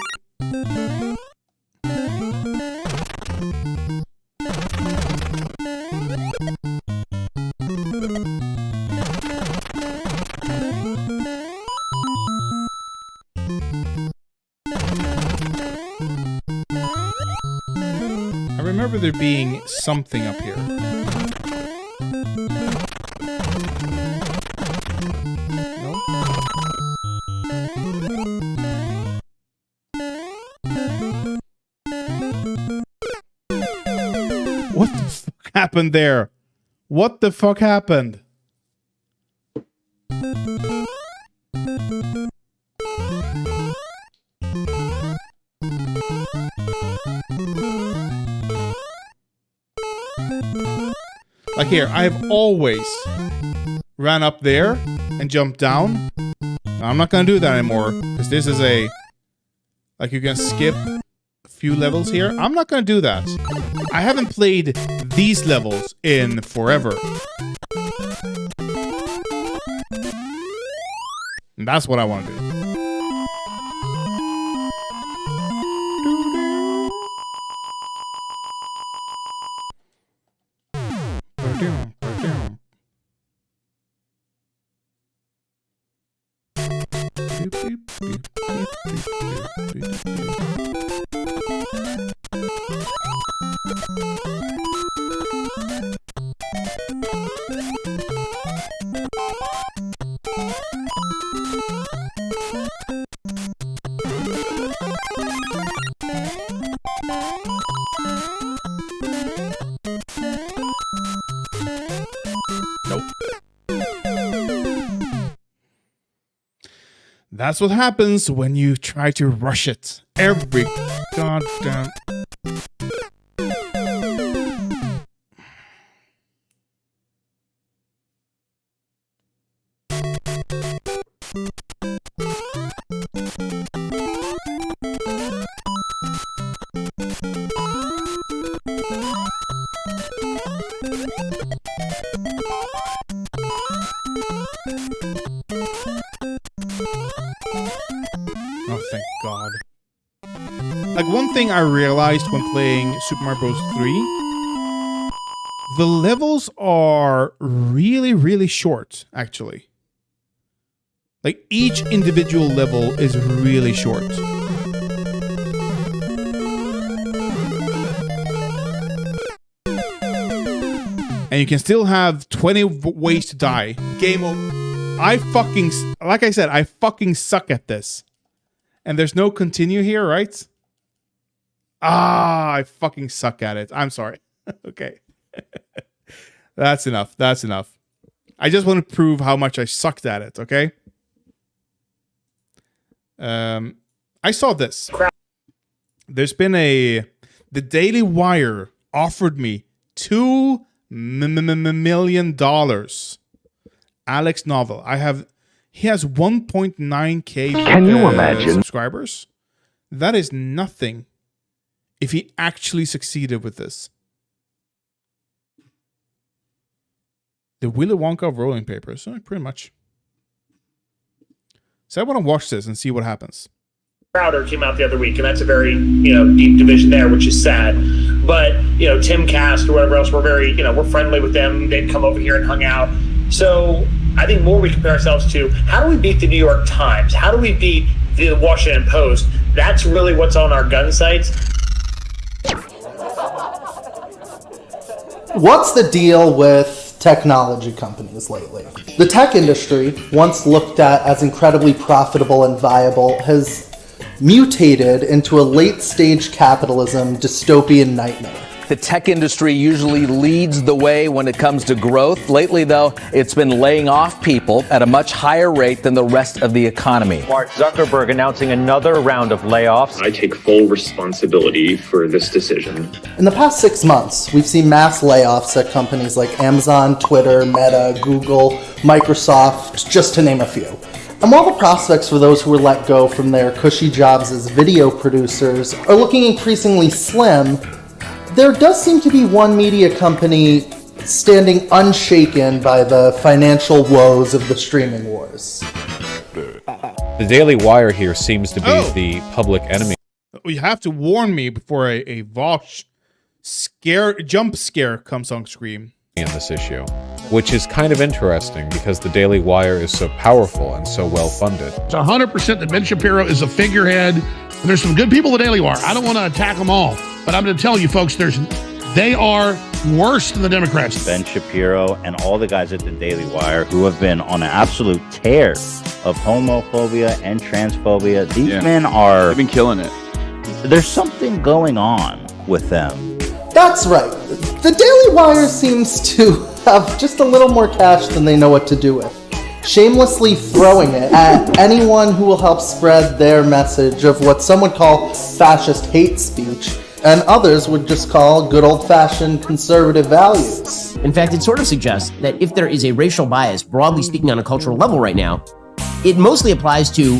I remember there being something up here. No? What the fuck happened there? What the fuck happened? Like here, I've always ran up there and jumped down. I'm not gonna do that anymore because this is a, like, you can skip a few levels here. I'm not gonna do that. I haven't played these levels in forever. And that's what I want to do. That's what happens when you try to rush it. Every goddamn... Oh, thank God. Like, one thing I realized when playing Super Mario Bros. 3, the levels are really, really short, actually. Like, each individual level is really short. And you can still have 20 ways to die. Game over. Like I said, I fucking suck at this. And there's no continue here, right? I fucking suck at it. I'm sorry. Okay. That's enough. That's enough. I just want to prove how much I sucked at it, okay? I saw this. There's been the Daily Wire offered me $2 million. Alex Novel. He has 1.9K Can you imagine? subscribers. That is nothing if he actually succeeded with this. The Willy Wonka of rolling papers. Pretty much. So I want to watch this and see what happens. Crowder came out the other week, and that's a very, deep division there, which is sad. But, Tim Cast or whatever else, we're very, we're friendly with them. They'd come over here and hung out. So I think more we compare ourselves to, how do we beat the New York Times? How do we beat the Washington Post? That's really what's on our gun sights. What's the deal with technology companies lately? The tech industry, once looked at as incredibly profitable and viable, has mutated into a late-stage capitalism dystopian nightmare. The tech industry usually leads the way when it comes to growth. Lately, though, it's been laying off people at a much higher rate than the rest of the economy. Mark Zuckerberg announcing another round of layoffs. I take full responsibility for this decision. In the past 6 months, we've seen mass layoffs at companies like Amazon, Twitter, Meta, Google, Microsoft, just to name a few. And while the prospects for those who were let go from their cushy jobs as video producers are looking increasingly slim, there does seem to be one media company standing unshaken by the financial woes of the streaming wars. The Daily Wire here seems to be the public enemy. You have to warn me before a Vosh jump scare comes on screen. In this issue, which is kind of interesting because the Daily Wire is so powerful and so well funded. It's 100% that Ben Shapiro is a figurehead. There's some good people at the Daily Wire. I don't want to attack them all, but I'm going to tell you folks, they are worse than the Democrats. Ben Shapiro and all the guys at the Daily Wire who have been on an absolute tear of homophobia and transphobia. These men they've been killing it. There's something going on with them. That's right. The Daily Wire seems to have just a little more cash than they know what to do with, shamelessly throwing it at anyone who will help spread their message of what some would call fascist hate speech, and others would just call good old-fashioned conservative values. In fact, it sort of suggests that if there is a racial bias, broadly speaking on a cultural level right now, it mostly applies to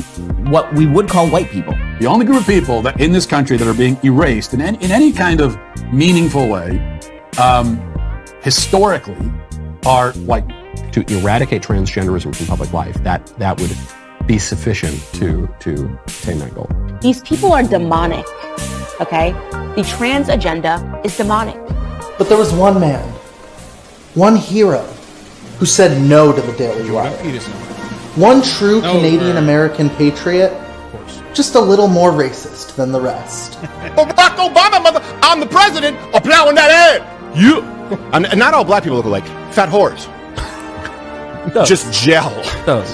what we would call white people. The only group of people that in this country that are being erased in any kind of meaningful way, historically, are white. To eradicate transgenderism from public life, that would be sufficient to attain that goal. These people are demonic, okay? The trans agenda is demonic. But there was one man, one hero, who said no to the Daily Wire. One true Canadian-American patriot, just a little more racist than the rest. Barack Obama, I'm the president, plowing that ad. You. And not all black people look like fat whores. Just gel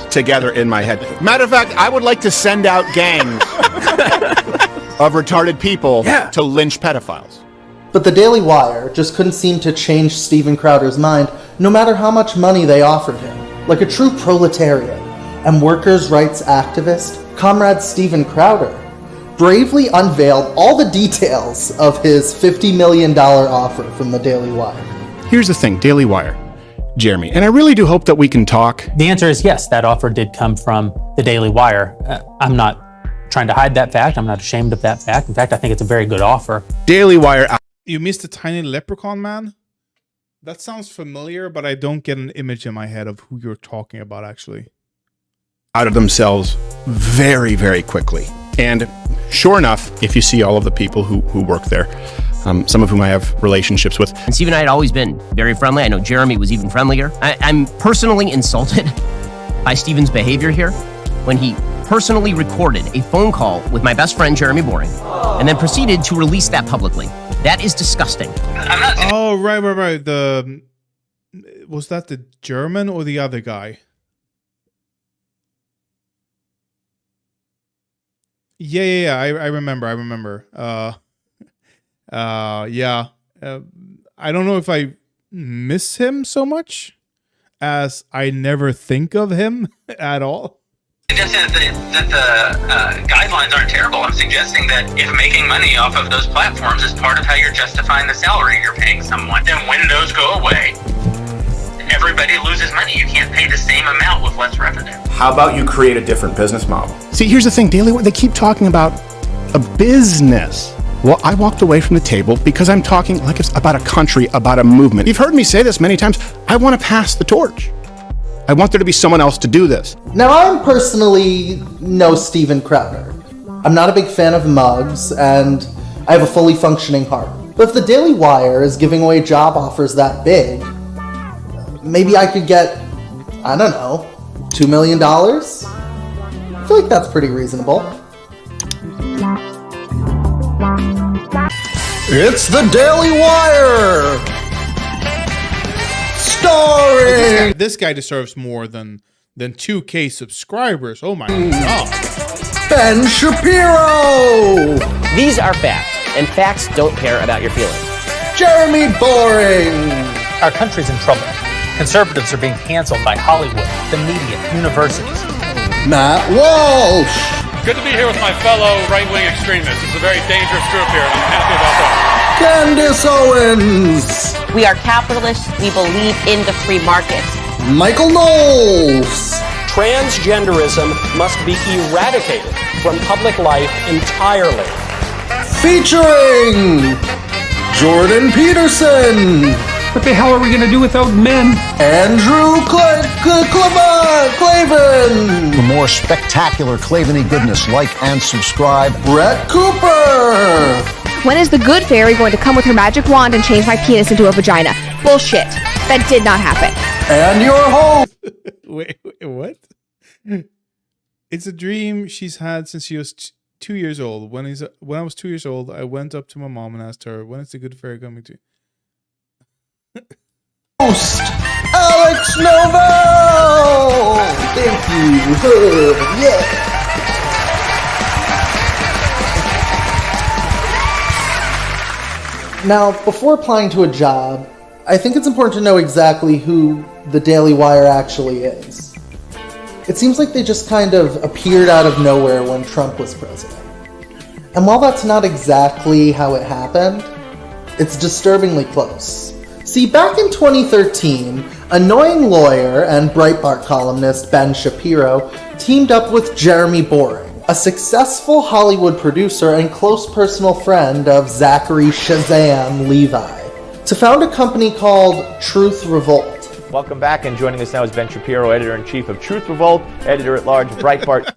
together in my head. Matter of fact, I would like to send out gangs of retarded people to lynch pedophiles. But the Daily Wire just couldn't seem to change Steven Crowder's mind, no matter how much money they offered him. Like a true proletariat and workers' rights activist, Comrade Steven Crowder bravely unveiled all the details of his $50 million offer from the Daily Wire. Here's the thing, Daily Wire. Jeremy, and I really do hope that we can talk. The answer is yes, that offer did come from the Daily Wire. I'm not trying to hide that fact. I'm not ashamed of that fact. In fact, I think it's a very good offer. Daily Wire. You missed a tiny leprechaun man? That sounds familiar, but I don't get an image in my head of who you're talking about, actually. Out of themselves very, very quickly. And sure enough, if you see all of the people who work there, some of whom I have relationships with. And Steve and I had always been very friendly. I know Jeremy was even friendlier. I'm personally insulted by Steven's behavior here when he personally recorded a phone call with my best friend, Jeremy Boring, and then proceeded to release that publicly. That is disgusting. Oh, right. Was that the German or the other guy? Yeah. I remember. I don't know if I miss him so much as I never think of him at all. Suggesting that the guidelines aren't terrible. I'm suggesting that if making money off of those platforms is part of how you're justifying the salary you're paying someone, then when those go away, everybody loses money. You can't pay the same amount with less revenue. How about you create a different business model? See, here's the thing, Daily, they keep talking about a business. Well, I walked away from the table because I'm talking like it's about a country, about a movement. You've heard me say this many times. I want to pass the torch. I want there to be someone else to do this. Now, I'm personally no Steven Crowder. I'm not a big fan of mugs, and I have a fully functioning heart. But if the Daily Wire is giving away job offers that big, maybe I could get, I don't know, $2 million? I feel like that's pretty reasonable. It's the Daily Wire! Starring! This guy deserves more than 2K subscribers. Oh my god. Ben Shapiro! These are facts, and facts don't care about your feelings. Jeremy Boring! Our country's in trouble. Conservatives are being canceled by Hollywood, the media, universities. Matt Walsh! Good to be here with my fellow right-wing extremists. It's a very dangerous group here, and I'm happy about that. Candace Owens! We are capitalists. We believe in the free market. Michael Knowles! Transgenderism must be eradicated from public life entirely. Featuring Jordan Peterson! What the hell are we going to do without men? Andrew Clavin! For more spectacular Claveny goodness, like and subscribe. Brett Cooper! When is the good fairy going to come with her magic wand and change my penis into a vagina? Bullshit. That did not happen. And your host. Wait, what? It's a dream she's had since she was 2 years old. When I was 2 years old, I went up to my mom and asked her, when is the good fairy coming to? Host Alex Novo! Thank you. Yeah. Now, before applying to a job, I think it's important to know exactly who the Daily Wire actually is. It seems like they just kind of appeared out of nowhere when Trump was president. And while that's not exactly how it happened, it's disturbingly close. See, back in 2013, annoying lawyer and Breitbart columnist Ben Shapiro teamed up with Jeremy Boring, a successful Hollywood producer and close personal friend of Zachary Shazam Levi, to found a company called Truth Revolt. Welcome back, and joining us now is Ben Shapiro, editor-in-chief of Truth Revolt, editor-at-large Breitbart.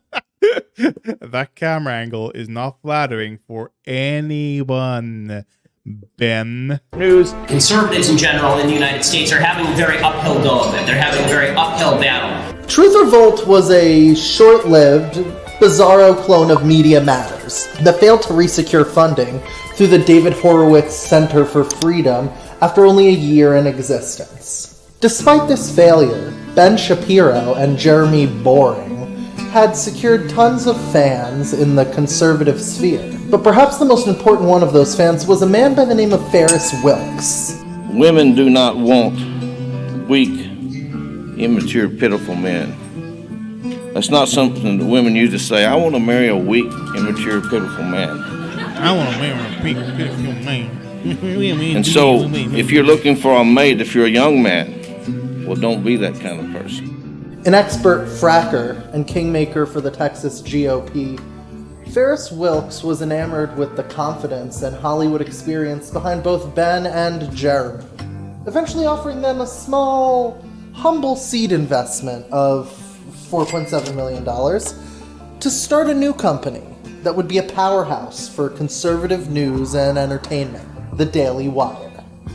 That camera angle is not flattering for anyone, Ben. News. Conservatives in general in the United States are having a very uphill go of it. They're having a very uphill battle. Truth Revolt was a short-lived, bizarro clone of Media Matters that failed to resecure funding through the David Horowitz Center for Freedom after only a year in existence. Despite this failure, Ben Shapiro and Jeremy Boring had secured tons of fans in the conservative sphere. But perhaps the most important one of those fans was a man by the name of Ferris Wilks. Women do not want weak, immature, pitiful men. That's not something that women used to say. I want to marry a weak, immature, pitiful man. I want to marry a weak, pitiful man. And so, if you're looking for a mate, if you're a young man, well, don't be that kind of person. An expert fracker and kingmaker for the Texas GOP, Ferris Wilks was enamored with the confidence and Hollywood experience behind both Ben and Jeremy, eventually offering them a small, humble seed investment of $4.7 million to start a new company that would be a powerhouse for conservative news and entertainment, the Daily Wire.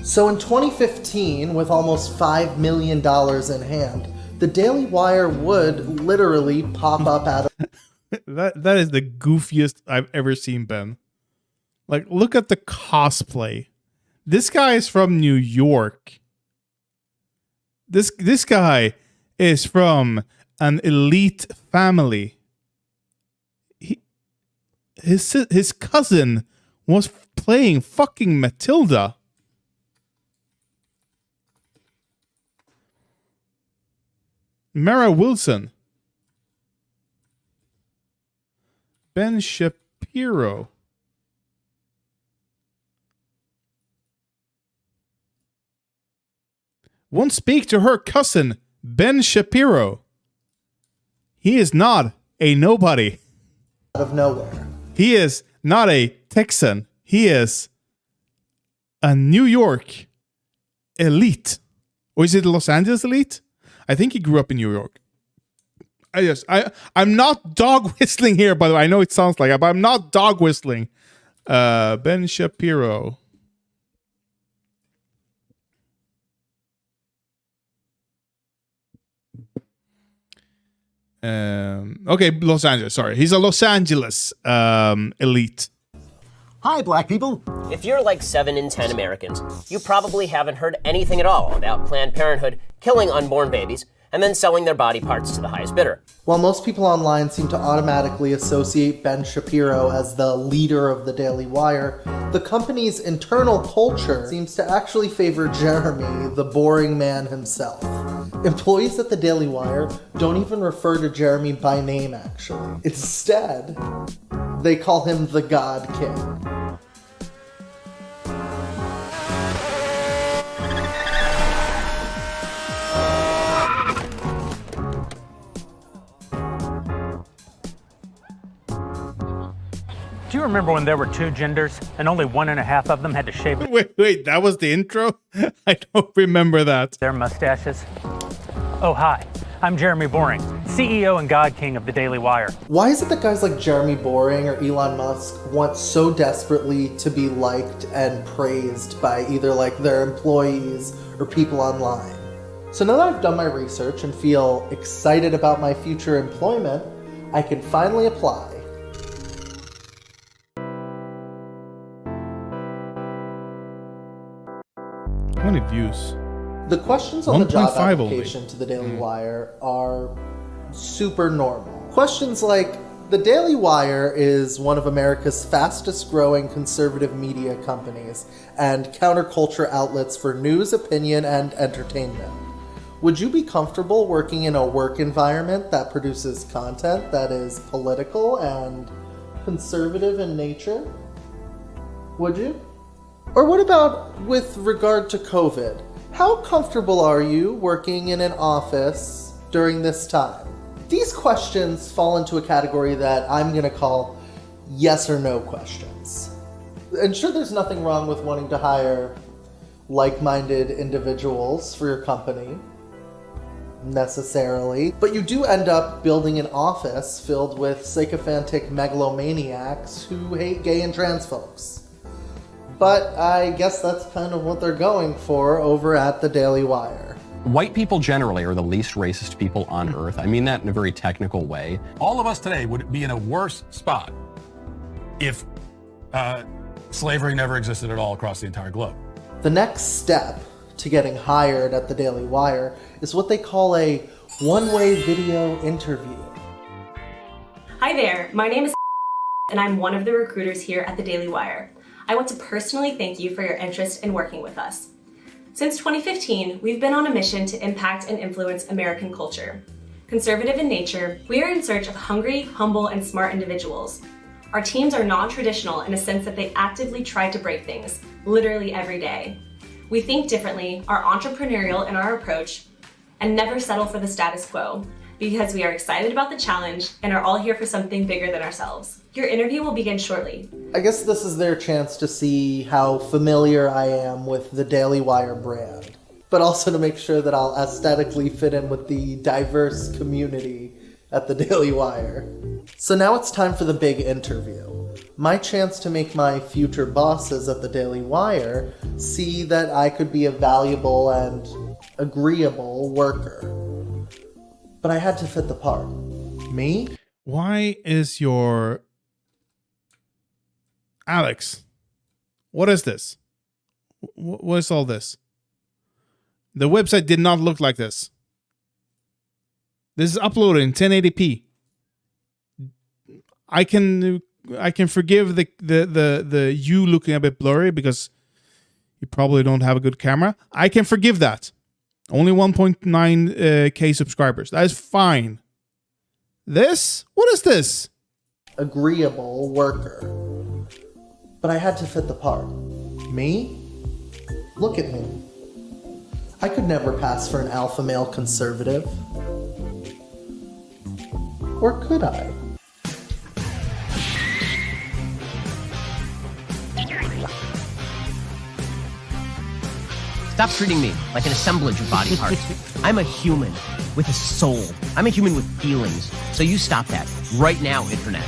So in 2015, with almost $5 million in hand, the Daily Wire would literally pop up out of... That is the goofiest I've ever seen, Ben. Like, look at the cosplay. This guy is from New York. This guy is from an elite family. His cousin was playing fucking Matilda. Mara Wilson. Ben Shapiro. Won't speak to her cousin, Ben Shapiro. He is not a nobody. Out of nowhere. He is not a Texan. He is a New York elite. Or is it Los Angeles elite? I think he grew up in New York. I'm not dog whistling here, by the way. I know it sounds like it, but I'm not dog whistling. Ben Shapiro. Okay, Los Angeles. Sorry, he's a Los Angeles elite. Hi, black people. If you're like 7 in 10 Americans, you probably haven't heard anything at all about Planned Parenthood killing unborn babies and then selling their body parts to the highest bidder. While most people online seem to automatically associate Ben Shapiro as the leader of the Daily Wire, the company's internal culture seems to actually favor Jeremy, the boring man himself. Employees at the Daily Wire don't even refer to Jeremy by name, actually. Instead, they call him the God King. Do you remember when there were 2 genders and only 1.5 of them had to shave Wait, that was the intro? I don't remember that. their mustaches? Oh, hi. I'm Jeremy Boring, CEO and God King of the Daily Wire. Why is it that guys like Jeremy Boring or Elon Musk want so desperately to be liked and praised by either like their employees or people online? So now that I've done my research and feel excited about my future employment, I can finally apply. How many views? The questions on the job 1.5 application to the Daily Wire are super normal. Questions like, the Daily Wire is one of America's fastest growing conservative media companies and counterculture outlets for news, opinion, and entertainment. Would you be comfortable working in a work environment that produces content that is political and conservative in nature? Would you? Or what about with regard to COVID? How comfortable are you working in an office during this time? These questions fall into a category that I'm going to call yes or no questions. And sure, there's nothing wrong with wanting to hire like-minded individuals for your company, necessarily, but you do end up building an office filled with sycophantic megalomaniacs who hate gay and trans folks. But I guess that's kind of what they're going for over at the Daily Wire. White people generally are the least racist people on earth. I mean that in a very technical way. All of us today would be in a worse spot if slavery never existed at all across the entire globe. The next step to getting hired at the Daily Wire is what they call a one-way video interview. Hi there, my name is and I'm one of the recruiters here at the Daily Wire. I want to personally thank you for your interest in working with us. Since 2015, we've been on a mission to impact and influence American culture. Conservative in nature, we are in search of hungry, humble, and smart individuals. Our teams are non-traditional in a sense that they actively try to break things, literally every day. We think differently, are entrepreneurial in our approach, and never settle for the status quo, because we are excited about the challenge and are all here for something bigger than ourselves. Your interview will begin shortly. I guess this is their chance to see how familiar I am with the Daily Wire brand, but also to make sure that I'll aesthetically fit in with the diverse community at the Daily Wire. So now it's time for the big interview. My chance to make my future bosses at the Daily Wire see that I could be a valuable and agreeable worker. But I had to fit the part. Me? Why is your... Alex, what is this? What is all this? The website did not look like this. This is uploaded in 1080p. I can forgive the you looking a bit blurry because you probably don't have a good camera. I can forgive that. Only 1.9k subscribers. That is fine. This? What is this? agreeable worker. But I had to fit the part. Me? Look at me. I could never pass for an alpha male conservative. Or could I? Stop treating me like an assemblage of body parts. I'm a human with a soul. I'm a human with feelings. So you stop that right now, Internet.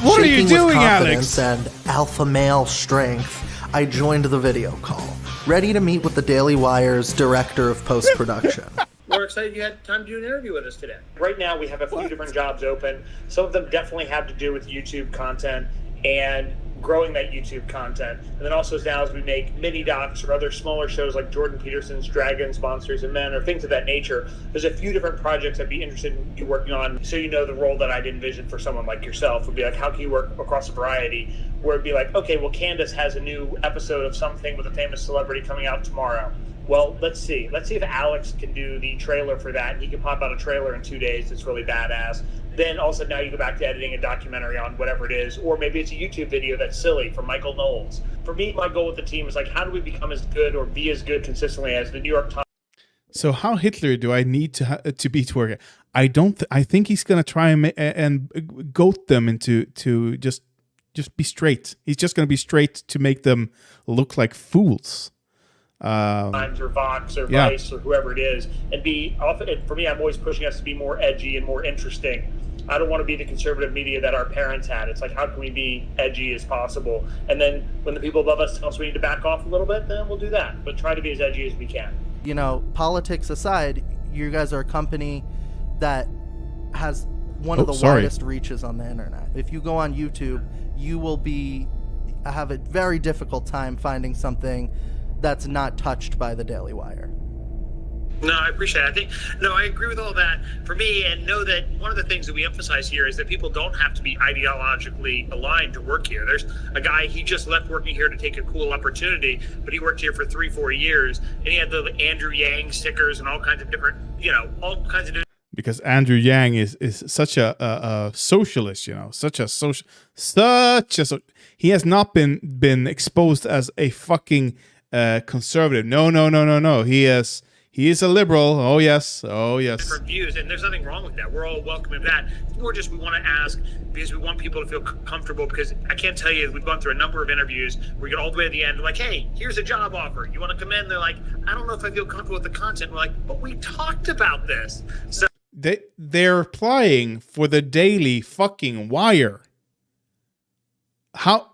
What are you Shaking with doing, confidence Alex? and alpha male strength, I joined the video call, ready to meet with the Daily Wire's director of post-production. We're excited you had time to do an interview with us today. Right now, we have a few different jobs open. Some of them definitely have to do with YouTube content and growing that YouTube content. And then also now as we make mini docs or other smaller shows like Jordan Peterson's Dragons, Monsters, and Men, or things of that nature, there's a few different projects I'd be interested in you working on. So you know the role that I'd envision for someone like yourself would be like, how can you work across a variety? Where it'd be like, okay, well, Candace has a new episode of something with a famous celebrity coming out tomorrow. Well, let's see. Let's see if Alex can do the trailer for that, and he can pop out a trailer in 2 days that's really badass. Then also now you go back to editing a documentary on whatever it is, or maybe it's a YouTube video that's silly from Michael Knowles. For me, my goal with the team is like, how do we become as good or be as good consistently as the New York Times? So how Hitler do I need to be to work? I don't. I think he's gonna try and goat them into just be straight. He's just gonna be straight to make them look like fools. Times or Vox or Vice or whoever it is, and be often. For me, I'm always pushing us to be more edgy and more interesting. I don't want to be the conservative media that our parents had. It's like, how can we be edgy as possible? And then when the people above us tell us we need to back off a little bit, then we'll do that. But try to be as edgy as we can. You know, politics aside, you guys are a company that has one of the widest reaches on the internet. If you go on YouTube, you will have a very difficult time finding something that's not touched by the Daily Wire. No, I appreciate it. I agree with all that. For me, and know that one of the things that we emphasize here is that people don't have to be ideologically aligned to work here. There's a guy, he just left working here to take a cool opportunity, but he worked here for 3-4 years, and he had the Andrew Yang stickers and all kinds of different, all kinds of different. Because Andrew Yang is such a socialist, he has not been exposed as a fucking conservative. No. He is a liberal. Oh yes. Different views, and there's nothing wrong with that. We're all welcome to that. It's more just we want to ask because we want people to feel comfortable. Because I can't tell you, we've gone through a number of interviews. We get all the way to the end, like, hey, here's a job offer. You want to come in? They're like, I don't know if I feel comfortable with the content. We're like, but we talked about this. So they're applying for the Daily fucking Wire. How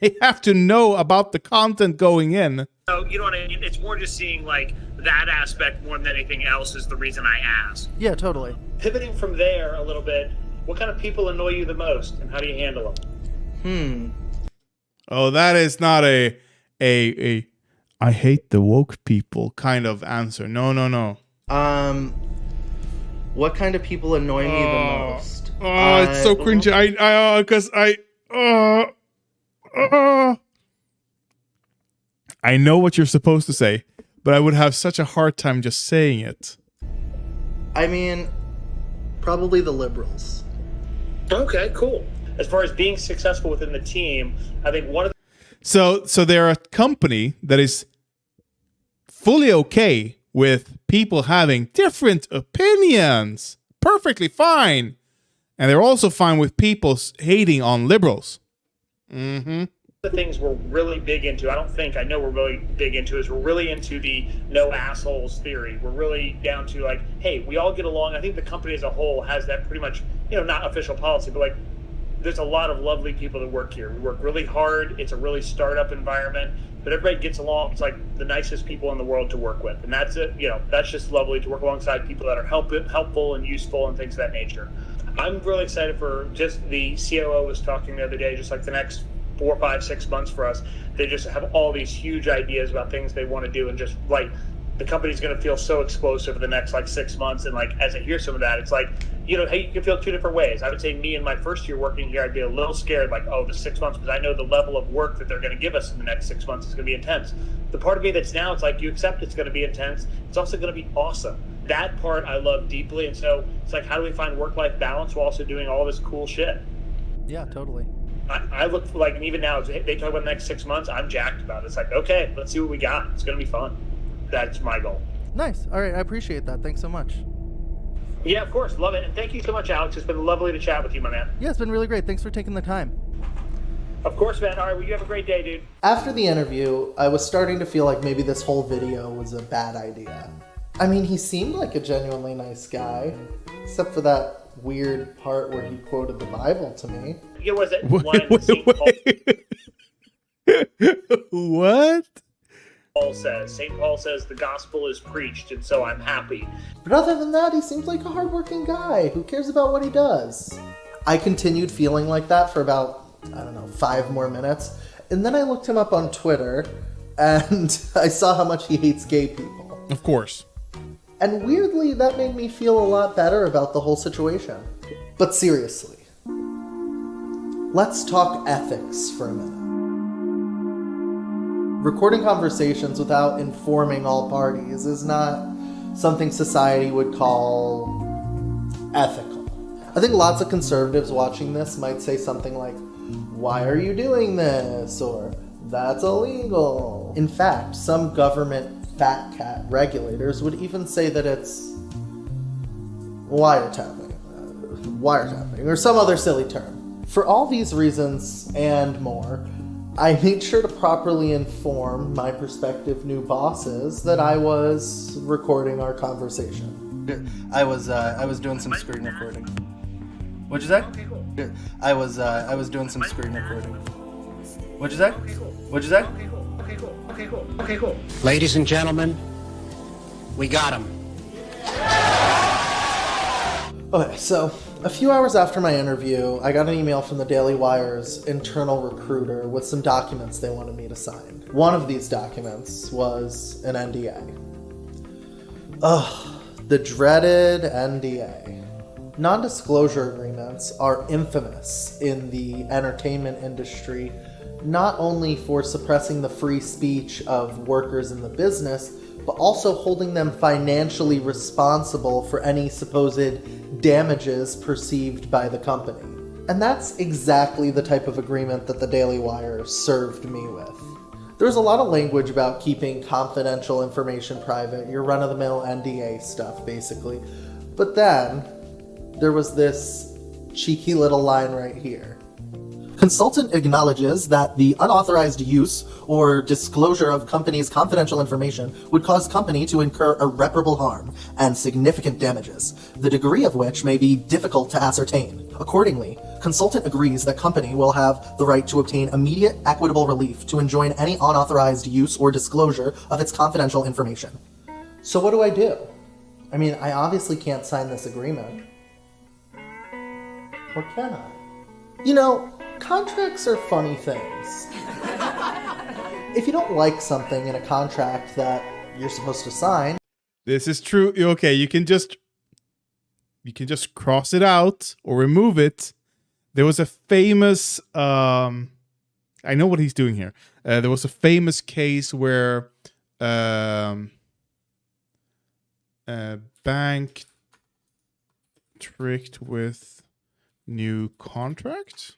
they have to know about the content going in. So you know what I mean? It's more just seeing like that aspect more than anything else is the reason I asked. Yeah, totally. Pivoting from there a little bit, what kind of people annoy you the most, and how do you handle them? Oh, that is not a I hate the woke people kind of answer. No. What kind of people annoy me the most? Oh, it's so cringy. I know what you're supposed to say, but I would have such a hard time just saying it. I mean, probably the liberals. Okay, cool. As far as being successful within the team, I think one of So they're a company that is fully okay with people having different opinions. Perfectly fine. And they're also fine with people hating on liberals. the things we're really big into, I know we're really big into, is we're really into the no assholes theory. We're really down to like, hey, we all get along. I think the company as a whole has that pretty much, not official policy, but like there's a lot of lovely people that work here. We work really hard. It's a really startup environment, but everybody gets along. It's like the nicest people in the world to work with. And that's it. That's just lovely to work alongside people that are helpful and useful and things of that nature. I'm really excited for just the COO was talking the other day, just like the next 4, 5, 6 months for us. They just have all these huge ideas about things they want to do, and just like the company's going to feel so explosive for the next like 6 months. And like as I hear some of that, it's like, hey, you can feel two different ways. I would say me in my first year working here, I'd be a little scared, like, oh, the 6 months, because I know the level of work that they're going to give us in the next 6 months is going to be intense. The part of me that's now, it's like you accept it's going to be intense. It's also going to be awesome. That part I love deeply. And so it's like, how do we find work-life balance while also doing all this cool shit? Yeah, totally. I look for, like, and even now, they talk about the next 6 months, I'm jacked about it. It's like, okay, let's see what we got. It's going to be fun. That's my goal. Nice. All right, I appreciate that. Thanks so much. Yeah, of course. Love it. And thank you so much, Alex. It's been lovely to chat with you, my man. Yeah, it's been really great. Thanks for taking the time. Of course, man. All right, well, you have a great day, dude. After the interview, I was starting to feel like maybe this whole video was a bad idea. I mean, he seemed like a genuinely nice guy, except for that weird part where he quoted the Bible to me. It was it one St. Paul. What? St. Paul says the gospel is preached, and so I'm happy. But other than that, he seems like a hardworking guy who cares about what he does. I continued feeling like that for about, 5 more minutes. And then I looked him up on Twitter, and I saw how much he hates gay people. Of course. And weirdly, that made me feel a lot better about the whole situation. But seriously, let's talk ethics for a minute. Recording conversations without informing all parties is not something society would call ethical. I think lots of conservatives watching this might say something like, "Why are you doing this?" or "That's illegal." In fact, some government fat cat regulators would even say that it's wiretapping, or some other silly term. For all these reasons and more, I made sure to properly inform my prospective new bosses that I was recording our conversation. I was doing some screen recording. What'd you say? Okay, cool. I was doing some screen recording. What'd you say? What'd you say? Okay, cool. Ladies and gentlemen, we got him. Okay, so a few hours after my interview, I got an email from the Daily Wire's internal recruiter with some documents they wanted me to sign. One of these documents was an NDA. Ugh, the dreaded NDA. Non-disclosure agreements are infamous in the entertainment industry, not only for suppressing the free speech of workers in the business, but also holding them financially responsible for any supposed damages perceived by the company. And that's exactly the type of agreement that the Daily Wire served me with. There's a lot of language about keeping confidential information private, your run-of-the-mill NDA stuff, basically. But then, there was this cheeky little line right here. Consultant acknowledges that the unauthorized use or disclosure of company's confidential information would cause company to incur irreparable harm and significant damages, the degree of which may be difficult to ascertain. Accordingly, consultant agrees that company will have the right to obtain immediate equitable relief to enjoin any unauthorized use or disclosure of its confidential information. So what do? I mean, I obviously can't sign this agreement. Or can I? You know, contracts are funny things. If you don't like something in a contract that you're supposed to sign... This is true. Okay, you can just cross it out or remove it. There was a famous... I know what he's doing here. There was a famous case where a bank tricked with new contract.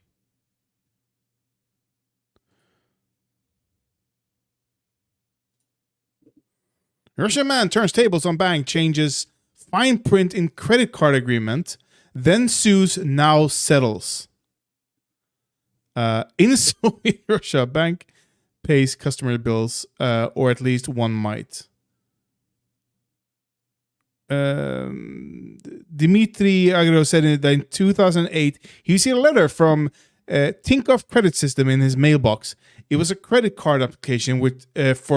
Russian man turns tables on bank, changes fine print in credit card agreement, then sues, now settles. In Soviet Russia, bank pays customer bills, or at least one might. Dmitry Agro said that in 2008, he received a letter from Tinkoff Credit System in his mailbox. It was a credit card application with an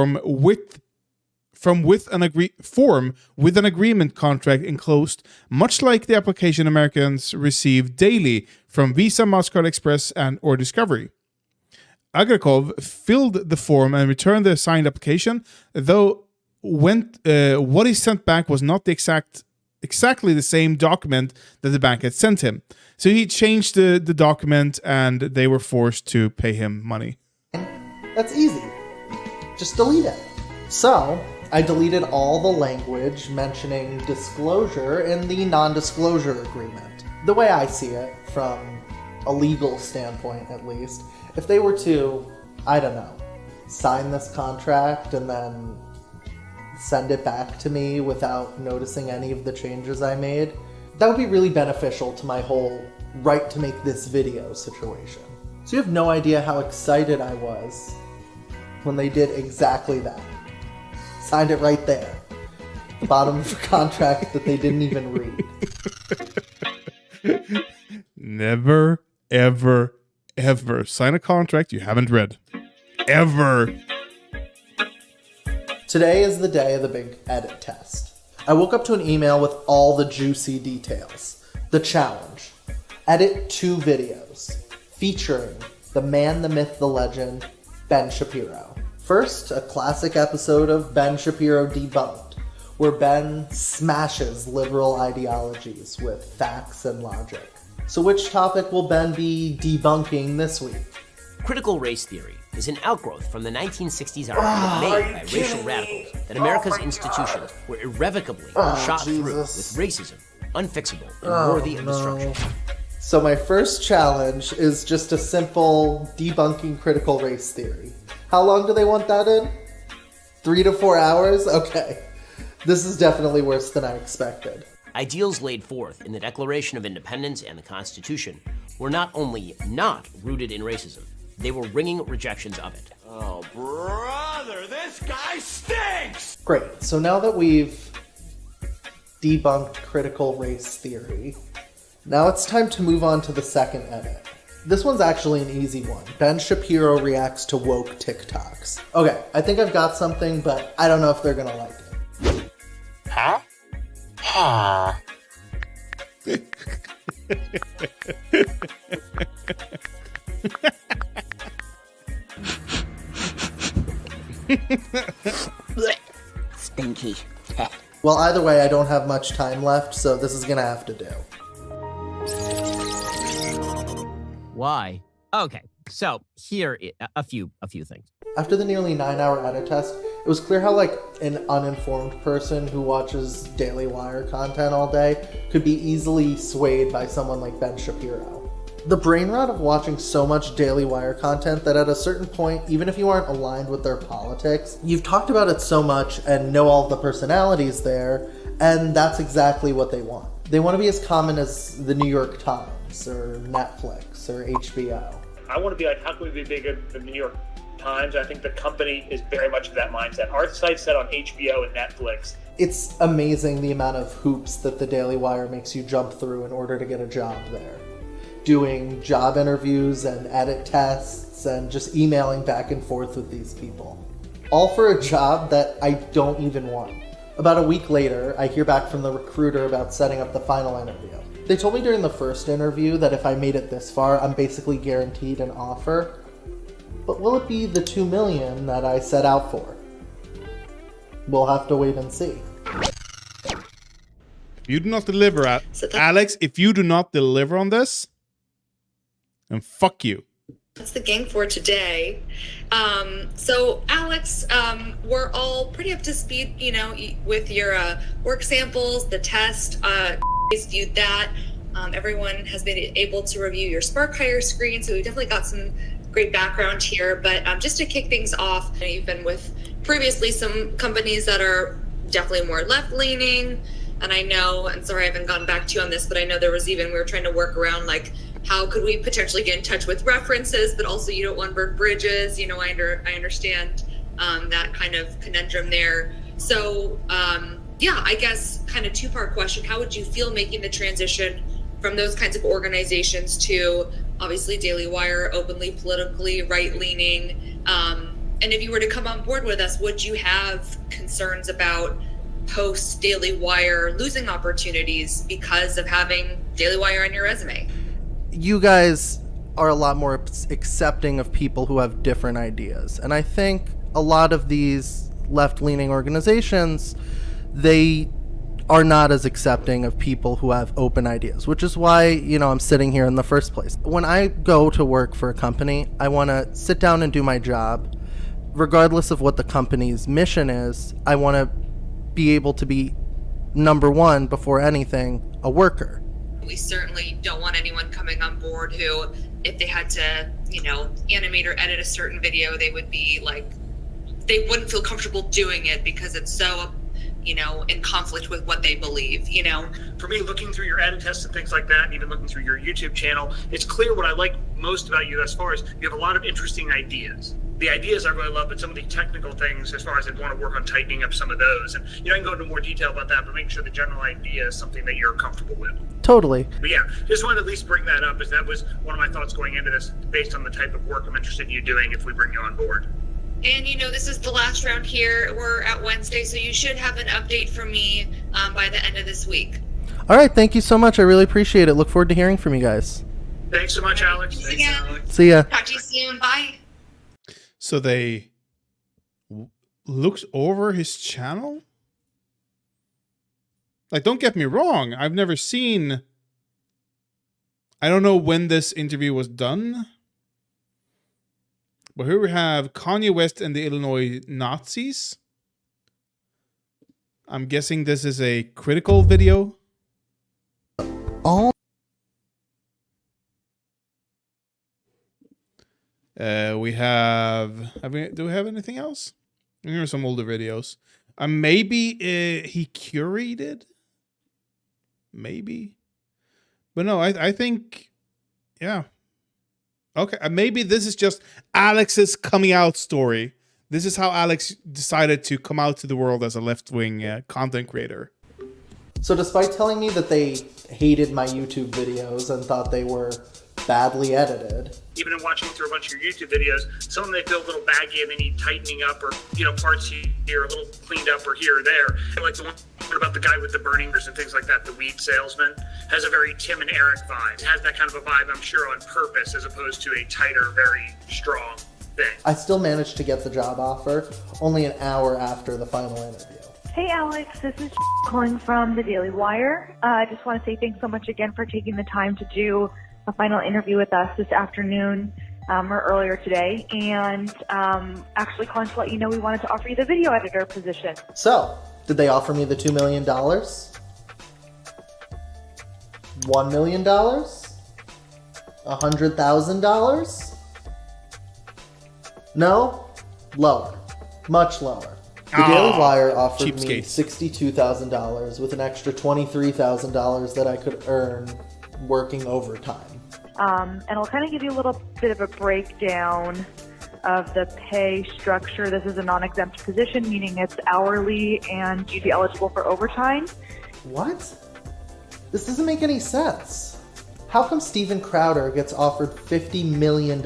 agreement contract enclosed, much like the application Americans receive daily from Visa, MasterCard, Express, and or Discovery. Agrakov filled the form and returned the signed application, though what he sent back was not exactly the same document that the bank had sent him. So he changed the document, and they were forced to pay him money. That's easy. Just delete it. So, I deleted all the language mentioning disclosure in the non-disclosure agreement. The way I see it, from a legal standpoint at least, if they were to, I don't know, sign this contract and then send it back to me without noticing any of the changes I made, that would be really beneficial to my whole right to make this video situation. So you have no idea how excited I was when they did exactly that. Signed it right there. The bottom of the contract that they didn't even read. Never, ever, ever sign a contract you haven't read. Ever. Today is the day of the big edit test. I woke up to an email with all the juicy details. The challenge. Edit 2 videos featuring the man, the myth, the legend, Ben Shapiro. First, a classic episode of Ben Shapiro Debunked, where Ben smashes liberal ideologies with facts and logic. So which topic will Ben be debunking this week? Critical race theory is an outgrowth from the 1960s argument made by racial radicals that America's institutions were irrevocably shot through with racism, unfixable and worthy of destruction. So my first challenge is just a simple debunking critical race theory. How long do they want that in? 3 to 4 hours? Okay. This is definitely worse than I expected. Ideals laid forth in the Declaration of Independence and the Constitution were not only not rooted in racism, they were ringing rejections of it. Oh, brother, this guy stinks! Great. So now that we've debunked critical race theory, now it's time to move on to the second edit. This one's actually an easy one. Ben Shapiro reacts to woke TikToks. Okay, I think I've got something, but I don't know if they're gonna like it. Huh? Huh. Stinky. Well, either way, I don't have much time left, so this is gonna have to do. Why? Okay, so here a few things. After the nearly 9-hour edit test, it was clear how an uninformed person who watches Daily Wire content all day could be easily swayed by someone like Ben Shapiro. The brain rot of watching so much Daily Wire content that at a certain point, even if you aren't aligned with their politics, you've talked about it so much and know all the personalities there, and that's exactly what they want. They want to be as common as the New York Times or Netflix or HBO. I want to be like, how can we be bigger than the New York Times? I think the company is very much of that mindset. Our site's set on HBO and Netflix. It's amazing the amount of hoops that the Daily Wire makes you jump through in order to get a job there. Doing job interviews and edit tests and just emailing back and forth with these people. All for a job that I don't even want. About a week later, I hear back from the recruiter about setting up the final interview. They told me during the first interview that if I made it this far, I'm basically guaranteed an offer. But will it be the $2 million that I set out for? We'll have to wait and see. If you do not deliver, Alex, if you do not deliver on this, then fuck you. That's the gang for today. So Alex, we're all pretty up to speed, with your work samples, the test. Viewed that. Everyone has been able to review your Spark Hire screen, so we definitely got some great background here. But just to kick things off, you've been with previously some companies that are definitely more left-leaning, and I know, and sorry I haven't gotten back to you on this, but I know there was we were trying to work around how could we potentially get in touch with references, but also you don't want to burn bridges. I understand that kind of conundrum there. So I guess kind of two-part question. How would you feel making the transition from those kinds of organizations to obviously Daily Wire, openly politically right-leaning? And if you were to come on board with us, would you have concerns about post Daily Wire losing opportunities because of having Daily Wire on your resume? You guys are a lot more accepting of people who have different ideas. And I think a lot of these left-leaning organizations, they are not as accepting of people who have open ideas, which is why, I'm sitting here in the first place. When I go to work for a company, I want to sit down and do my job. Regardless of what the company's mission is, I want to be able to be, number one, before anything, a worker. We certainly don't want anyone coming on board who, if they had to, animate or edit a certain video, they would be like, they wouldn't feel comfortable doing it because it's so, in conflict with what they believe, For me, looking through your edit tests and things like that, and even looking through your YouTube channel, it's clear what I like most about you thus far is you have a lot of interesting ideas. The ideas I really love, but some of the technical things, as far as I'd want to work on tightening up some of those. And, I can go into more detail about that, but make sure the general idea is something that you're comfortable with. Totally. But yeah, just wanted to at least bring that up, as that was one of my thoughts going into this, based on the type of work I'm interested in you doing if we bring you on board. And this is the last round here. We're at Wednesday, so you should have an update from me by the end of this week. All right, thank you so much. I really appreciate it. Look forward to hearing from you guys. Thanks so much, Alex. Thanks, Alex. See ya. Talk to you soon. Bye. So they looked over his channel? Like, don't get me wrong. I've never seen... I don't know when this interview was done. But here we have Kanye West and the Illinois Nazis. I'm guessing this is a critical video. All we have... do we have anything else? Here are some older videos. Maybe he curated? Maybe. But no, I think... Yeah. Okay, maybe this is just Alex's coming out story. This is how Alex decided to come out to the world as a left-wing content creator. So despite telling me that they hated my YouTube videos and thought they were badly edited. Even in watching through a bunch of your YouTube videos, some of them they feel a little baggy and they need tightening up, or parts here a little cleaned up or here or there. Like the one about the guy with the burningers and things like that, the weed salesman, has a very Tim and Eric vibe. It has that kind of a vibe, I'm sure, on purpose, as opposed to a tighter, very strong thing. I still managed to get the job offer only an hour after the final interview. Hey Alex, this is calling from the Daily Wire. I just want to say thanks so much again for taking the time to do a final interview with us this afternoon or earlier today, and actually calling to let you know we wanted to offer you the video editor position. So, did they offer me the $2 million? $1 million? $100,000? No? Lower. Much lower. The Daily Wire offered me $62,000 with an extra $23,000 that I could earn working overtime. And I'll kind of give you a little bit of a breakdown of the pay structure. This is a non-exempt position, meaning it's hourly and you'd be eligible for overtime. What? This doesn't make any sense. How come Steven Crowder gets offered $50 million?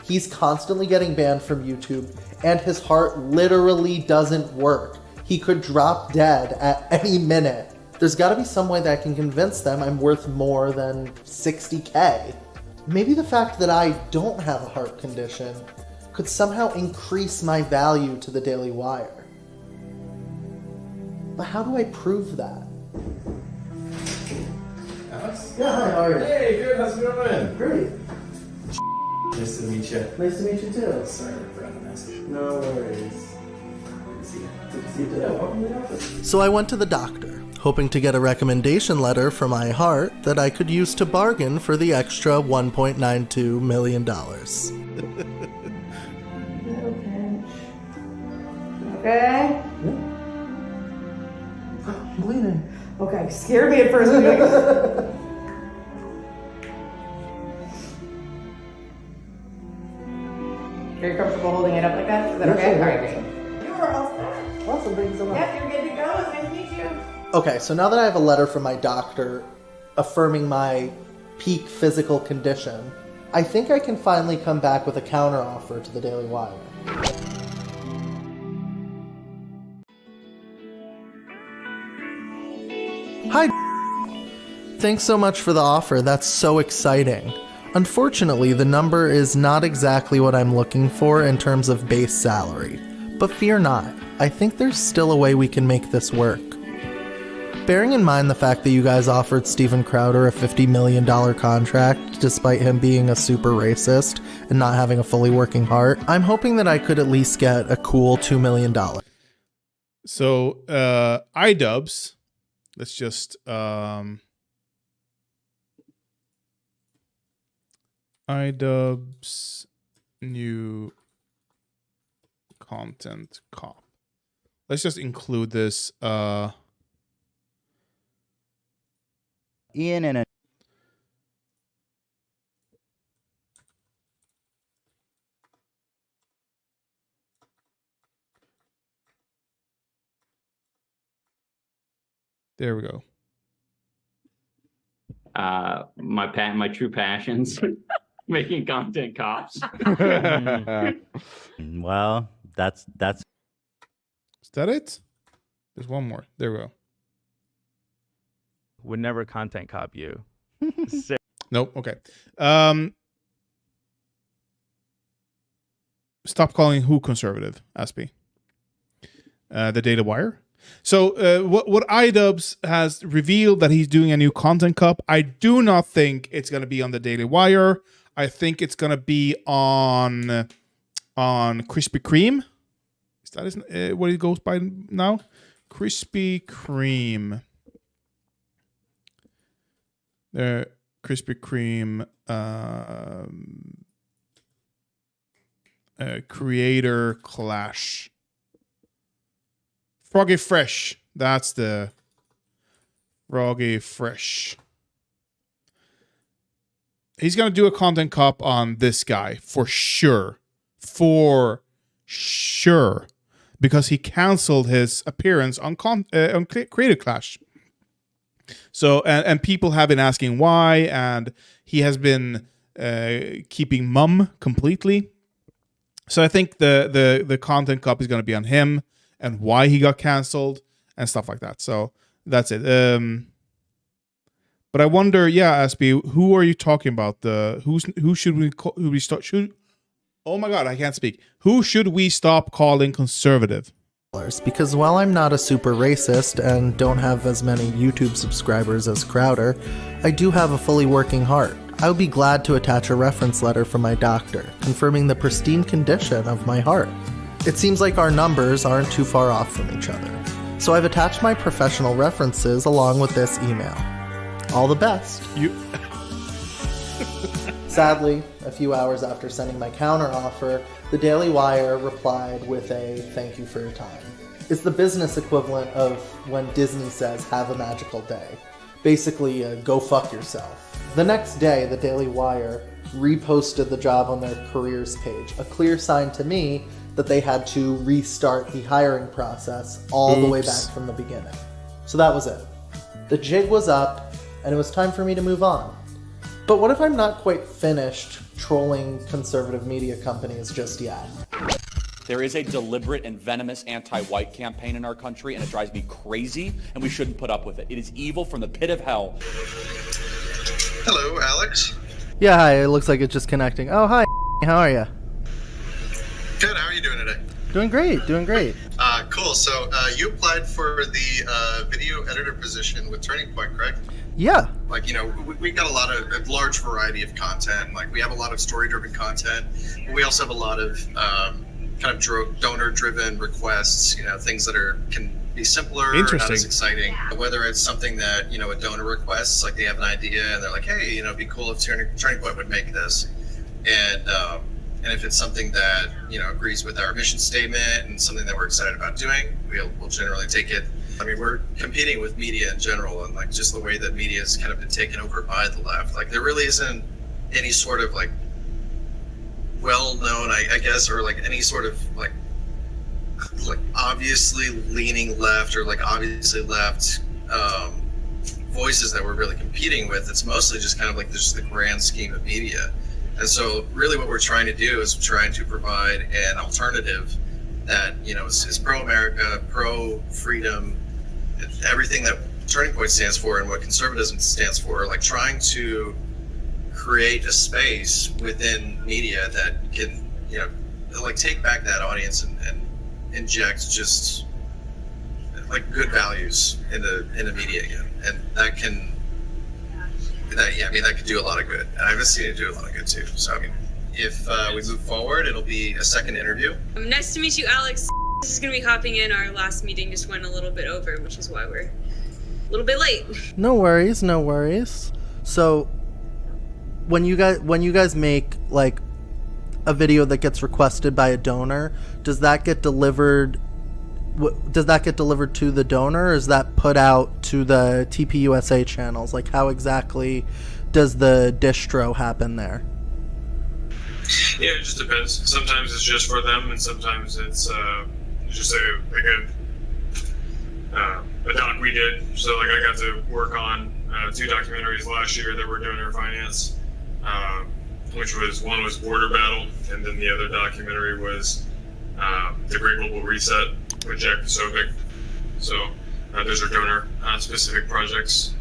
He's constantly getting banned from YouTube, and his heart literally doesn't work. He could drop dead at any minute. There's got to be some way that I can convince them I'm worth more than $60K. Maybe the fact that I don't have a heart condition could somehow increase my value to the Daily Wire. But how do I prove that? Alex? Yeah, hi, how are you? Hey, good, how's it going? Great. Nice to meet you. Nice to meet you too. Sorry I forgot the message. No worries. Good to see you. Good to see you too. Yeah, welcome to the office. So I went to the doctor, hoping to get a recommendation letter for my heart that I could use to bargain for the extra $1.92 million. Okay? I'm bleeding. Okay, scared me at first. Are you comfortable holding it up like that? Is that okay? All right, great. You are all set. Awesome, thank you so much. Yep, you're good to go. It's nice to meet you. Okay, so now that I have a letter from my doctor affirming my peak physical condition, I think I can finally come back with a counteroffer to the Daily Wire. Hi. Thanks so much for the offer. That's so exciting. Unfortunately, the number is not exactly what I'm looking for in terms of base salary. But fear not. I think there's still a way we can make this work. Bearing in mind the fact that you guys offered Steven Crowder a $50 million contract despite him being a super racist and not having a fully working heart, I'm hoping that I could at least get a cool $2 million. So, iDubbbz, let's just iDubbbz new content cop. Let's just include this. Ian and a There we go. My true passions, making content cops. Well, that's Is that it? There's one more. There we go. Would never content cop you. Nope. Okay. Stop calling who conservative, Aspie. The Daily Wire. So what iDubbbz has revealed that he's doing a new content cup. I do not think it's going to be on the Daily Wire. I think it's going to be on Krispy Kreme. Is that what it goes by now? Krispy Kreme. The Krispy Kreme creator clash. Froggy Fresh. That's the Froggy Fresh. He's going to do a content cop on this guy for sure. For sure. Because he canceled his appearance on Creator Clash. So, and people have been asking why, and he has been keeping mum completely. So I think the content cop is going to be on him and why he got canceled and stuff like that. So that's it. But I wonder, yeah, Aspie, who are you talking about? Who should we start? Oh my God, I can't speak. Who should we stop calling conservative? Because while I'm not a super racist and don't have as many YouTube subscribers as Crowder, I do have a fully working heart. I would be glad to attach a reference letter from my doctor, confirming the pristine condition of my heart. It seems like our numbers aren't too far off from each other. So I've attached my professional references along with this email. All the best. Sadly, a few hours after sending my counteroffer, the Daily Wire replied with a thank you for your time. It's the business equivalent of when Disney says have a magical day. Basically, go fuck yourself. The next day, the Daily Wire reposted the job on their careers page, a clear sign to me that they had to restart the hiring process all the way back from the beginning. So that was it. The jig was up, and it was time for me to move on. But what if I'm not quite finished trolling conservative media companies just yet? There is a deliberate and venomous anti-white campaign in our country, and it drives me crazy, and we shouldn't put up with it. It is evil from the pit of hell. Hello, Alex. Yeah, hi, it looks like it's just connecting. Oh, hi, how are you? Good, how are you doing today? Doing great, doing great. Cool, so you applied for the video editor position with Turning Point, correct? Yeah. Like, you know, we got a large variety of content. Like, we have a lot of story-driven content, but we also have a lot of kind of donor-driven requests, you know, things that can be simpler, not as exciting. Whether it's something that, you know, a donor requests, like they have an idea and they're like, hey, you know, it'd be cool if Turning Point would make this. And if it's something that, you know, agrees with our mission statement and something that we're excited about doing, we'll generally take it. I mean, we're competing with media in general, and like just the way that media has kind of been taken over by the left. Like there really isn't any sort of like well-known, I guess, or like any sort of like obviously leaning left or like obviously left voices that we're really competing with. It's mostly just kind of like just the grand scheme of media. And so really what we're trying to do is trying to provide an alternative that, you know, is pro-America, pro-freedom, everything that Turning Point stands for and what conservatism stands for, like trying to create a space within media that can, you know, like take back that audience and inject just like good values into media again. And that could do a lot of good. And I've seen it do a lot of good too. So, I mean, if we move forward, it'll be a second interview. Nice to meet you, Alex. This is going to be hopping in. Our last meeting just went a little bit over, which is why we're a little bit late. No worries, no worries. So, when you guys make like a video that gets requested by a donor, does that get delivered? Does that get delivered to the donor, or is that put out to the TPUSA channels? Like, how exactly does the distro happen there? Yeah, it just depends. Sometimes it's just for them, and sometimes it's just a doc we did. So like I got to work on 2 documentaries last year that were donor finance, which was one was Border Battle, and then the other documentary was The Great Global Reset with Jack Posobiec. So those are donor specific projects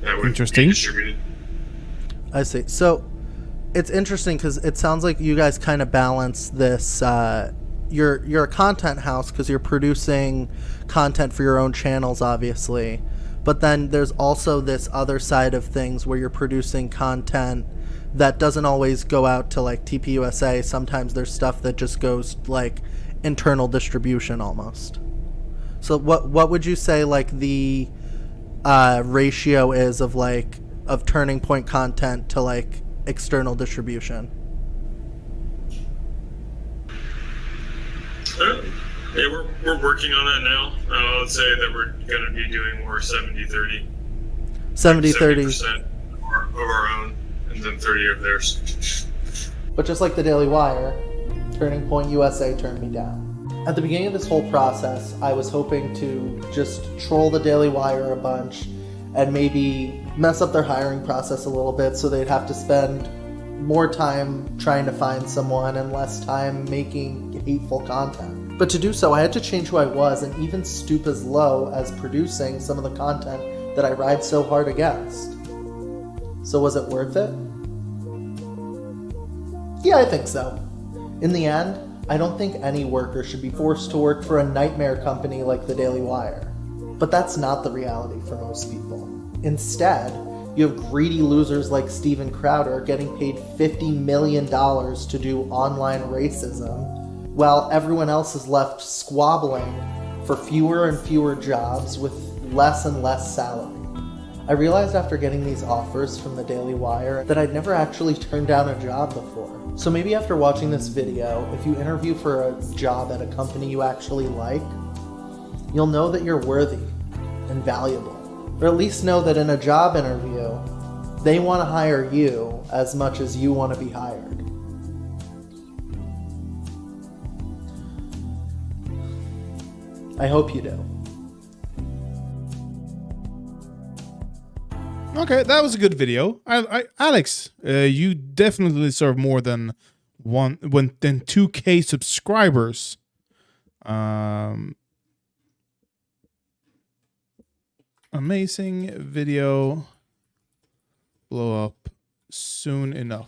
that would be distributed. I see. So it's interesting because it sounds like you guys kind of balance this. You're a content house because you're producing content for your own channels, obviously. But then there's also this other side of things where you're producing content that doesn't always go out to like TPUSA. Sometimes there's stuff that just goes like internal distribution almost. So what would you say like the ratio is of Turning Point content to like external distribution? Yeah, we're working on that now. I would say that we're going to be doing more 70-30. 70-30 of our own, and then 30 of theirs. But just like the Daily Wire, Turning Point USA turned me down. At the beginning of this whole process, I was hoping to just troll the Daily Wire a bunch and maybe mess up their hiring process a little bit so they'd have to spend more time trying to find someone and less time making hateful content. But to do so, I had to change who I was and even stoop as low as producing some of the content that I ride so hard against. So was it worth it? Yeah, I think so. In the end, I don't think any worker should be forced to work for a nightmare company like the Daily Wire. But that's not the reality for most people. Instead, you have greedy losers like Steven Crowder getting paid $50 million to do online racism, while everyone else is left squabbling for fewer and fewer jobs with less and less salary. I realized after getting these offers from the Daily Wire that I'd never actually turned down a job before. So maybe after watching this video, if you interview for a job at a company you actually like, you'll know that you're worthy and valuable. Or at least know that in a job interview, they want to hire you as much as you want to be hired. I hope you do. Okay, that was a good video. Alex, you definitely deserve more than 2K subscribers. Amazing video. Blow up soon enough.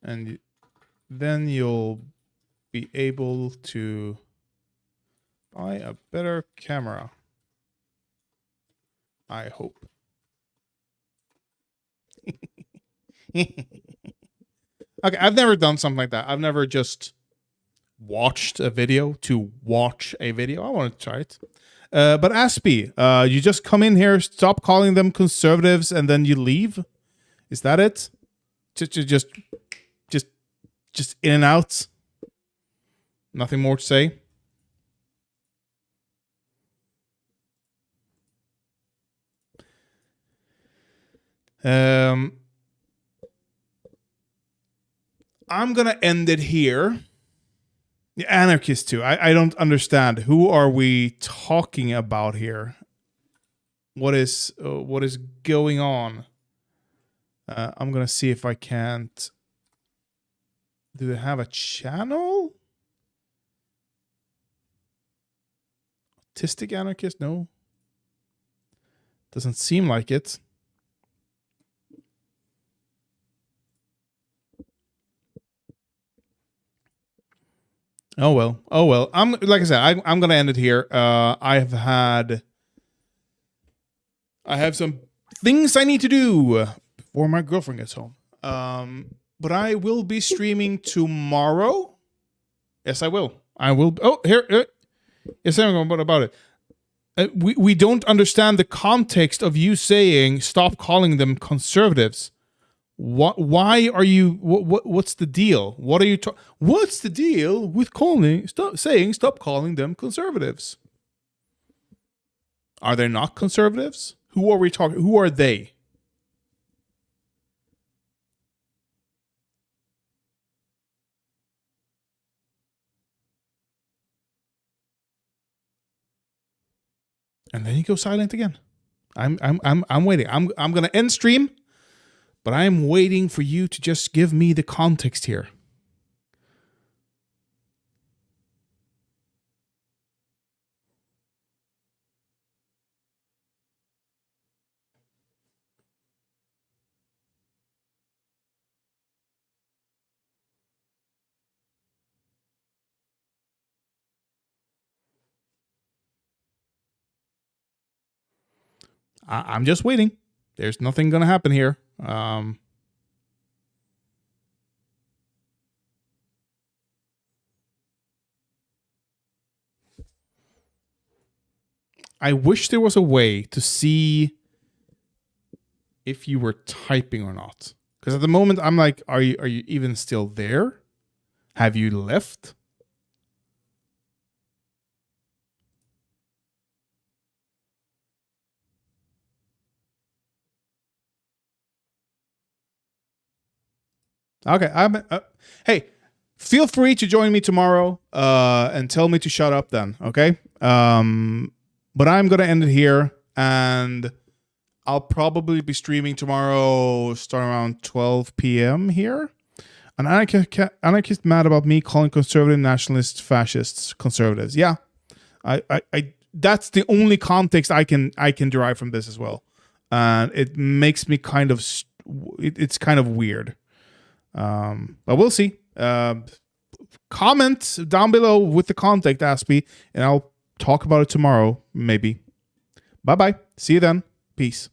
And then you'll be able to buy a better camera. I hope. Okay, I've never done something like that. I've never just watched a video to watch a video. I want to try it. But Aspie, you just come in here, stop calling them conservatives, and then you leave? Is that it? Just in and out? Nothing more to say? I'm gonna end it here. The anarchist too. I don't understand. Who are we talking about here? What is going on? I'm gonna see if I can't. Do they have a channel? Autistic anarchist? No. Doesn't seem like it. Oh well. I'm like I said, I'm gonna end it here. I have some things I need to do before my girlfriend gets home. But I will be streaming tomorrow. Yes, I will. I will. Oh, here. Yes, I'm going about it. we don't understand the context of you saying stop calling them conservatives. Why are you? What's the deal? What are you? What's the deal with stop calling them conservatives? Are they not conservatives? Who are we talking? Who are they? And then you go silent again. I'm waiting. I'm gonna end stream, but I am waiting for you to just give me the context here. I'm just waiting. There's nothing gonna happen here. I wish there was a way to see if you were typing or not. Because at the moment I'm like, are you even still there? Have you left? Okay, hey, feel free to join me tomorrow and tell me to shut up then, okay? But I'm going to end it here, and I'll probably be streaming tomorrow starting around 12 p.m. here. An anarchist mad about me calling conservative nationalists fascists conservatives. Yeah, I that's the only context I can derive from this as well. And it makes me kind of, it's kind of weird. But we'll see. Comment down below with the contact, Aspie, and I'll talk about it tomorrow, maybe. Bye-bye. See you then. Peace.